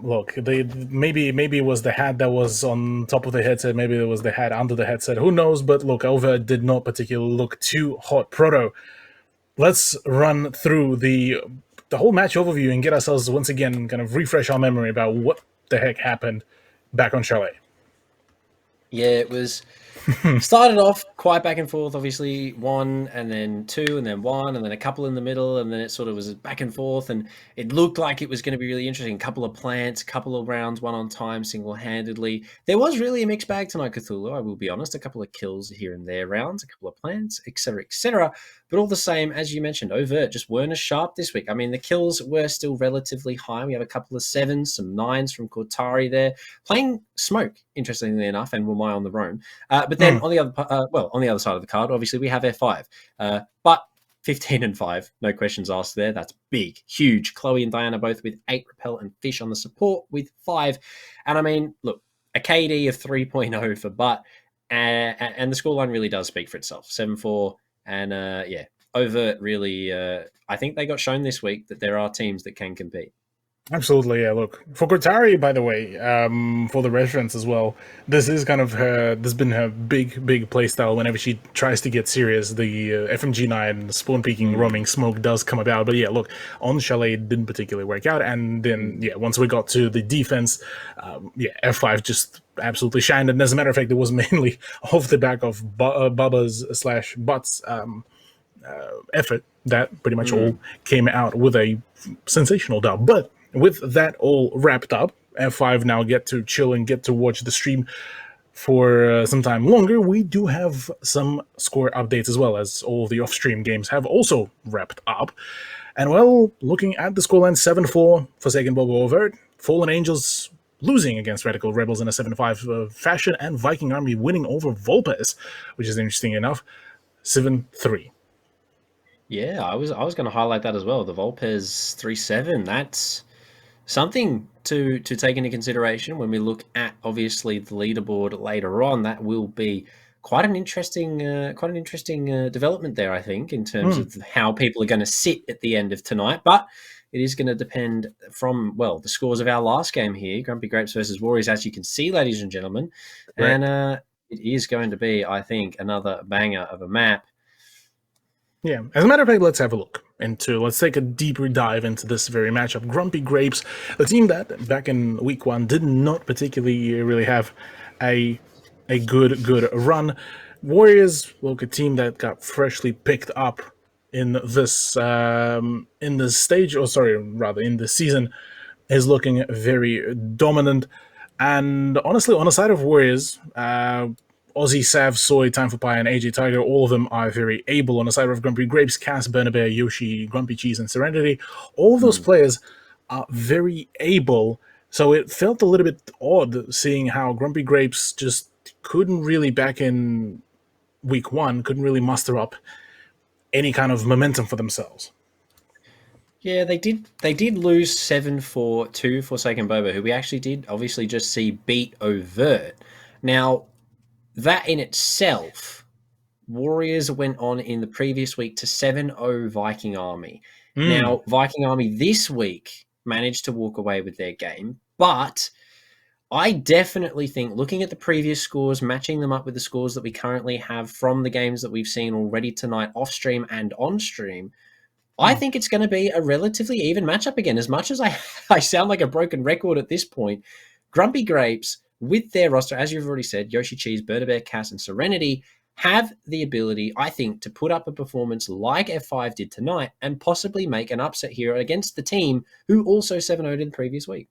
look, maybe it was the hat that was on top of the headset, maybe it was the hat under the headset, who knows? But look, Overt did not particularly look too hot. Proto, let's run through the whole match overview and get ourselves once again kind of refresh our memory about what the heck happened back on Chalet. Yeah, it was started off quite back and forth, obviously 1 and then 2 and then 1 and then a couple in the middle, and then it sort of was back and forth, and it looked like it was going to be really interesting. Couple of plants, couple of rounds, one on time, single-handedly. There was really a mixed bag tonight, Cthulhu, I will be honest. A couple of kills here and there rounds, a couple of plants, etc., etc. But all the same, as you mentioned, Overt just weren't as sharp this week. I mean, the kills were still relatively high. We have a couple of 7s, some 9s from Cortari there, playing Smoke, interestingly enough, and Wamai on the roam. But then on the other side of the card, obviously we have F5. But 15 and 5, no questions asked there. That's big, huge. Chloe and Diana both with 8 Repel and Fish on the support with 5. And I mean, look, a KD of 3.0 for Butt, and the scoreline really does speak for itself. 7-4, and yeah, Overt really, I think they got shown this week that there are teams that can compete. Absolutely, yeah. Look, for Cortari, by the way, for the reference as well, this is kind of her. This has been her big play style. Whenever she tries to get serious, the FMG9 spawn peeking roaming smoke does come about. But yeah, look, on Chalet it didn't particularly work out, and then yeah, once we got to the defense, yeah, F5 just absolutely shined. And as a matter of fact, it was mainly off the back of Bubba's / Butt's effort that pretty much all came out with a sensational dub. But with that all wrapped up, F5 now get to chill and get to watch the stream. for some time longer, we do have some score updates as well, as all of the off-stream games have also wrapped up. And well, looking at the scoreline, 7-4 Forsaken Bobo Overt, Fallen Angels losing against Radical Rebels in a 7-5 fashion, and Viking Army winning over Volpes, which is interesting enough, 7-3. Yeah, I was going to highlight that as well. The Volpes 3-7. That's something to take into consideration when we look at obviously the leaderboard later on. That will be quite an interesting development there, I think, in terms of how people are going to sit at the end of tonight. But it is going to depend from, well, the scores of our last game here, Grumpy Grapes versus Warriors, as you can see, ladies and gentlemen. Right. And it is going to be, I think, another banger of a map. Yeah, as a matter of fact, let's have a look let's take a deeper dive into this very matchup. Grumpy Grapes, a team that back in week 1 did not particularly really have a good run. Warriors, well, a team that got freshly picked up in this stage, or sorry, rather in this season, is looking very dominant. And honestly, on the side of Warriors, Aussie, Sav, Soy, Time for Pie, and AJ Tiger, all of them are very able. On the side of Grumpy Grapes, Cass, Burnabear, Yoshi, Grumpy Cheese, and Serenity, all of those players are very able. So it felt a little bit odd seeing how Grumpy Grapes just couldn't really, back in week 1, couldn't really muster up any kind of momentum for themselves. Yeah, they did lose 7-4 to Forsaken Boba, who we actually did obviously just see beat Overt. Now, that in itself, Warriors went on in the previous week to 7-0 Viking Army. Now, Viking Army this week managed to walk away with their game, but I definitely think, looking at the previous scores, matching them up with the scores that we currently have from the games that we've seen already tonight, off-stream and on-stream, I think it's going to be a relatively even matchup again. As much as I sound like a broken record at this point, Grumpy Grapes, with their roster, as you've already said, Yoshi Cheese, Burnabear, Cass, and Serenity, have the ability, I think, to put up a performance like F5 did tonight and possibly make an upset here against the team who also 7-0'd in the previous week.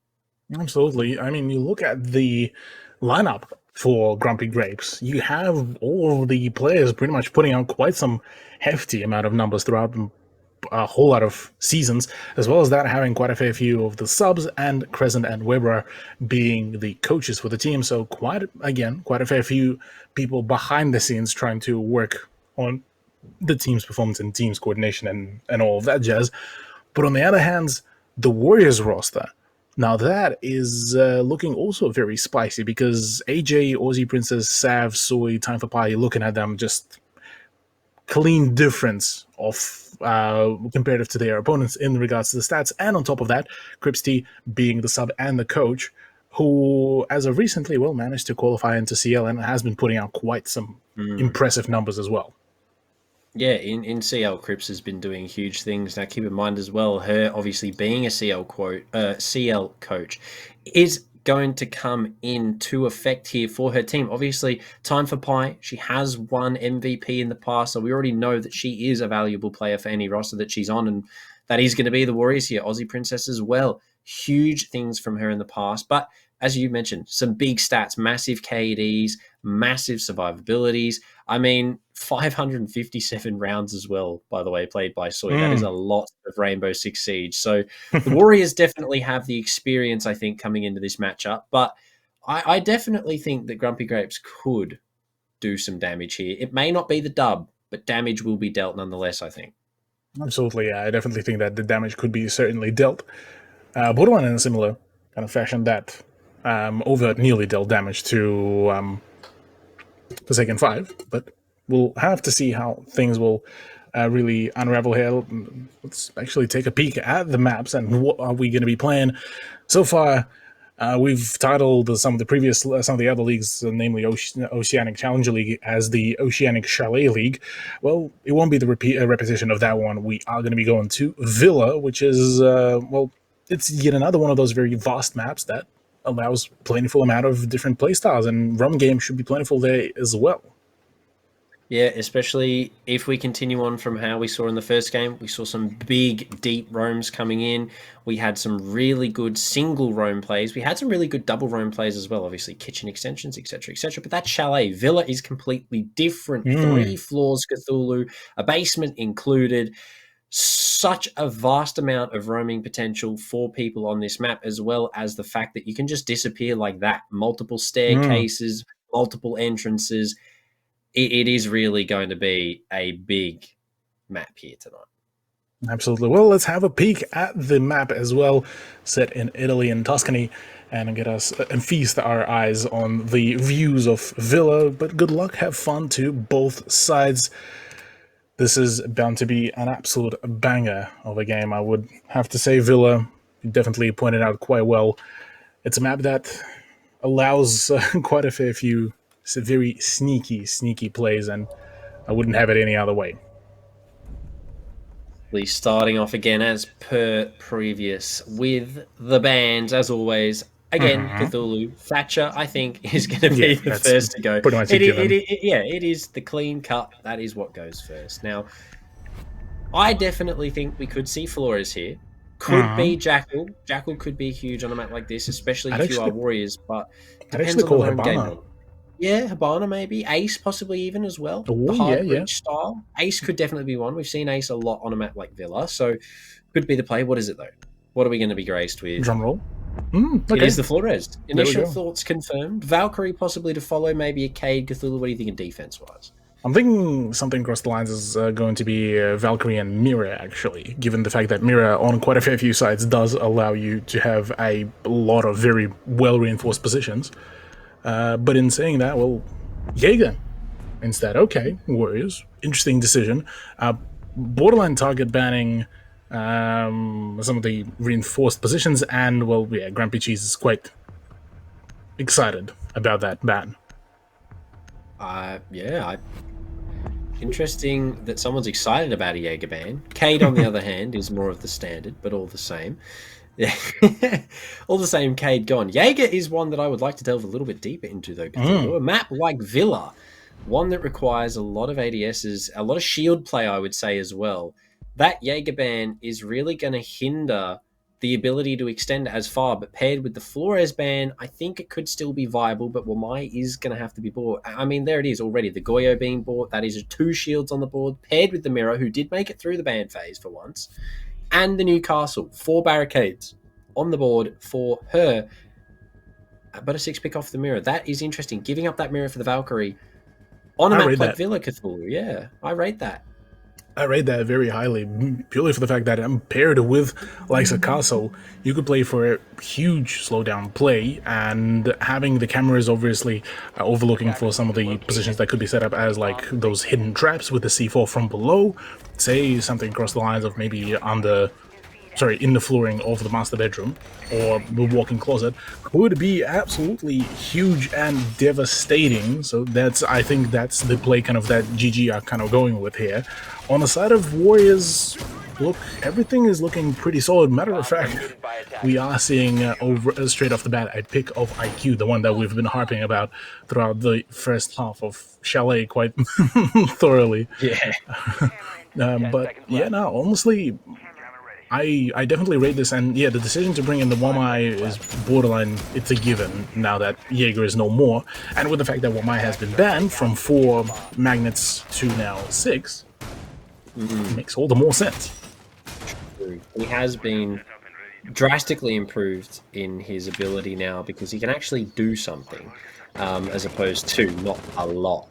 Absolutely. I mean, you look at the lineup for Grumpy Grapes, you have all of the players pretty much putting out quite some hefty amount of numbers throughout a whole lot of seasons, as well as that having quite a fair few of the subs, and Crescent and Weber being the coaches for the team. So quite a fair few people behind the scenes trying to work on the team's performance and team's coordination and all of that jazz. But on the other hand, the Warriors roster, now that is looking also very spicy, because AJ, Aussie Princess, Sav, Soy, Time for Pie, looking at them, just clean difference of comparative to their opponents in regards to the stats. And on top of that, Cripsty being the sub and the coach, who as of recently managed to qualify into CL and has been putting out quite some impressive numbers as well. Yeah, in CL, Cripps has been doing huge things. Now, keep in mind as well, her obviously being a CL coach is going to come into effect here for her team. Obviously, Time for Pie, she has won MVP in the past, so we already know that she is a valuable player for any roster that she's on, and that is going to be the Warriors here. Aussie Princess as well. Huge things from her in the past, but as you mentioned, some big stats, massive KDs, massive survivabilities. I mean, 557 rounds as well, by the way, played by Soy. That is a lot of Rainbow Six Siege. So the Warriors definitely have the experience, I think, coming into this matchup. But I definitely think that Grumpy Grapes could do some damage here. It may not be the dub, but damage will be dealt nonetheless, I think. Absolutely, yeah. I definitely think that the damage could be certainly dealt. Borderline in a similar kind of fashion that Overt nearly dealt damage to Forsaken 5, but we'll have to see how things will really unravel here. Let's actually take a peek at the maps and what are we going to be playing. So far, we've titled some of the other leagues, namely Oceanic Challenger League, as the Oceanic Chalet League. Well, it won't be the repetition of that one. We are going to be going to Villa, which is, it's yet another one of those very vast maps that allows plentiful amount of different playstyles, and rum game should be plentiful there as well. Yeah, especially if we continue on from how we saw in the first game. We saw some big, deep roams coming in. We had some really good single roam plays. We had some really good double roam plays as well, obviously kitchen extensions, etc., etc. But that chalet villa is completely different. 3 floors Cthulhu, a basement included. Such a vast amount of roaming potential for people on this map, as well as the fact that you can just disappear like that. Multiple staircases, multiple entrances. It is really going to be a big map here tonight. Absolutely. Well, let's have a peek at the map as well, set in Italy and Tuscany, and get us and feast our eyes on the views of Villa. But good luck, have fun to both sides. This is bound to be an absolute banger of a game. I would have to say Villa, you definitely pointed out quite well. It's a map that allows quite a fair few very sneaky plays, and I wouldn't have it any other way. Starting off again as per previous with the bands, as always. Again, Cthulhu. Thatcher, I think, is going to be the first to go. Pretty much it is the clean cut. That is what goes first. Now, I definitely think we could see Flores here. Could be Jackal. Jackal could be huge on a map like this, especially if you are Warriors, but depends on the game. Yeah, Habana maybe. Ace possibly even as well. Oh, the hard reach style. Ace could definitely be one. We've seen Ace a lot on a map like Villa, so could be the play. What is it though? What are we going to be graced with? Drum roll. It is the Flores. Initial thoughts confirmed. Valkyrie possibly to follow, maybe a Cade, Cthulhu. What are you thinking defense-wise? I'm thinking something across the lines is going to be Valkyrie and Mira, actually, given the fact that Mira, on quite a fair few sides, does allow you to have a lot of very well-reinforced positions. But in saying that, well, Jaeger instead. Okay, Warriors. Interesting decision. Borderline target banning some of the reinforced positions, and, well, yeah, Grumpy Cheese is quite excited about that ban. Interesting that someone's excited about a Jaeger ban. Cade, on the other hand, is more of the standard, but all the same. Yeah, all the same, Cade gone. Jaeger is one that I would like to delve a little bit deeper into, though. A map like Villa, one that requires a lot of ADSs, a lot of shield play, I would say, as well. That Jaeger ban is really going to hinder the ability to extend as far, but paired with the Flores ban, I think it could still be viable, but Wamai is going to have to be bought. I mean, there it is already. The Goyo being bought, that is 2 shields on the board, paired with the Mirror, who did make it through the ban phase for once, and the Newcastle, 4 barricades on the board for her, but a 6 pick off the Mirror. That is interesting. Giving up that Mirror for the Valkyrie on a map like Villa Cthulhu. Yeah, I rate that. I rate that very highly, purely for the fact that paired with like a castle, you could play for a huge slowdown play, and having the cameras obviously overlooking for some of the positions that could be set up as like those hidden traps with the C4 from below, say something across the lines of maybe in the flooring of the master bedroom or the walk-in closet, would be absolutely huge and devastating. So I think that's the play kind of that GG are kind of going with here. On the side of Warriors, look, everything is looking pretty solid. Matter of fact, we are seeing straight off the bat a pick of IQ, the one that we've been harping about throughout the first half of Chalet quite thoroughly. Yeah. But yeah, no, honestly, I definitely rate this, and yeah, the decision to bring in the Wamai is borderline, it's a given now that Jaeger is no more, and with the fact that Wamai has been banned from 4 magnets to now 6, it makes all the more sense. He has been drastically improved in his ability now because he can actually do something, as opposed to not a lot.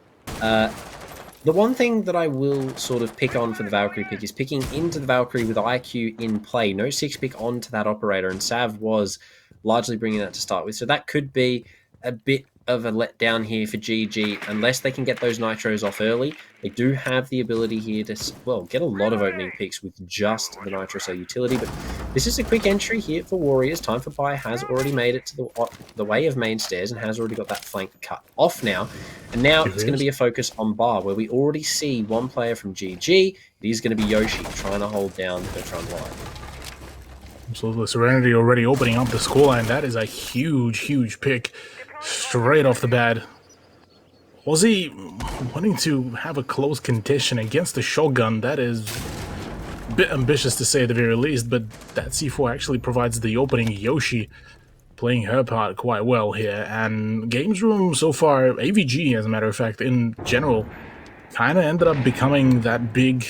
The one thing that I will sort of pick on for the Valkyrie pick is picking into the Valkyrie with IQ in play. No 6 pick onto that operator, and Sav was largely bringing that to start with. So that could be a bit of a letdown here for GG unless they can get those nitros off early. They do have the ability here to, well, get a lot of opening picks with just the nitro cell utility, but this is a quick entry here for Warriors. Time for Buy has already made it to the way of main stairs and has already got that flank cut off now. And now it's going to be a focus on Bar, where we already see one player from GG. It is going to be Yoshi trying to hold down the front line. So the Serenity already opening up the scoreline. That is a huge pick straight off the bat. Aussie wanting to have a close condition against the shotgun, that is a bit ambitious to say at the very least, but that C4 actually provides the opening. Yoshi playing her part quite well here, and Games Room so far, AVG as a matter of fact, in general, kind of ended up becoming that big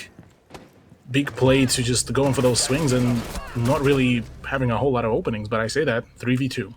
play to just go in for those swings and not really having a whole lot of openings, but I say that, 3v2.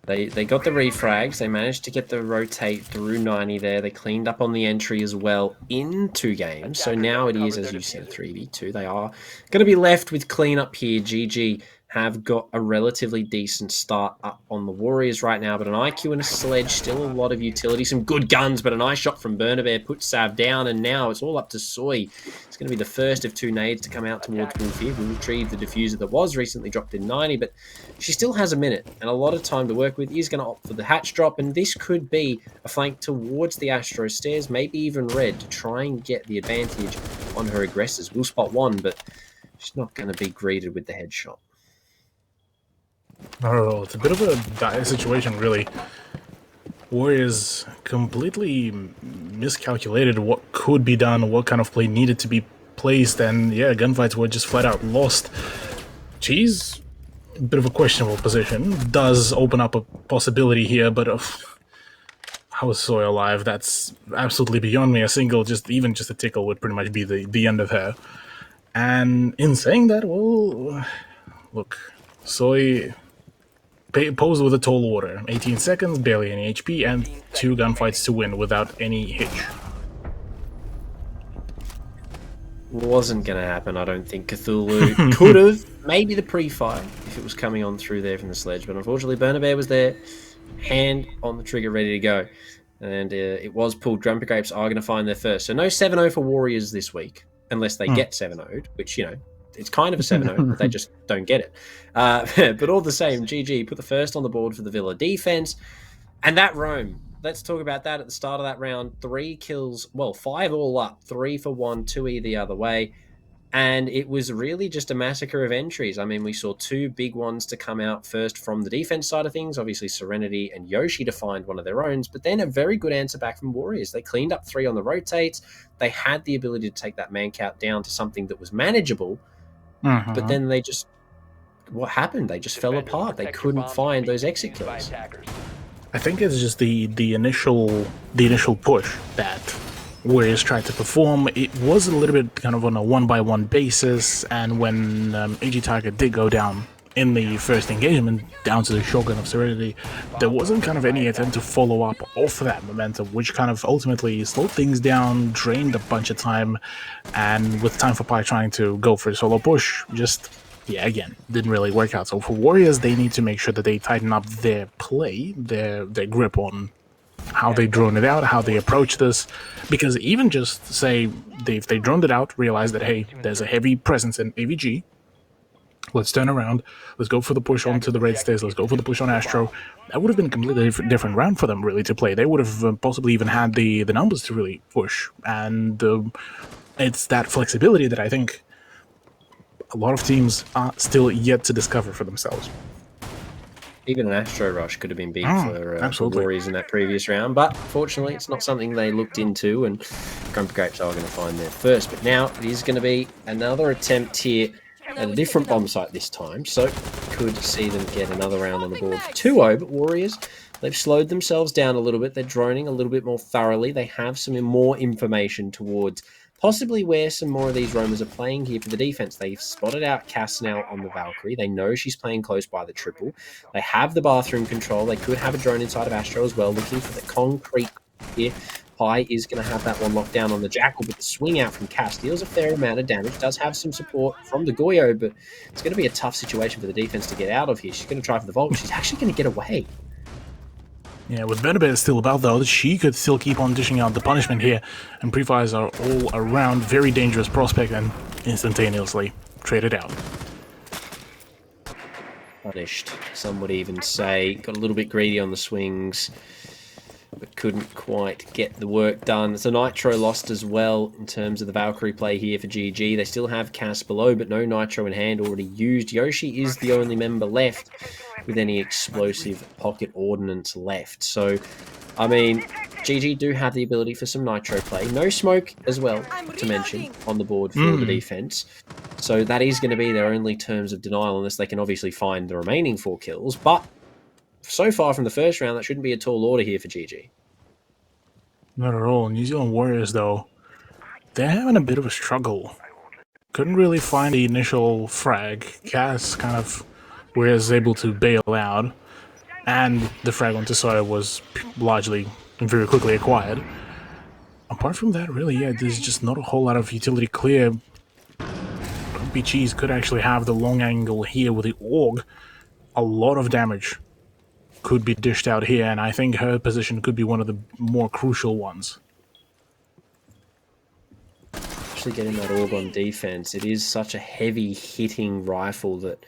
They got the refrags. They managed to get the rotate through 90 there. They cleaned up on the entry as well in 2 games. So now it is, as you said, 3v2. They are going to be left with cleanup here. GG have got a relatively decent start up on the Warriors right now, but an IQ and a sledge, still a lot of utility, some good guns, but a nice shot from Burnabear puts Sav down, and now it's all up to Soy. It's going to be the first of 2 nades to come out towards Wolf here. We'll retrieve the diffuser that was recently dropped in 90, but she still has a minute and a lot of time to work with. He's going to opt for the hatch drop, and this could be a flank towards the Astro stairs, maybe even red, to try and get the advantage on her aggressors. We'll spot one, but she's not going to be greeted with the headshot. Not at all. It's a bit of a dire situation, really. Warriors completely miscalculated what could be done, what kind of play needed to be placed, and yeah, gunfights were just flat out lost. She's a bit of a questionable position. Does open up a possibility here, but how is Soy alive? That's absolutely beyond me. A single, even just a tickle would pretty much be the end of her. And in saying that, well, look, Soy posed with a tall order. 18 seconds, barely any HP, and 2 gunfights to win without any hitch. Wasn't going to happen, I don't think. Cthulhu could have. Maybe the pre-fire, if it was coming on through there from the sledge. But unfortunately, Burnabear was there, hand on the trigger, ready to go. And it was pulled. Grumpy Grapes are going to find their first. So no 7-0 for Warriors this week, unless they get 7-0'd, which, you know, it's kind of a 7-0, but they just don't get it. But all the same, GG put the first on the board for the Villa defense. And that roam, let's talk about that at the start of that round. 3 kills, well, 5 all up, 3 for 1, 2 the other way. And it was really just a massacre of entries. I mean, we saw 2 big ones to come out first from the defense side of things. Obviously, Serenity and Yoshi to find one of their own, but then a very good answer back from Warriors. They cleaned up 3 on the rotates. They had the ability to take that man count down to something that was manageable. But then they just, what happened? They just fell apart. They couldn't find those exit kills. I think it's just the initial push that Warriors tried to perform. It was a little bit kind of on a 1-by-1 basis, and when AG Tiger did go down in the first engagement, down to the shotgun of Serenity, there wasn't kind of any attempt to follow up off that momentum, which kind of ultimately slowed things down, drained a bunch of time, and with Time for Pi trying to go for a solo push, just, yeah, again, didn't really work out. So for Warriors, they need to make sure that they tighten up their play, their grip on how they drone it out, how they approach this, because even just say if they droned it out, realize that, hey, there's a heavy presence in AVG, let's turn around, let's go for the push onto the red stairs, let's go for the push on Astro. That would have been a completely different round for them, really, to play. They would have possibly even had the numbers to really push, and it's that flexibility that I think a lot of teams are still yet to discover for themselves. Even an Astro Rush could have been big for Warriors in that previous round, but fortunately it's not something they looked into, and Grumpy Grapes are going to find their first. But now it is going to be another attempt here at a different bomb site this time, so could see them get another round on the board. 2-0, but Warriors, they've slowed themselves down a little bit. They're droning a little bit more thoroughly. They have some more information towards possibly where some more of these roamers are playing here for the defense. They've spotted out Cass now on the Valkyrie. They know she's playing close by the triple. They have the bathroom control. They could have a drone inside of Astro as well, looking for the concrete here. Pi is going to have that one locked down on the Jackal, but the swing out from Cass deals a fair amount of damage. Does have some support from the Goyo, but it's going to be a tough situation for the defense to get out of here. She's going to try for the vault. She's actually going to get away. Yeah, with Burnabear still about, though, she could still keep on dishing out the punishment here, and pre-fires are all around. Very dangerous prospect, and instantaneously traded out. Punished, some would even say. Got a little bit greedy on the swings, but couldn't quite get the work done. So Nitro lost as well in terms of the Valkyrie play here for GG. They still have Cass below, but no Nitro in hand, already used. Yoshi is the only member left with any explosive pocket ordnance left. So I mean, GG do have the ability for some nitro play. No smoke as well, to mention, on the board for the defense. So that is going to be their only terms of denial, unless they can obviously find the remaining 4 kills. But so far from the first round, that shouldn't be a tall order here for GG. Not at all. New Zealand Warriors, though, they're having a bit of a struggle. Couldn't really find the initial frag. Cass kind of was able to bail out, and the frag on Tesoro was largely and very quickly acquired. Apart from that, really, yeah, there's just not a whole lot of utility clear. Grumpy Cheese could actually have the long angle here with the AUG. A lot of damage could be dished out here, and I think her position could be one of the more crucial ones. Actually getting that AUG on defense, it is such a heavy hitting rifle that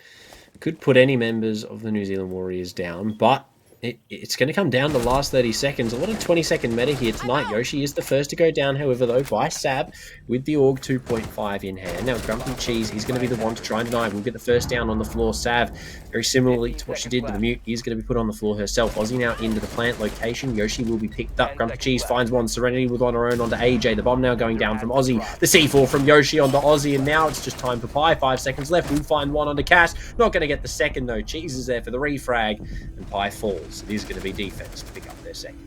could put any members of the New Zealand Warriors down, but it's going to come down to the last 30 seconds. A lot of 20-second meta here tonight. Yoshi is the first to go down, however, though, by Sab with the AUG 2.5 in hand. Now, Grumpy Cheese is going to be the one to try and deny. We'll get the first down on the floor. Sav, very similarly to what she did to the mute, is going to be put on the floor herself. Aussie now into the plant location. Yoshi will be picked up. Grumpy Cheese finds one. Serenity with on her own onto AJ. The bomb now going down from Aussie. The C4 from Yoshi onto Aussie, and now it's just time for Pi. 5 seconds left. We'll find one onto Cass. Not going to get the second, though. Cheese is there for the refrag, and Pi falls. It is going to be defense to pick up their second.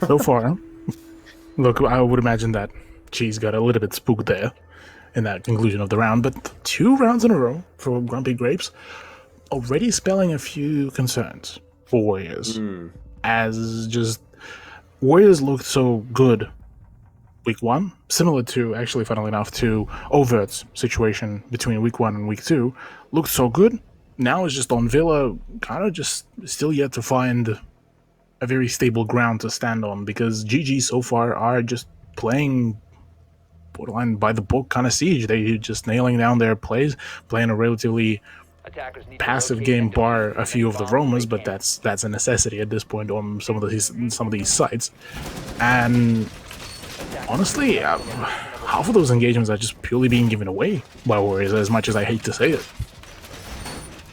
So far, look, I would imagine that Cheese got a little bit spooked there in that conclusion of the round, but 2 rounds in a row for Grumpy Grapes already spelling a few concerns for Warriors. As just Warriors looked so good week 1, similar to, actually, funnily enough, to Overt's situation between week 1 and week 2, looked so good. Now it's just on Villa, kind of just still yet to find a very stable ground to stand on, because GG so far are just playing borderline by the book kind of Siege. They're just nailing down their plays, playing a relatively passive game bar a few of the roamers, but that's a necessity at this point on some of these sites. And honestly, half of those engagements are just purely being given away by Warriors, as much as I hate to say it.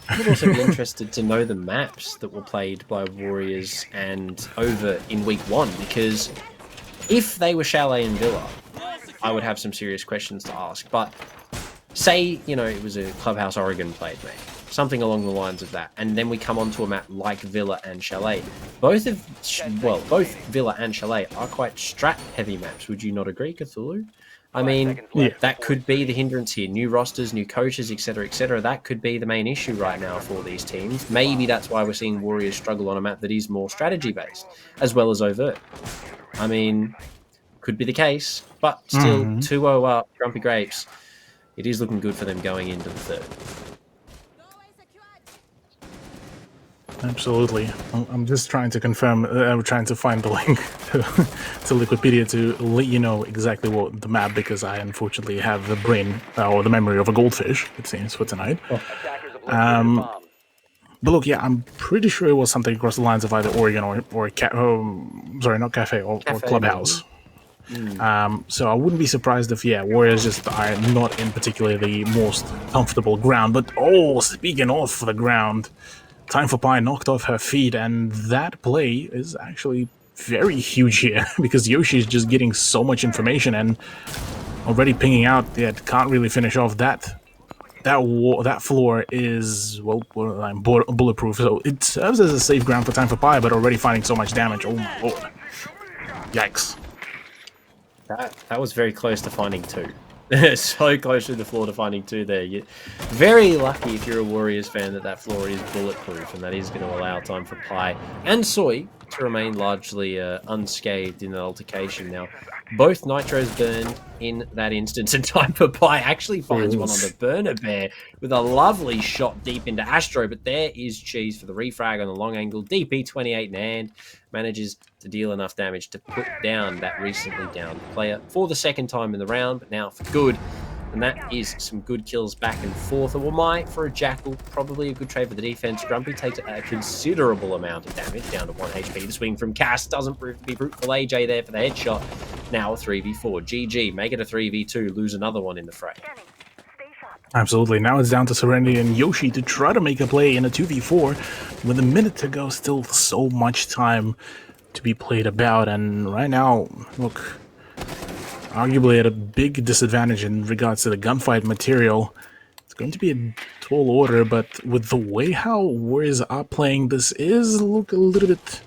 I would also be interested to know the maps that were played by Warriors and Over in week 1, because if they were Chalet and Villa, I would have some serious questions to ask. But say, you know, it was a Clubhouse Oregon played, maybe something along the lines of that, and then we come onto a map like Villa and Chalet. Both Villa and Chalet are quite strat-heavy maps. Would you not agree, Cthulhu? I mean, that could be the hindrance here. New rosters, new coaches, etc., etc. That could be the main issue right now for these teams. Maybe that's why we're seeing Warriors struggle on a map that is more strategy-based, as well as overt. I mean, could be the case, but still 2-0 up, Grumpy Grapes. It is looking good for them going into the third. Absolutely. I'm just trying to confirm, I'm trying to find the link to Liquipedia to let you know exactly what the map, because I unfortunately have the brain, or the memory of a goldfish, it seems, for tonight. But look, yeah, I'm pretty sure it was something across the lines of either Oregon or sorry, not Cafe, or Clubhouse. So I wouldn't be surprised if, Warriors just are not in particularly the most comfortable ground. But, speaking of the ground, Time for Pi knocked off her feet, and that play is actually very huge here, because Yoshi is just getting so much information and already pinging out, can't really finish off that. That floor is, bulletproof, so it serves as a safe ground for Time for Pi, but already finding so much damage. Oh my lord. Yikes. That was very close to finding 2. So close to the floor to finding 2 there. You're very lucky if you're a Warriors fan that floor is bulletproof, and that is going to allow Time for Pi and Soy to remain largely unscathed in that altercation. Now, both Nitros burn in that instance, and Time for Pi actually finds one on the burner bear with a lovely shot deep into Astro, but there is Cheese for the refrag on the long angle. DP28 in hand, manages to deal enough damage to put down that recently downed player for the second time in the round, but now for good. And that is some good kills back and forth. Or for a Jackal, probably a good trade for the defense. Grumpy takes a considerable amount of damage, down to 1 HP. The swing from Cass doesn't prove to be fruitful. AJ there for the headshot. Now a 3v4. GG, make it a 3v2, lose another one in the fray. Absolutely. Now it's down to Serenity and Yoshi to try to make a play in a 2v4 with a minute to go. Still so much time to be played about. And right now, look, arguably at a big disadvantage in regards to the gunfight material. It's going to be a tall order, but with the way how Warriors are playing, this is look a little bit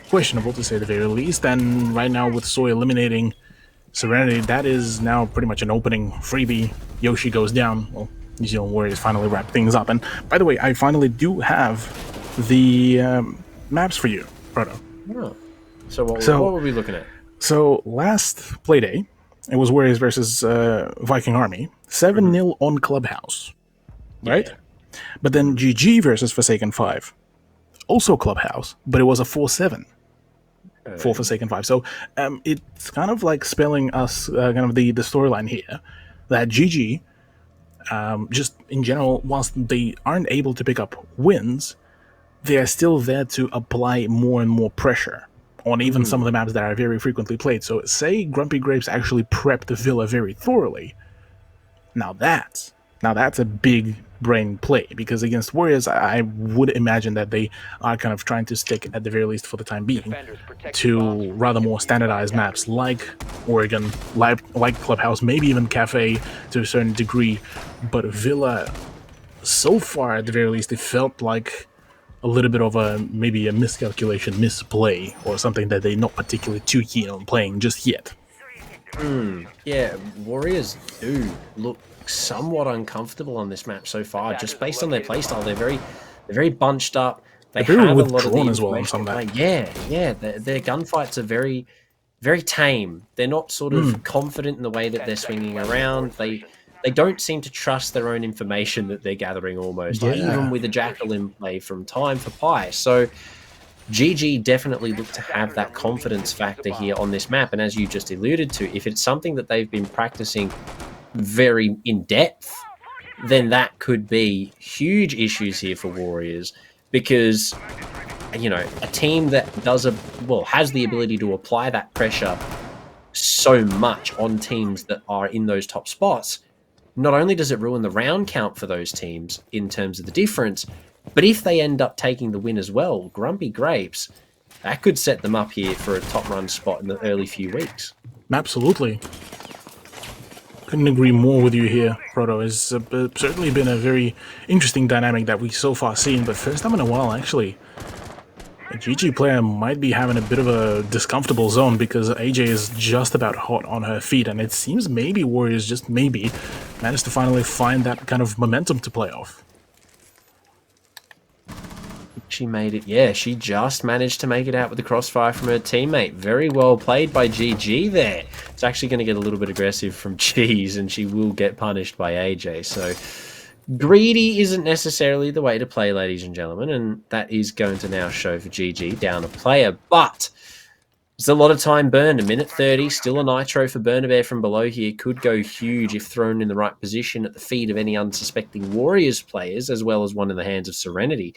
questionable to say the very least. And right now with Soy eliminating Serenity, that is now pretty much an opening freebie. Yoshi goes down. Well, New Zealand Warriors finally wrap things up. And by the way, I finally do have the maps for you, Proto. Oh. So what were we looking at? So last playday, it was Warriors versus Viking Army, 7-0 on Clubhouse, right? Yeah. But then GG versus Forsaken 5, also Clubhouse, but it was a 4-7 for Forsaken 5. So it's kind of like spelling us kind of the storyline here that GG, just in general, whilst they aren't able to pick up wins, they are still there to apply more and more pressure on even some of the maps that are very frequently played. So say Grumpy Grapes actually prepped the Villa very thoroughly. Now that's a big brain play, because against Warriors, I would imagine that they are kind of trying to stick, at the very least for the time being, to rather more standardized maps like Oregon, like Clubhouse, maybe even Cafe to a certain degree. But Villa, so far at the very least, it felt like a little bit of maybe a miscalculation, misplay, or something that they're not particularly too keen on playing just yet. Yeah, Warriors do look somewhat uncomfortable on this map so far, just based on their playstyle. They're very bunched up. They They're very have a lot of withdrawn the as well on some information of to play. Yeah. Their gunfights are very, very tame. They're not sort of confident in the way that they're swinging around. They don't seem to trust their own information that they're gathering almost, even with a Jackal in play from time for Pi. So GG definitely look to have that confidence factor here on this map. And as you just alluded to, if it's something that they've been practicing very in depth, then that could be huge issues here for Warriors, because, you know, a team that has the ability to apply that pressure so much on teams that are in those top spots, not only does it ruin the round count for those teams in terms of the difference, but if they end up taking the win as well, Grumpy Grapes, that could set them up here for a top run spot in the early few weeks. Absolutely. Couldn't agree more with you here, Proto. It's certainly been a very interesting dynamic that we've so far seen, but first time in a while, actually, a GG player might be having a bit of a discomfortable zone, because AJ is just about hot on her feet, and it seems maybe Warriors, just maybe, managed to finally find that kind of momentum to play off. She made it. Yeah, she just managed to make it out with the crossfire from her teammate. Very well played by GG there. It's actually going to get a little bit aggressive from Cheese, and she will get punished by AJ. So greedy isn't necessarily the way to play, ladies and gentlemen, and that is going to now show for GG down a player. But there's a lot of time burned. A minute 30, still a nitro for Burnabear from below here. Could go huge if thrown in the right position at the feet of any unsuspecting Warriors players, as well as one in the hands of Serenity.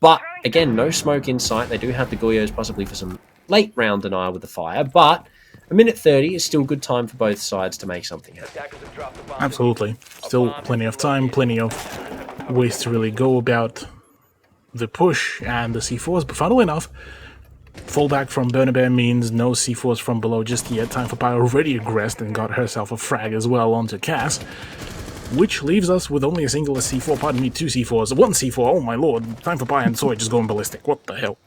But, again, no smoke in sight. They do have the Goyos possibly for some late round denial with the fire. But a minute 30 is still good time for both sides to make something happen. Absolutely. Still plenty of time, plenty of ways to really go about the push and the C4s. But funnily enough, fallback from Burnabear means no C4s from below just yet. Time for Pi already aggressed and got herself a frag as well onto Cass, which leaves us with only a single C4, pardon me, two C4s, one C4, oh my lord, time for Pi and Soy just going ballistic, what the hell?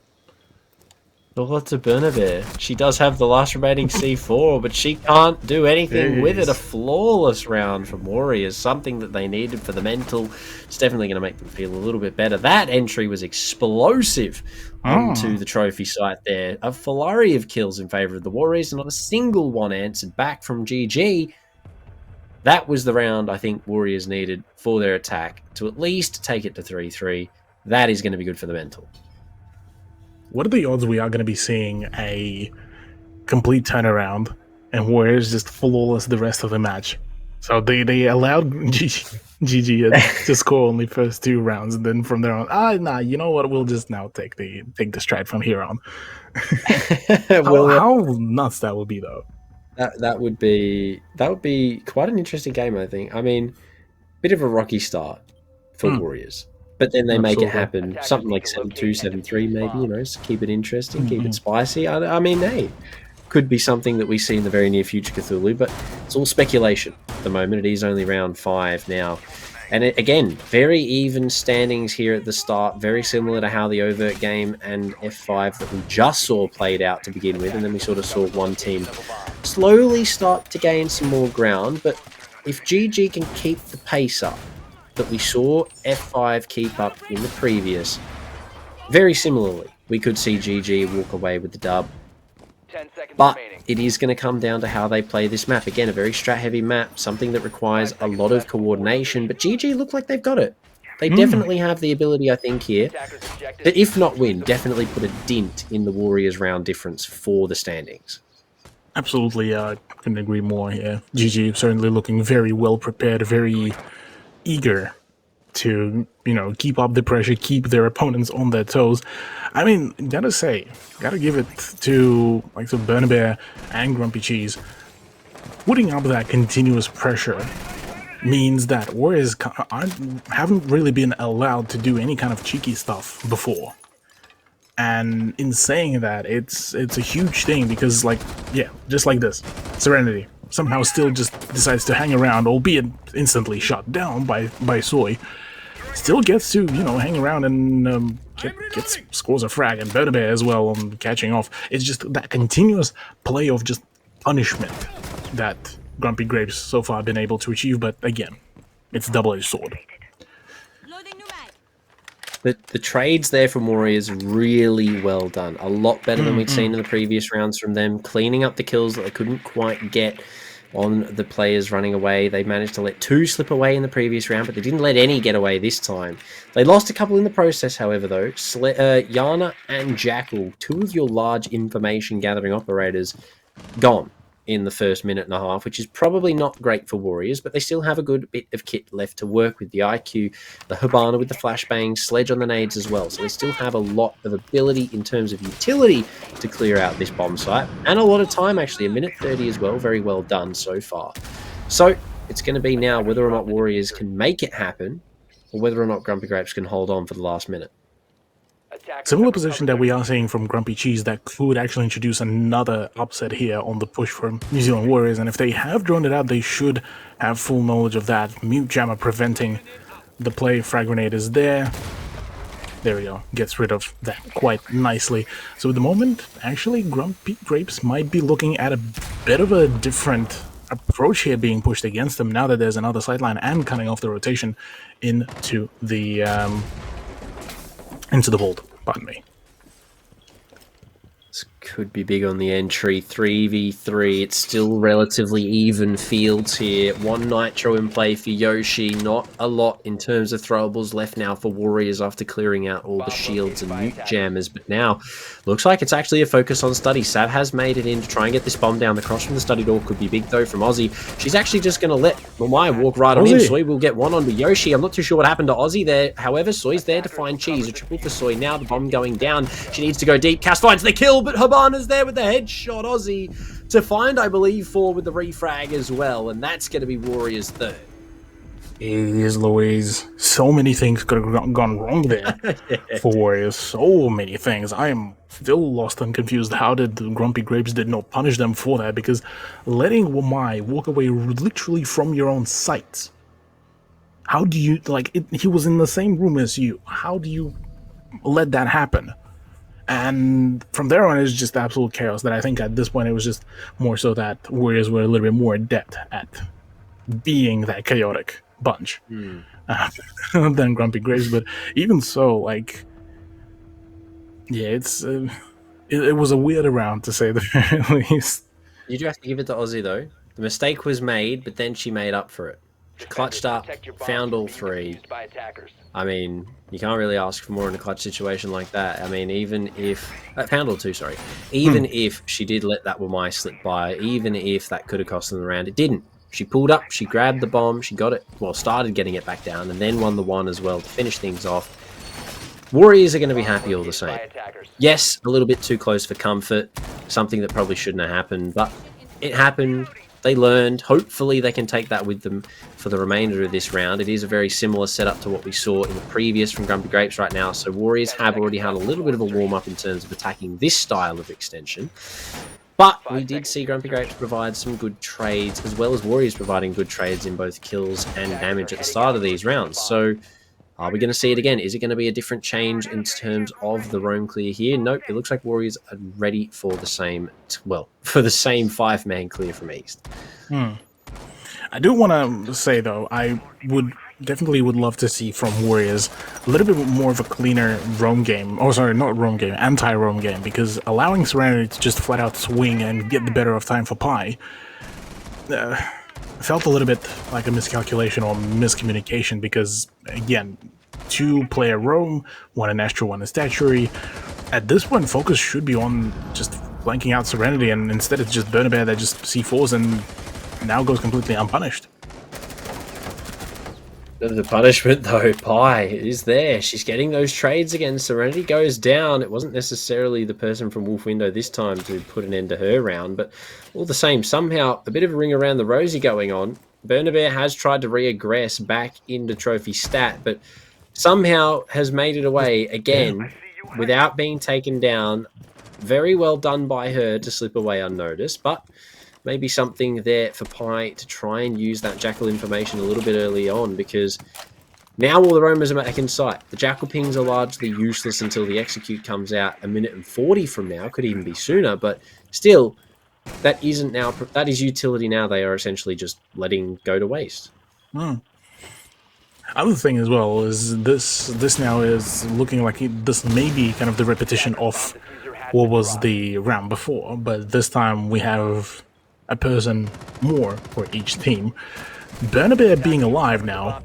Look to Burnabear. She does have the last remaining C4, but she can't do anything with it. A flawless round from Warriors, something that they needed for the mental. It's definitely going to make them feel a little bit better. That entry was explosive onto the trophy site there. A flurry of kills in favour of the Warriors, and not a single one answered back from GG. That was the round I think Warriors needed for their attack to at least take it to 3-3. That is going to be good for the mental. What are the odds we are going to be seeing a complete turnaround and Warriors just flawless the rest of the match? So they allowed GG to score only first two rounds, and then from there on, you know what? We'll just now take the stride from here on. How nuts that would be, though. That would be quite an interesting game, I think. I mean, bit of a rocky start for Warriors. But then they make it happen. Something like 7-2, 7-3 maybe, you know, just keep it interesting, keep it spicy. I mean, hey, could be something that we see in the very near future, Cthulhu, but it's all speculation at the moment. It is only round 5 now. And again, very even standings here at the start, very similar to how the Overt game and F5 that we just saw played out to begin with, and then we sort of saw one team slowly start to gain some more ground. But if GG can keep the pace up that we saw F5 keep up in the previous, very similarly, we could see GG walk away with the dub. But it is going to come down to how they play this map. Again, a very strat-heavy map, something that requires a lot of coordination, but GG look like they've got it. They definitely have the ability, I think, here, to, if not win, definitely put a dent in the Warriors' round difference for the standings. Absolutely, I couldn't agree more here. GG certainly looking very well prepared, very eager to, you know, keep up the pressure, keep their opponents on their toes. I mean, gotta give it to like the Burner Bear and Grumpy Cheese. Putting up that continuous pressure means that Warriors haven't really been allowed to do any kind of cheeky stuff before. And in saying that, it's a huge thing because, like, yeah, just like this, Serenity somehow still just decides to hang around, albeit instantly shot down by Soy. Still gets to, you know, hang around and gets scores a frag, and Burner Bear as well on catching off. It's just that continuous play of just punishment that Grumpy Grapes so far been able to achieve, but again, it's a double-edged sword. The trades there from Warriors really well done. A lot better than we'd seen in the previous rounds from them. Cleaning up the kills that they couldn't quite get on the players running away. They managed to let 2 slip away in the previous round, but they didn't let any get away this time. They lost a couple in the process, however, though. Yana and Jackal, 2 of your large information gathering operators, gone in the first minute and a half, which is probably not great for Warriors, but they still have a good bit of kit left to work with. The IQ, the Hibana with the flashbang, Sledge on the nades as well. So they still have a lot of ability in terms of utility to clear out this bomb site, and a lot of time actually, 1:30 as well. Very well done so far. So it's going to be now whether or not Warriors can make it happen, or whether or not Grumpy Grapes can hold on for the last minute. Similar position that we are seeing from Grumpy Cheese that could actually introduce another upset here on the push for New Zealand Warriors, and if they have drawn it out, they should have full knowledge of that. Mute Jammer preventing the play. Frag Grenade is there. There we go. Gets rid of that quite nicely. So at the moment, actually, Grumpy Grapes might be looking at a bit of a different approach here being pushed against them now that there's another sideline and cutting off the rotation into the vault. Pardon me. This could be big on the entry. 3v3. It's still relatively even fields here. 1 Nitro in play for Yoshi. Not a lot in terms of throwables left now for Warriors after clearing out all the shields and mute jammers. But now, looks like it's actually a focus on Study. Sav has made it in to try and get this bomb down. The cross from the Study door could be big though from Aussie. She's actually just going to let Mamai walk right on in. Soy will get one onto Yoshi. I'm not too sure what happened to Aussie there. However, Soy's there to find Cheese. A triple for Soy. Now the bomb going down. She needs to go deep. Cass finds the kill, but Hibana's there with the headshot. Aussie to find, I believe, 4 with the refrag as well, and that's going to be Warriors' third. Jeez Louise, so many things could have gone wrong there for Warriors. So many things. I am still lost and confused. How did the Grumpy Grapes did not punish them for that? Because letting Wamai walk away literally from your own sights. How do you, like, he was in the same room as you. How do you let that happen? And from there on, it's just absolute chaos that I think at this point it was just more so that Warriors were a little bit more adept at being that chaotic bunch than Grumpy Grapes. But even so, like, yeah, it was a weird round to say the very least. You do have to give it to Aussie though. The mistake was made, but then she made up for it. She clutched up, found all 3. I mean, you can't really ask for more in a clutch situation like that. I mean, even if... found all 2, sorry. Even if she did let that Wamai slip by, even if that could have cost them the round, it didn't. She pulled up, she grabbed the bomb, she got it, well, started getting it back down, and then won the 1 as well to finish things off. Warriors are going to be happy all the same. Yes, a little bit too close for comfort, something that probably shouldn't have happened, but it happened. they learned. Hopefully they can take that with them for the remainder of this round. It is a very similar setup to what we saw in the previous from Grumpy Grapes right now. So Warriors have already had a little bit of a warm-up in terms of attacking this style of extension. But we did see Grumpy Grapes provide some good trades, as well as Warriors providing good trades in both kills and damage at the start of these rounds. So are we going to see it again? Is it going to be a different change in terms of the roam clear here? Nope. It looks like Warriors are ready for the same, for the same 5-man clear from East. I do want to say, though, I would love to see from Warriors a little bit more of a cleaner roam game. Oh, sorry, not roam game, anti-roam game, because allowing Serenity to just flat out swing and get the better of Time for Pi felt a little bit like a miscalculation or miscommunication, because, again, 2-player roam, 1 in Astro, 1 in Statuary. At this point, focus should be on just flanking out Serenity, and instead it's just Burnabear that just C4s and now goes completely unpunished. The punishment, though, Pi is there. She's getting those trades again. Serenity goes down. It wasn't necessarily the person from Wolf Window this time to put an end to her round, but all the same, somehow a bit of a ring around the rosy going on. Burnabear has tried to reaggress back into Trophy Stat, but somehow has made it away again without being taken down. Very well done by her to slip away unnoticed, but maybe something there for Pi to try and use that Jackal information a little bit early on, because now all the roamers are back in sight. The Jackal pings are largely useless until the execute comes out a minute and 40 from now. Could even be sooner, but still, that is utility now. They are essentially just letting go to waste. Other thing as well is this now is looking like this may be kind of the repetition of what was the round before, but this time we have a person more for each team. Burnabear being alive now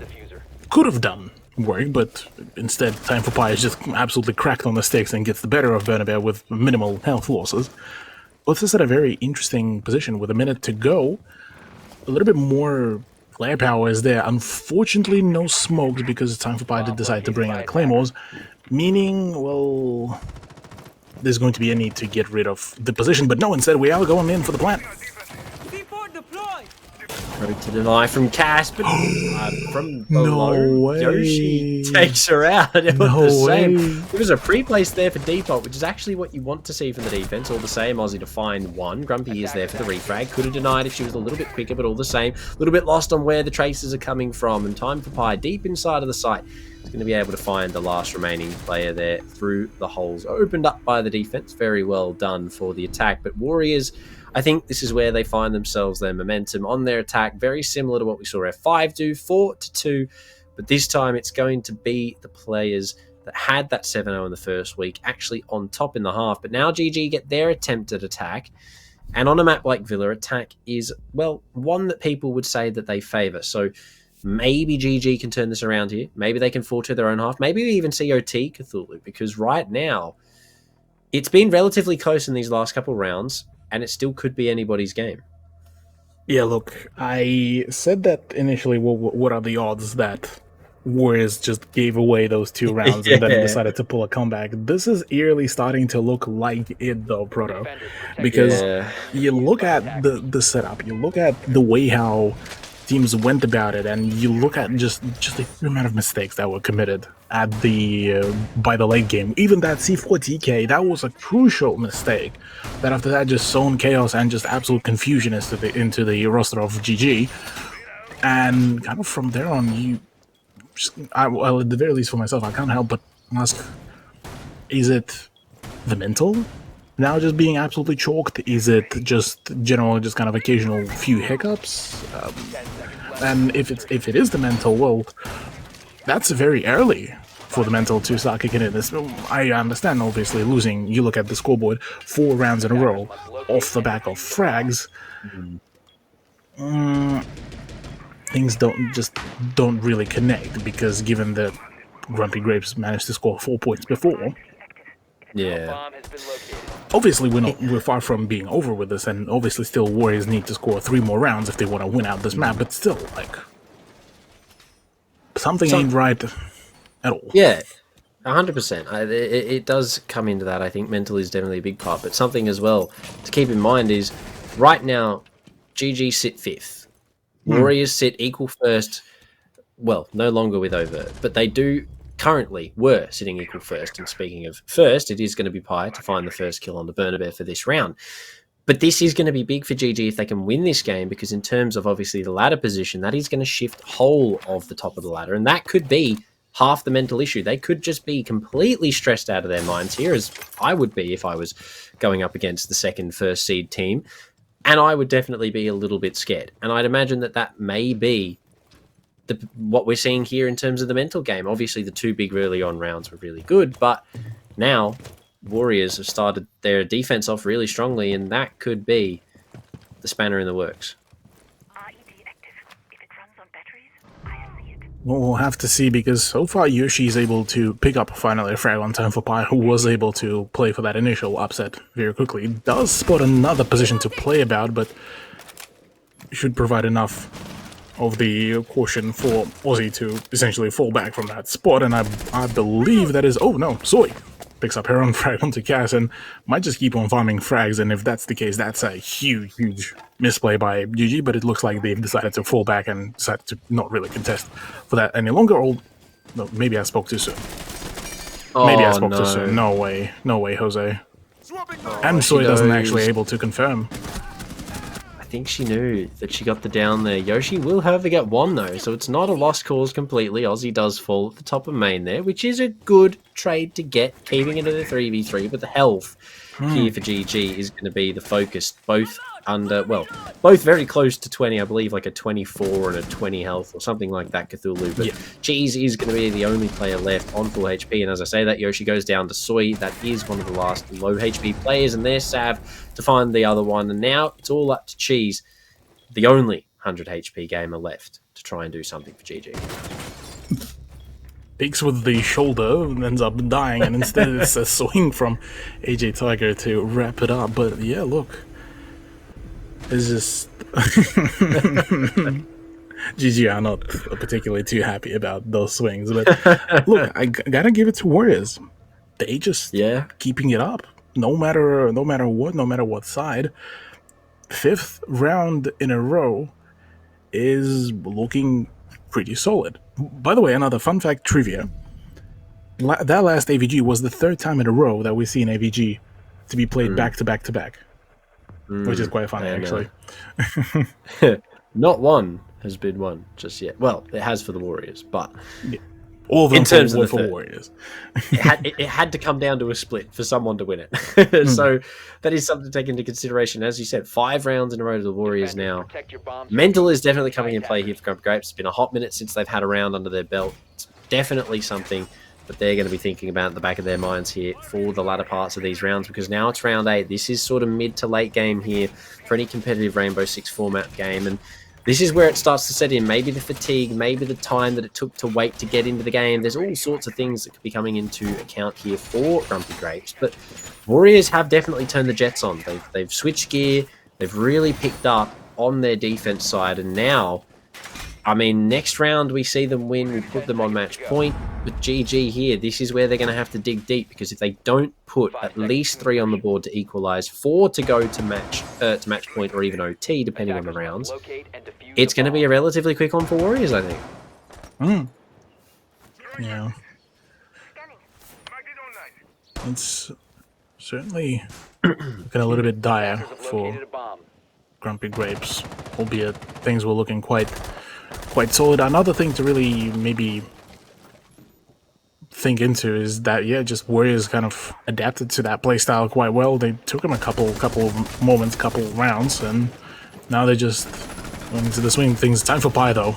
could have done work, but instead Time for Pi is just absolutely cracked on the sticks and gets the better of Burnabear with minimal health losses. Puts us at a very interesting position with a minute to go. A little bit more firepower is there. Unfortunately, no smokes because Time for Pi did decide to bring out Claymores, meaning, well, there's going to be a need to get rid of the position, but no, instead we are going in for the plant. Road to deny from Cass, but from below, Yoshi takes her out. It was the same. It was a pre-place there for Depot, which is actually what you want to see from the defense. All the same, Aussie to find one. Grumpy is there for the refrag. Could have denied if she was a little bit quicker, but all the same. A little bit lost on where the traces are coming from. And Time for Pi, deep inside of the site, is going to be able to find the last remaining player there through the holes opened up by the defense. Very well done for the attack. But Warriors, I think this is where they find themselves their momentum on their attack, very similar to what we saw F5 do, 4-2, but this time it's going to be the players that had that 7-0 in the first week actually on top in the half. But now GG get their attempt at attack, and on a map like Villa, attack is, well, one that people would say that they favour. So maybe GG can turn this around here. Maybe they can fall to their own half. Maybe we even see OT Cthulhu, because right now it's been relatively close in these last couple rounds, and it still could be anybody's game. Yeah, look, I said that initially, what are the odds that Warriors just gave away those 2 rounds and then decided to pull a comeback? This is eerily starting to look like it, though, Proto. Because you look at the setup, you look at the way how teams went about it, and you look at just the amount of mistakes that were committed at by the late game. Even that C4 TK, that was a crucial mistake. That after that just sown chaos and just absolute confusion into the roster of GG. And kind of from there on, well, at the very least for myself, I can't help but ask, is it the mental now just being absolutely chalked? Is it just general, just kind of occasional few hiccups? And if it is the mental, well, that's very early for the mental to start kicking in. I understand, obviously, losing, you look at the scoreboard, 4 rounds in a row off the back of frags. Things don't really connect, because given that Grumpy Grapes managed to score 4 points before, yeah, obviously we're far from being over with this, and obviously still Warriors need to score 3 more rounds if they want to win out this map, but still, like, something ain't right at all. Yeah, 100%. It does come into that. I think mental is definitely a big part, but something as well to keep in mind is right now GG sit 5th. Warriors sit equal first. Well, no longer with Overt, but they were sitting equal first. And speaking of first, it is going to be Pi to find the first kill on the Burner Bear for this round. But this is going to be big for GG if they can win this game, because in terms of obviously the ladder position, that is going to shift whole of the top of the ladder. And that could be half the mental issue. They could just be completely stressed out of their minds here, as I would be if I was going up against the first seed team. And I would definitely be a little bit scared. And I'd imagine that may be what we're seeing here in terms of the mental game. Obviously, the 2 big early on rounds were really good, but now Warriors have started their defense off really strongly, and that could be the spanner in the works. Well, we'll have to see, because so far Yoshi is able to pick up finally a frag on time for Pi, who was able to play for that initial upset very quickly. He does spot another position to play about, but should provide enough of the caution for Aussie to essentially fall back from that spot, and I believe that is... Oh no, Soy picks up her own frag onto Cass and might just keep on farming frags, and if that's the case, that's a huge misplay by GG, but it looks like they've decided to fall back and decided to not really contest for that any longer. Or no, maybe I spoke too soon. Maybe I spoke too soon. No way, Jose. And Soy doesn't actually able to confirm. I think she knew that she got the down there. Yoshi will, however, get 1 though, so it's not a lost cause completely. Aussie does fall at the top of main there, which is a good trade to get, keeping it at a 3v3, but the health here for GG is going to be the focus, both very close to 20, I believe, like a 24 and a 20 health or something like that, Cthulhu. But Cheese is going to be the only player left on full HP, and as I say that, Yoshi goes down to Soy. That is one of the last low HP players, and there's Sav to find the other one, and now it's all up to Cheese, the only 100 HP gamer left, to try and do something for GG. Peeks with the shoulder and ends up dying, and instead it's a swing from AJ Tiger to wrap it up. But yeah, look, it's just GG are not particularly too happy about those swings. But look, I gotta give it to Warriors. They just keeping it up, no matter what side. 5th round in a row is looking pretty solid. By the way, another fun fact trivia. That last AVG was the 3rd time in a row that we've seen AVG to be played back to back to back. Which is quite funny, actually. Not one has been won just yet. Well, it has for the Warriors, but... Yeah. All of them in terms of for Warriors. it had to come down to a split for someone to win it. So that is something to take into consideration. As you said, 5 rounds in a row to the Warriors now. Mental is definitely coming in play here for Grumpy Grapes. It's been a hot minute since they've had a round under their belt. It's definitely something that they're going to be thinking about in the back of their minds here for the latter parts of these rounds, because now it's round 8. This is sort of mid to late game here for any competitive Rainbow Six format game, and this is where it starts to set in. Maybe the fatigue, maybe the time that it took to wait to get into the game. There's all sorts of things that could be coming into account here for Grumpy Grapes. But Warriors have definitely turned the Jets on. They've switched gear. They've really picked up on their defense side. And now, I mean, next round we see them win. We put them on match point. With GG here, this is where they're going to have to dig deep, because if they don't put at least 3 on the board to equalize, 4 to go to match point or even OT, depending on the rounds, it's going to be a relatively quick one for Warriors, I think. Yeah. It's certainly looking a little bit dire for Grumpy Grapes, albeit things were looking quite solid. Another thing to really maybe think into is that just Warriors kind of adapted to that playstyle quite well. They took them a couple of moments, couple rounds, and now they're just going into the swing of things. Time for Pi though.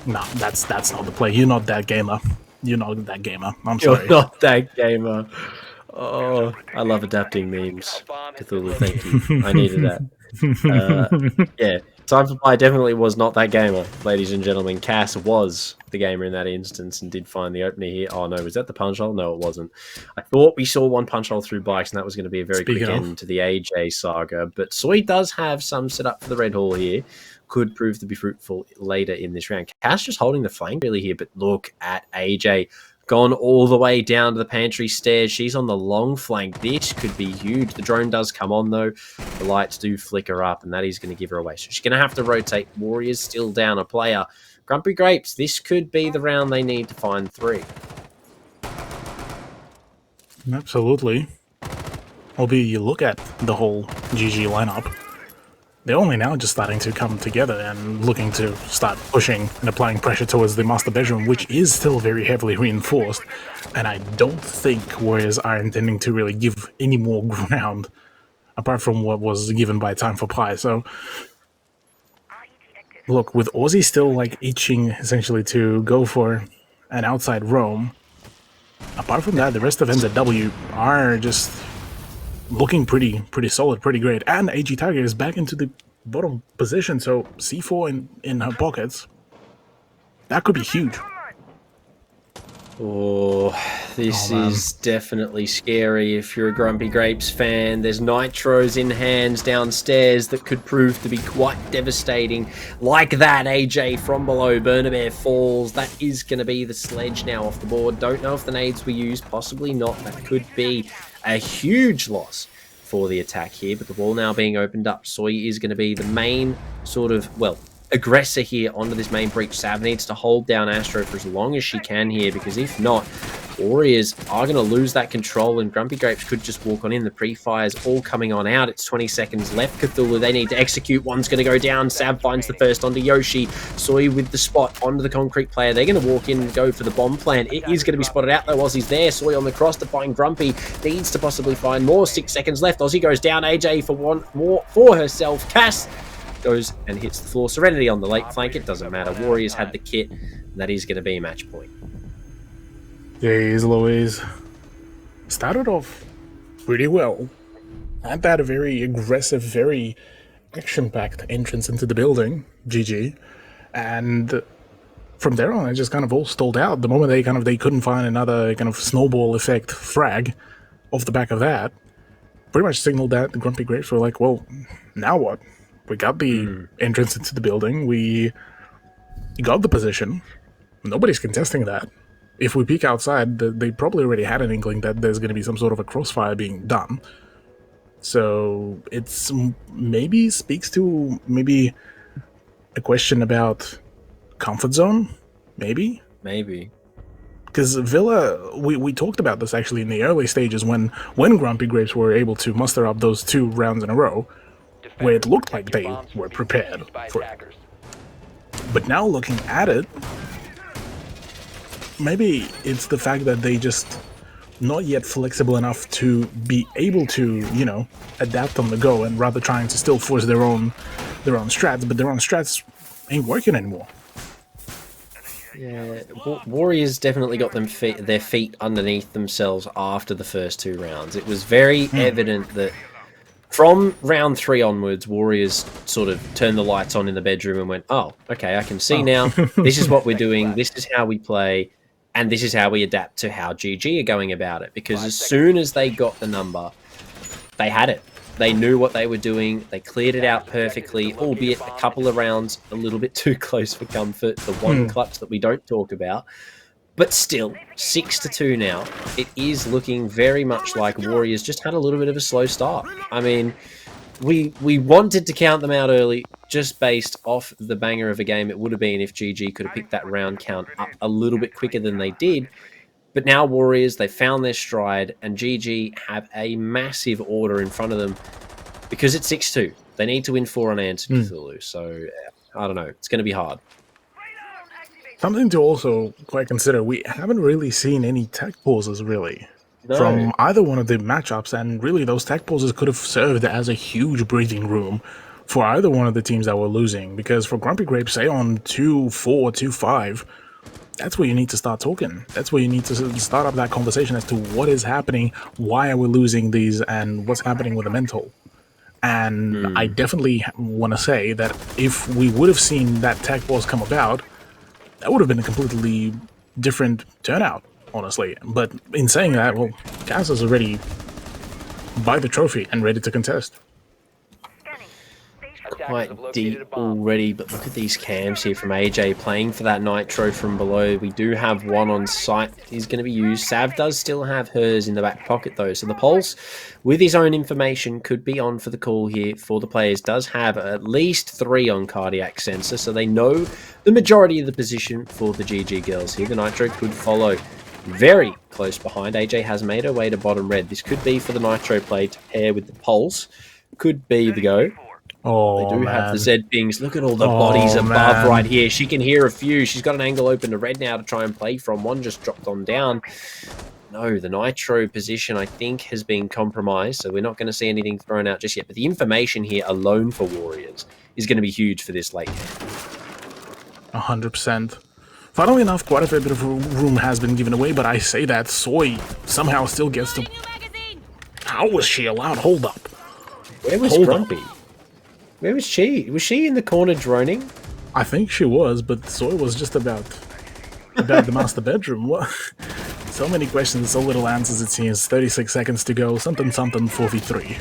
No, that's not the play. You're not that gamer. You're not that gamer. I'm sorry. You're not that gamer. Oh, I love adapting memes. Cthulhu, thank you. I needed that. Yeah. Time for Pi definitely was not that gamer, ladies and gentlemen. Cass was the gamer in that instance and did find the opener here. Oh no, was that the punch hole? No, it wasn't. I thought we saw one punch hole through bikes, and that was going to be a very quick end to the AJ saga. But Soy does have some set up for the red hall here. Could prove to be fruitful later in this round. Cass just holding the flank really here, but look at AJ gone all the way down to the pantry stairs. She's on the long flank. This could be huge. The drone does come on, though. The lights do flicker up, and that is going to give her away. So she's going to have to rotate. Warriors still down a player. Grumpy Grapes, this could be the round they need to find 3. Absolutely. Albeit you look at the whole GG lineup, they're only now just starting to come together and looking to start pushing and applying pressure towards the master bedroom, which is still very heavily reinforced. And I don't think Warriors are intending to really give any more ground apart from what was given by Time for Pi. So, look, with Aussie still like itching essentially to go for an outside roam, apart from that, the rest of NZW are just looking pretty solid, pretty great. And AG Tiger is back into the bottom position, so C4 in her pockets. That could be huge. Oh, this is definitely scary if you're a Grumpy Grapes fan. There's nitros in hands downstairs that could prove to be quite devastating. Like that, AJ from below, Burnabear falls. That is going to be the sledge now off the board. Don't know if the nades were used, possibly not. That could be a huge loss for the attack here, but the wall now being opened up. Soy is going to be the main sort of, well, aggressor here onto this main breach. Sav needs to hold down Astro for as long as she can here, because if not, Warriors are going to lose that control, and Grumpy Grapes could just walk on in. The pre-fires all coming on out. It's 20 seconds left. Cthulhu, they need to execute. One's going to go down. Sav finds the first onto Yoshi. Soy with the spot onto the concrete player. They're going to walk in and go for the bomb plant. It is going to be spotted out though. Aussie's there. Soy on the cross to find Grumpy. Needs to possibly find more. 6 seconds left. Aussie goes down. AJ for one more for herself. Cass goes and hits the floor. Serenity on the late flank. It doesn't matter. Warriors had the kit, and that is going to be a match point. Jeez Louise. Started off pretty well. Had that a very aggressive, very action-packed entrance into the building, GG. And from there on, it just kind of all stalled out. The moment they couldn't find another kind of snowball effect frag off the back of that, pretty much signaled that the Grumpy Grapes were like, well, now what? We got the entrance into the building. We got the position. Nobody's contesting that. If we peek outside, they probably already had an inkling that there's going to be some sort of a crossfire being done. So it's maybe speaks to maybe a question about comfort zone, maybe? Maybe. Because Villa, we talked about this actually in the early stages when Grumpy Grapes were able to muster up those 2 rounds in a row, where it looked like they were prepared for it. But now looking at it, maybe it's the fact that they just not yet flexible enough to be able to, you know, adapt on the go, and rather trying to still force their own strats, but their own strats ain't working anymore. Yeah, Warriors definitely got their feet underneath themselves after the first 2 rounds. It was very evident that from round 3 onwards, Warriors sort of turned the lights on in the bedroom and went, oh, okay, I can see now. This is what we're doing. This is how we play. And this is how we adapt to how GG are going about it. Because as soon as they got the number, they had it. They knew what they were doing. They cleared it out perfectly, albeit a couple of rounds a little bit too close for comfort. The one clutch that we don't talk about. But still, 6-2 now. It is looking very much like Warriors just had a little bit of a slow start. I mean, we wanted to count them out early just based off the banger of a game it would have been if GG could have picked that round count up a little bit quicker than they did. But now Warriors, they found their stride, and GG have a massive order in front of them because it's 6-2. They need to win 4 unanswered Cthulhu. So, I don't know. It's going to be hard. Something to also quite consider, we haven't really seen any tech pauses, really, from either one of the matchups, and really those tech pauses could have served as a huge breathing room for either one of the teams that were losing, because for Grumpy Grapes, say on 2-4, 2-5, that's where you need to start talking. That's where you need to start up that conversation as to what is happening, why are we losing these, and what's happening with the mental. And I definitely want to say that if we would have seen that tech pause come about, that would have been a completely different turnout, honestly. But in saying that, well, Cass is already by the trophy and ready to contest. quite deep already, but look at these cams here from AJ playing for that Nitro from below. We do have one on site. He's going to be used. Sav does still have hers in the back pocket though, so the Pulse, with his own information, could be on for the call here for the players. Does have at least 3 on cardiac sensor, so they know the majority of the position for the GG girls here. The Nitro could follow very close behind. AJ has made her way to bottom red. This could be for the Nitro play to pair with the Pulse. Could be the go. Oh, they do have the Z pings. Look at all the Oh, bodies above man. right here. She can hear a few. She's got an angle open to red now to try and play from. One just dropped on down. No, the Nitro position, I think, has been compromised, so we're not going to see anything thrown out just yet. But the information here alone for Warriors is going to be huge for this late game. 100%. Funnily enough, quite a fair bit of room has been given away, but I say that Soy somehow still gets to... How was she allowed? Hold up. Where was Hold Grumpy? Where was she? Was she in the corner droning? I think she was, but Soy was just about the master bedroom. What? So many questions, so little answers it seems. 36 seconds to go. Something, 4v3.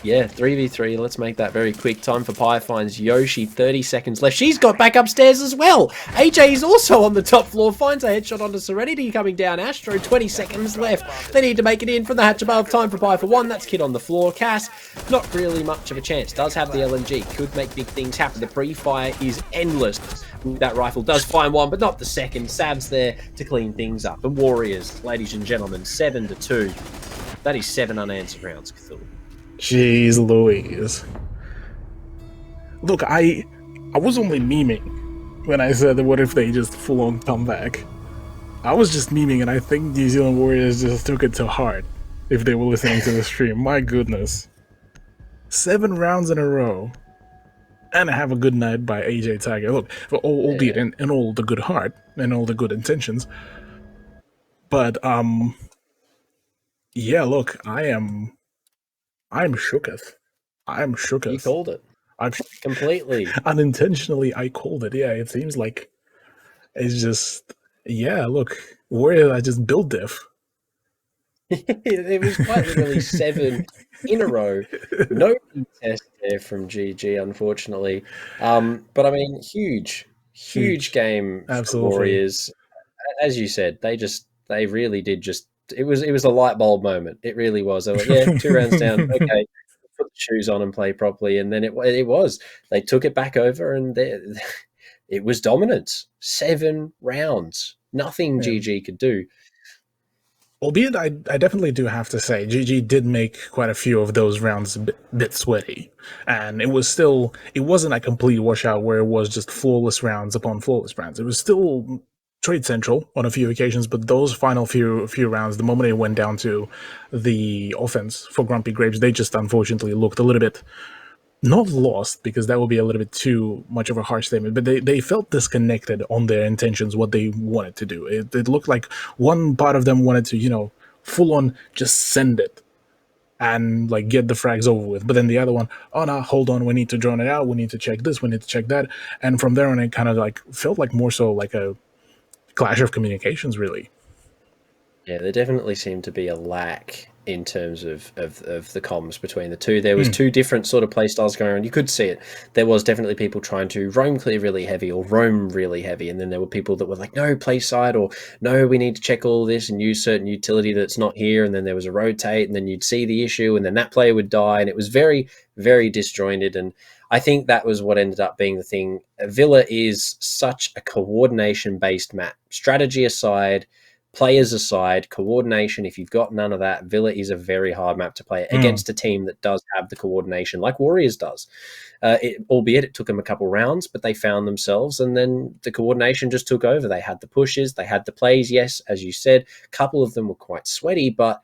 Yeah, 3v3. Let's make that very quick. Time for Pi finds Yoshi. 30 seconds left. She's got back upstairs as well. AJ is also on the top floor. Finds a headshot onto Serenity coming down. Astro, 20 seconds left. They need to make it in from the hatch above. Time for Pi for 1. That's Kid on the floor. Cass, not really much of a chance. Does have the LMG. Could make big things happen. The pre-fire is endless. That rifle does find one, but not the second. Sav's there to clean things up. The Warriors, ladies and gentlemen, 7-2. That is 7 unanswered rounds, Cthulhu. Jeez Louise. Look, I was only memeing when I said that what if they just full-on come back. I was just memeing, and I think New Zealand Warriors just took it to heart if they were listening to the stream. My goodness. 7 rounds in a row. And have a good night by AJ Tiger. Look, albeit in all the good heart and all the good intentions. But, yeah, look, I'm shooketh. I'm shooketh. You called it. I'm Completely. unintentionally, I called it. Yeah, it seems like it's just, yeah, look, Warrior, I just built diff. It was quite literally 7 in a row. No test there from GG, unfortunately. But I mean, huge game for Absolutely. Warriors. As you said, they really did just. It was a light bulb moment. It really was. They were, yeah, 2 rounds down. Okay, put the shoes on and play properly. And then it was. They took it back over, and it was dominance. 7 rounds. Nothing GG could do. Albeit, I definitely do have to say, GG did make quite a few of those rounds a bit sweaty. And it wasn't a complete washout where it was just flawless rounds upon flawless rounds. It was still trade central on a few occasions, but those final few rounds, the moment it went down to the offense for Grumpy Grapes, they just unfortunately looked a little bit not lost, because that would be a little bit too much of a harsh statement, but they felt disconnected on their intentions, what they wanted to do. It looked like one part of them wanted to, full on just send it and like get the frags over with. But then the other one, oh no, hold on, we need to drone it out, we need to check this, we need to check that. And from there on, it kind of like felt like more so like a clash of communications, really. Yeah, there definitely seemed to be a lack in terms of the comms between the two. There was 2 different sort of play styles going on. You could see it. There was definitely people trying to roam clear really heavy or roam really heavy, and then there were people that were like, no, play side, or no, we need to check all this and use certain utility that's not here, and then there was a rotate, and then you'd see the issue, and then that player would die, and it was very, very disjointed. And I think that was what ended up being the thing. Villa is such a coordination-based map. Strategy aside, players aside, coordination, if you've got none of that, Villa is a very hard map to play against a team that does have the coordination like Warriors does. Albeit it took them a couple rounds, but they found themselves, and then the coordination just took over. They had the pushes, they had the plays, yes, as you said. A couple of them were quite sweaty, but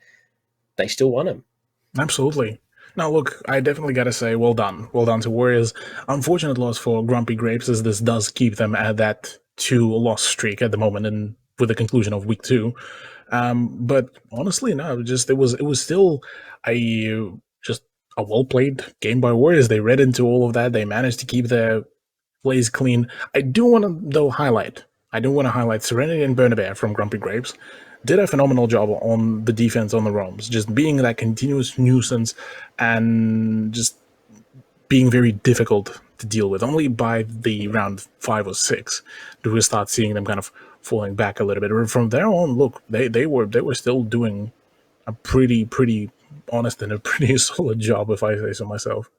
they still won them. Absolutely. Now, look, I definitely got to say, well done. Well done to Warriors. Unfortunate loss for Grumpy Grapes, as this does keep them at that 2-loss streak at the moment, and with the conclusion of week 2. But honestly, no, it was still a well-played game by Warriors. They read into all of that. They managed to keep their plays clean. I do want to highlight Serenity and Burnabear from Grumpy Grapes. Did a phenomenal job on the defense on the roams, just being that continuous nuisance and just being very difficult to deal with. Only by the round 5 or 6 do we start seeing them kind of falling back a little bit. From there on, look, they were still doing a pretty honest and a pretty solid job, if I say so myself.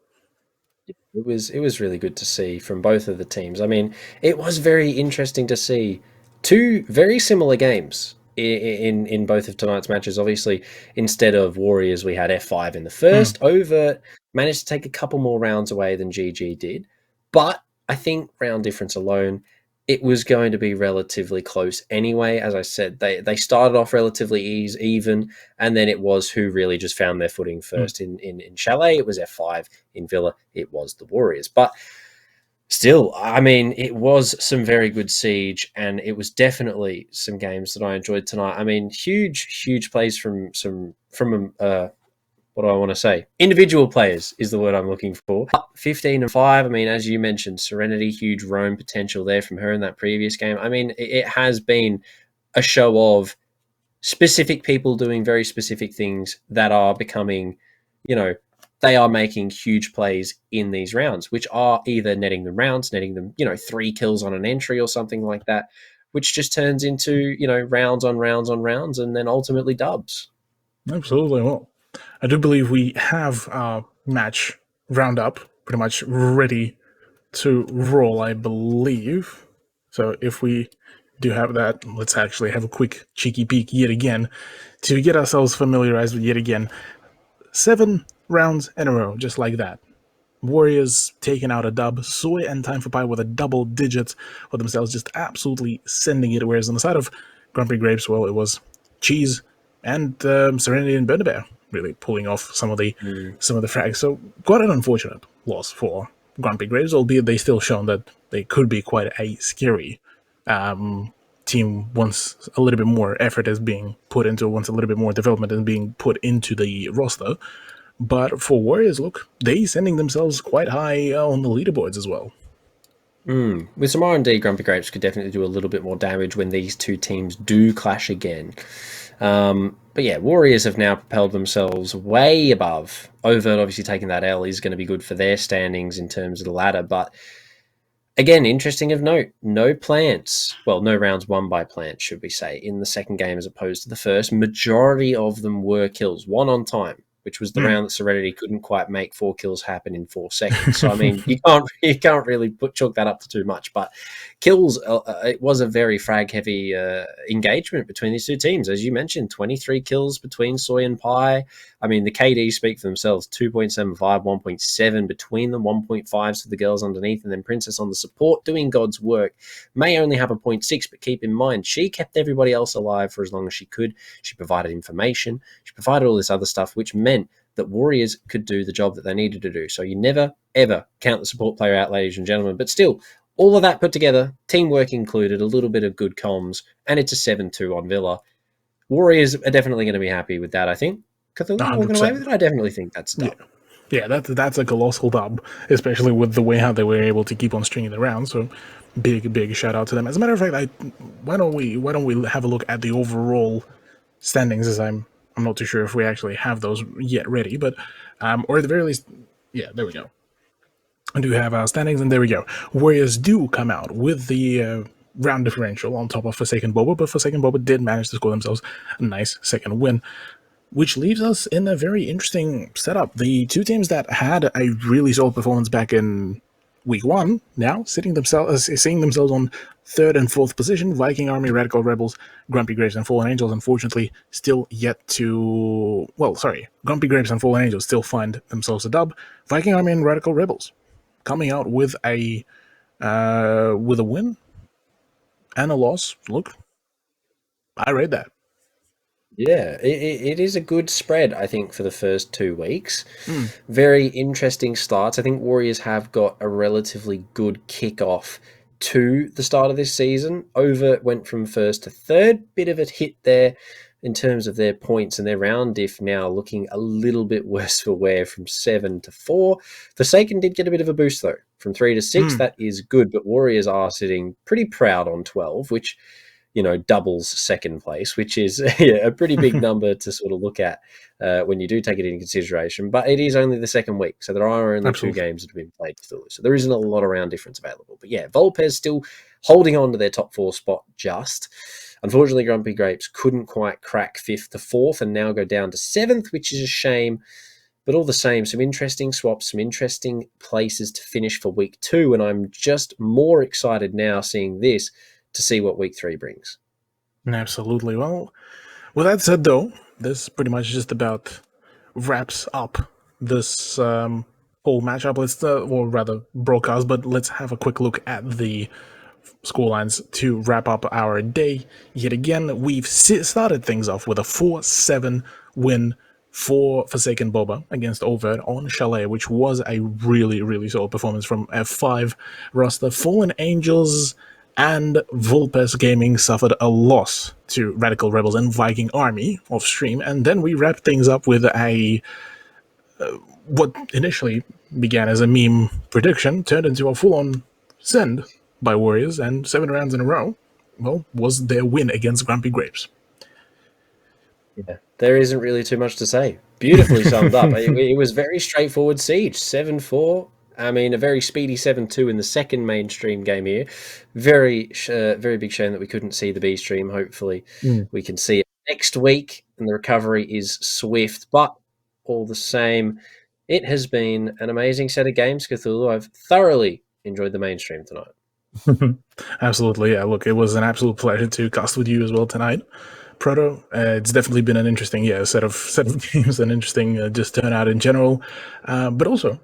It was really good to see from both of the teams. I mean, it was very interesting to see two very similar games in both of tonight's matches. Obviously, instead of Warriors, we had F5 in the first. Overt managed to take a couple more rounds away than GG did, but I think round difference alone, it was going to be relatively close anyway. As I said, they started off relatively even, and then it was who really just found their footing first. In Chalet, it was F5. In Villa, it was the Warriors. But still, I mean, it was some very good siege, and it was definitely some games that I enjoyed tonight. I mean, huge plays from what do I want to say? Individual players is the word I'm looking for. 15 and 5. I mean, as you mentioned, Serenity, huge roam potential there from her in that previous game. I mean, it has been a show of specific people doing very specific things that are becoming, they are making huge plays in these rounds, which are either netting them rounds, netting them, 3 kills on an entry or something like that, which just turns into, rounds on rounds on rounds and then ultimately dubs. Absolutely. Well, I do believe we have our match roundup pretty much ready to roll, I believe. So if we do have that, let's actually have a quick cheeky peek yet again to get ourselves familiarized with yet again 7 rounds in a row, just like that. Warriors taking out a dub, Soy and Time for Pi with a double digit for themselves, just absolutely sending it. Whereas on the side of Grumpy Grapes, well, it was Cheese and Serenity and Bear really pulling off some of the frags. So quite an unfortunate loss for Grumpy Grapes, albeit they still shown that they could be quite a scary team once a little bit more effort is being put into, once a little bit more development is being put into the roster. But for Warriors, look, they sending themselves quite high on the leaderboards as well. With some R&D, Grumpy Grapes could definitely do a little bit more damage when these two teams do clash again. But yeah, Warriors have now propelled themselves way above. Overt obviously taking that L is going to be good for their standings in terms of the ladder. But again, interesting of note, no plants. Well, no rounds won by plants, should we say, in the second game as opposed to the first. Majority of them were kills, 1 on time, which was the round that Serenity couldn't quite make 4 kills happen in 4 seconds. So I mean, you can't really chalk that up to too much. But kills, it was a very frag heavy engagement between these two teams, as you mentioned. 23 kills between Soy and Pi. I mean, the KD speak for themselves. 2.75, 1.7 between them, 1.5 to the girls underneath, and then Princess on the support doing God's work. May only have a 0.6, but keep in mind she kept everybody else alive for as long as she could. She provided information. She provided all this other stuff, which meant that Warriors could do the job that they needed to do. So you never, ever count the support player out, ladies and gentlemen. But still, all of that put together, teamwork included, a little bit of good comms, and it's a 7-2 on Villa. Warriors are definitely going to be happy with that, I think. Cthulhu walking away with it? I definitely think that's a dub. Yeah, that's a colossal dub, especially with the way how they were able to keep on stringing it around. So big shout out to them. As a matter of fact, why don't we have a look at the overall standings, as I'm not too sure if we actually have those yet ready, but or at the very least, yeah, there we go. I do have our standings, and there we go. Warriors do come out with the round differential on top of Forsaken Boba, but Forsaken Boba did manage to score themselves a nice second win, which leaves us in a very interesting setup. The two teams that had a really solid performance back in week 1 now seeing themselves on 3rd and 4th position. Viking Army, Radical Rebels, Grumpy Grapes, and Fallen Angels, unfortunately, still yet to... Well, sorry. Grumpy Grapes and Fallen Angels still find themselves a dub. Viking Army and Radical Rebels coming out with a win and a loss. Look, I read that. Yeah, it is a good spread, I think, for the first 2 weeks. Very interesting starts. I think Warriors have got a relatively good kickoff to the start of this season. Overt went from 1st to 3rd. Bit of a hit there in terms of their points, and their round diff now looking a little bit worse for wear from 7 to 4. Forsaken did get a bit of a boost, though, from 3 to 6. That is good, but Warriors are sitting pretty proud on 12, which... doubles second place, which is a pretty big number to sort of look at when you do take it into consideration. But it is only the second week, so there are only Absolutely. 2 games that have been played still. So there isn't a lot of round difference available. But yeah, Volpez still holding on to their top 4 spot just. Unfortunately, Grumpy Grapes couldn't quite crack 5th to 4th and now go down to 7th, which is a shame. But all the same, some interesting swaps, some interesting places to finish for week 2. And I'm just more excited now seeing this to see what week 3 brings. Absolutely. Well, with that said, though, this pretty much just about wraps up this whole matchup. Or rather, broadcast, but let's have a quick look at the scorelines to wrap up our day. Yet again, we've started things off with a 4-7 win for Forsaken Boba against Overt on Chalet, which was a really, really solid performance from F5 roster. Fallen Angels and Vulpes Gaming suffered a loss to Radical Rebels and Viking Army off stream, and then we wrapped things up with a what initially began as a meme prediction turned into a full-on send by Warriors, and 7 rounds in a row, well, was their win against Grumpy Grapes. Yeah, there isn't really too much to say. Beautifully summed up. It was very straightforward siege. 7-4. I mean, a very speedy 7-2 in the second mainstream game here. Very big shame that we couldn't see the B stream. Hopefully we can see it next week, and the recovery is swift. But all the same, it has been an amazing set of games, Cthulhu. I've thoroughly enjoyed the mainstream tonight. Absolutely, yeah. Look, it was an absolute pleasure to cast with you as well tonight, Proto. It's definitely been an interesting set of games, and interesting just turnout in general, but also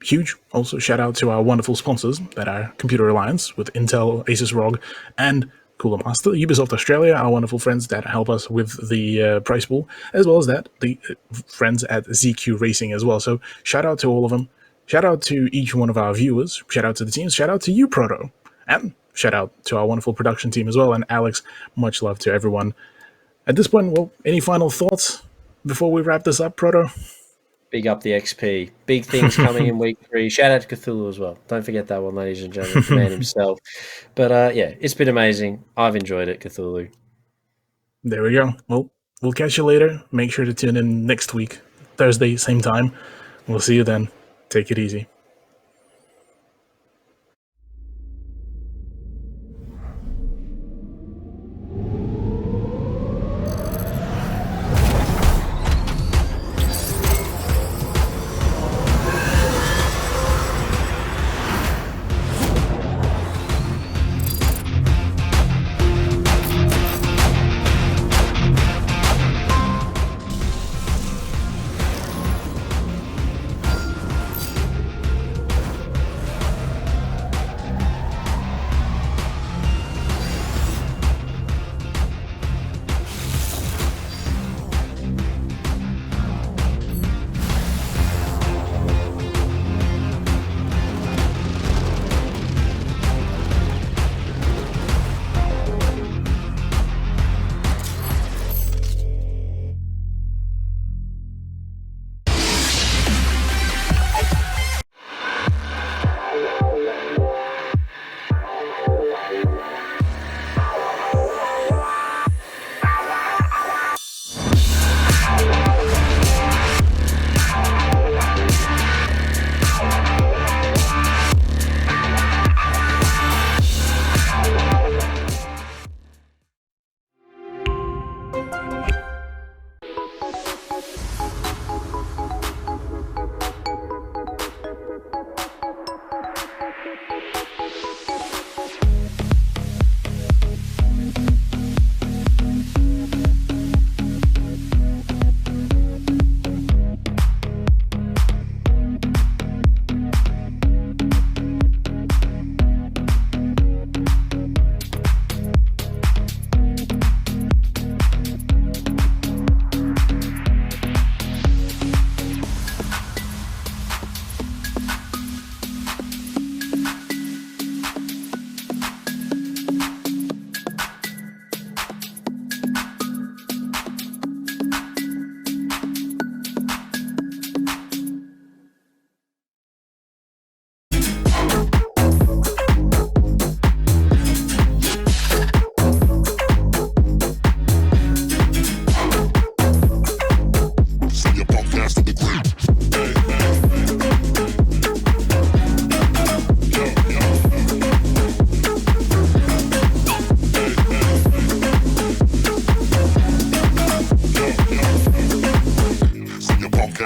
huge. Also, shout out to our wonderful sponsors that are Computer Alliance with Intel, Asus ROG, and Cooler Master, Ubisoft Australia, our wonderful friends that help us with the price pool, as well as that the friends at ZQ Racing as well. So shout out to all of them. Shout out to each one of our viewers. Shout out to the teams. Shout out to you, Proto. And shout out to our wonderful production team as well. And Alex, much love to everyone. At this point, well, any final thoughts before we wrap this up, Proto? Big up the XP. Big things coming in week 3. Shout out to Cthulhu as well. Don't forget that one, ladies and gentlemen. The man himself. But yeah, it's been amazing. I've enjoyed it, Cthulhu. There we go. Well, we'll catch you later. Make sure to tune in next week, Thursday, same time. We'll see you then. Take it easy.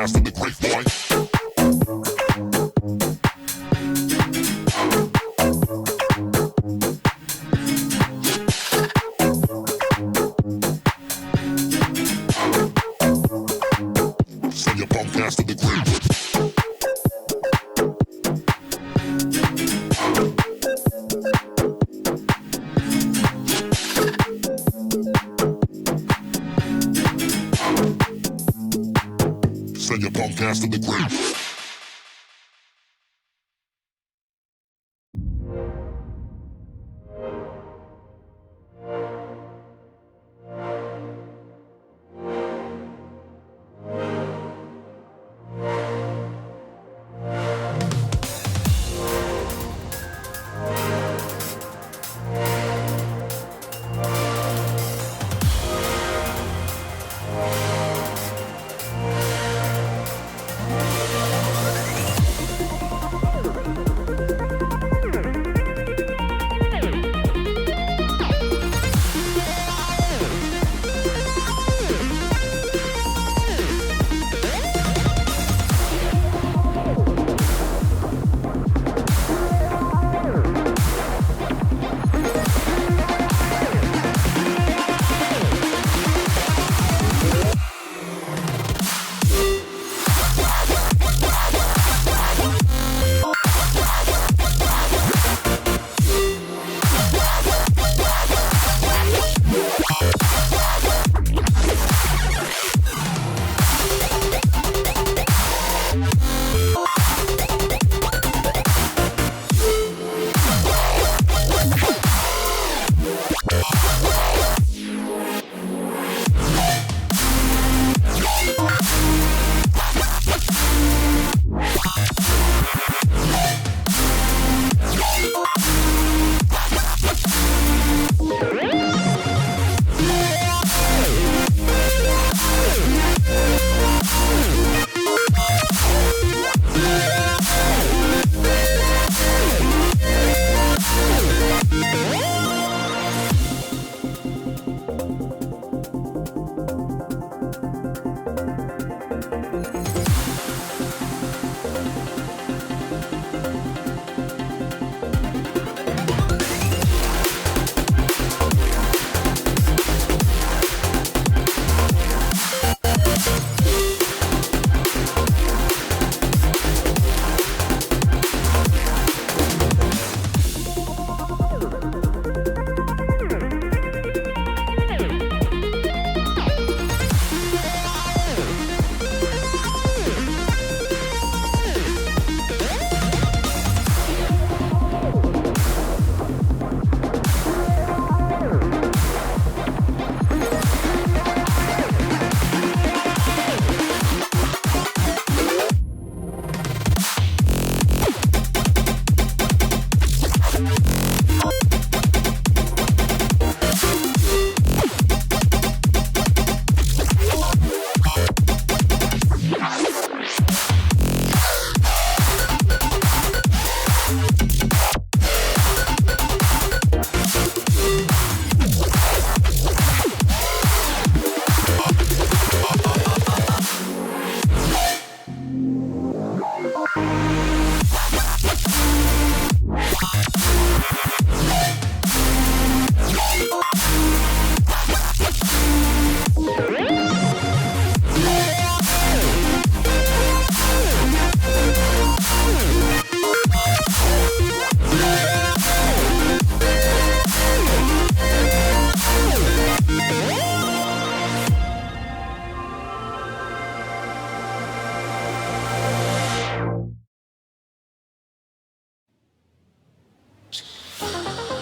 podcast of the great boy. Send your podcast to the great boy. Send your podcast to the great boy.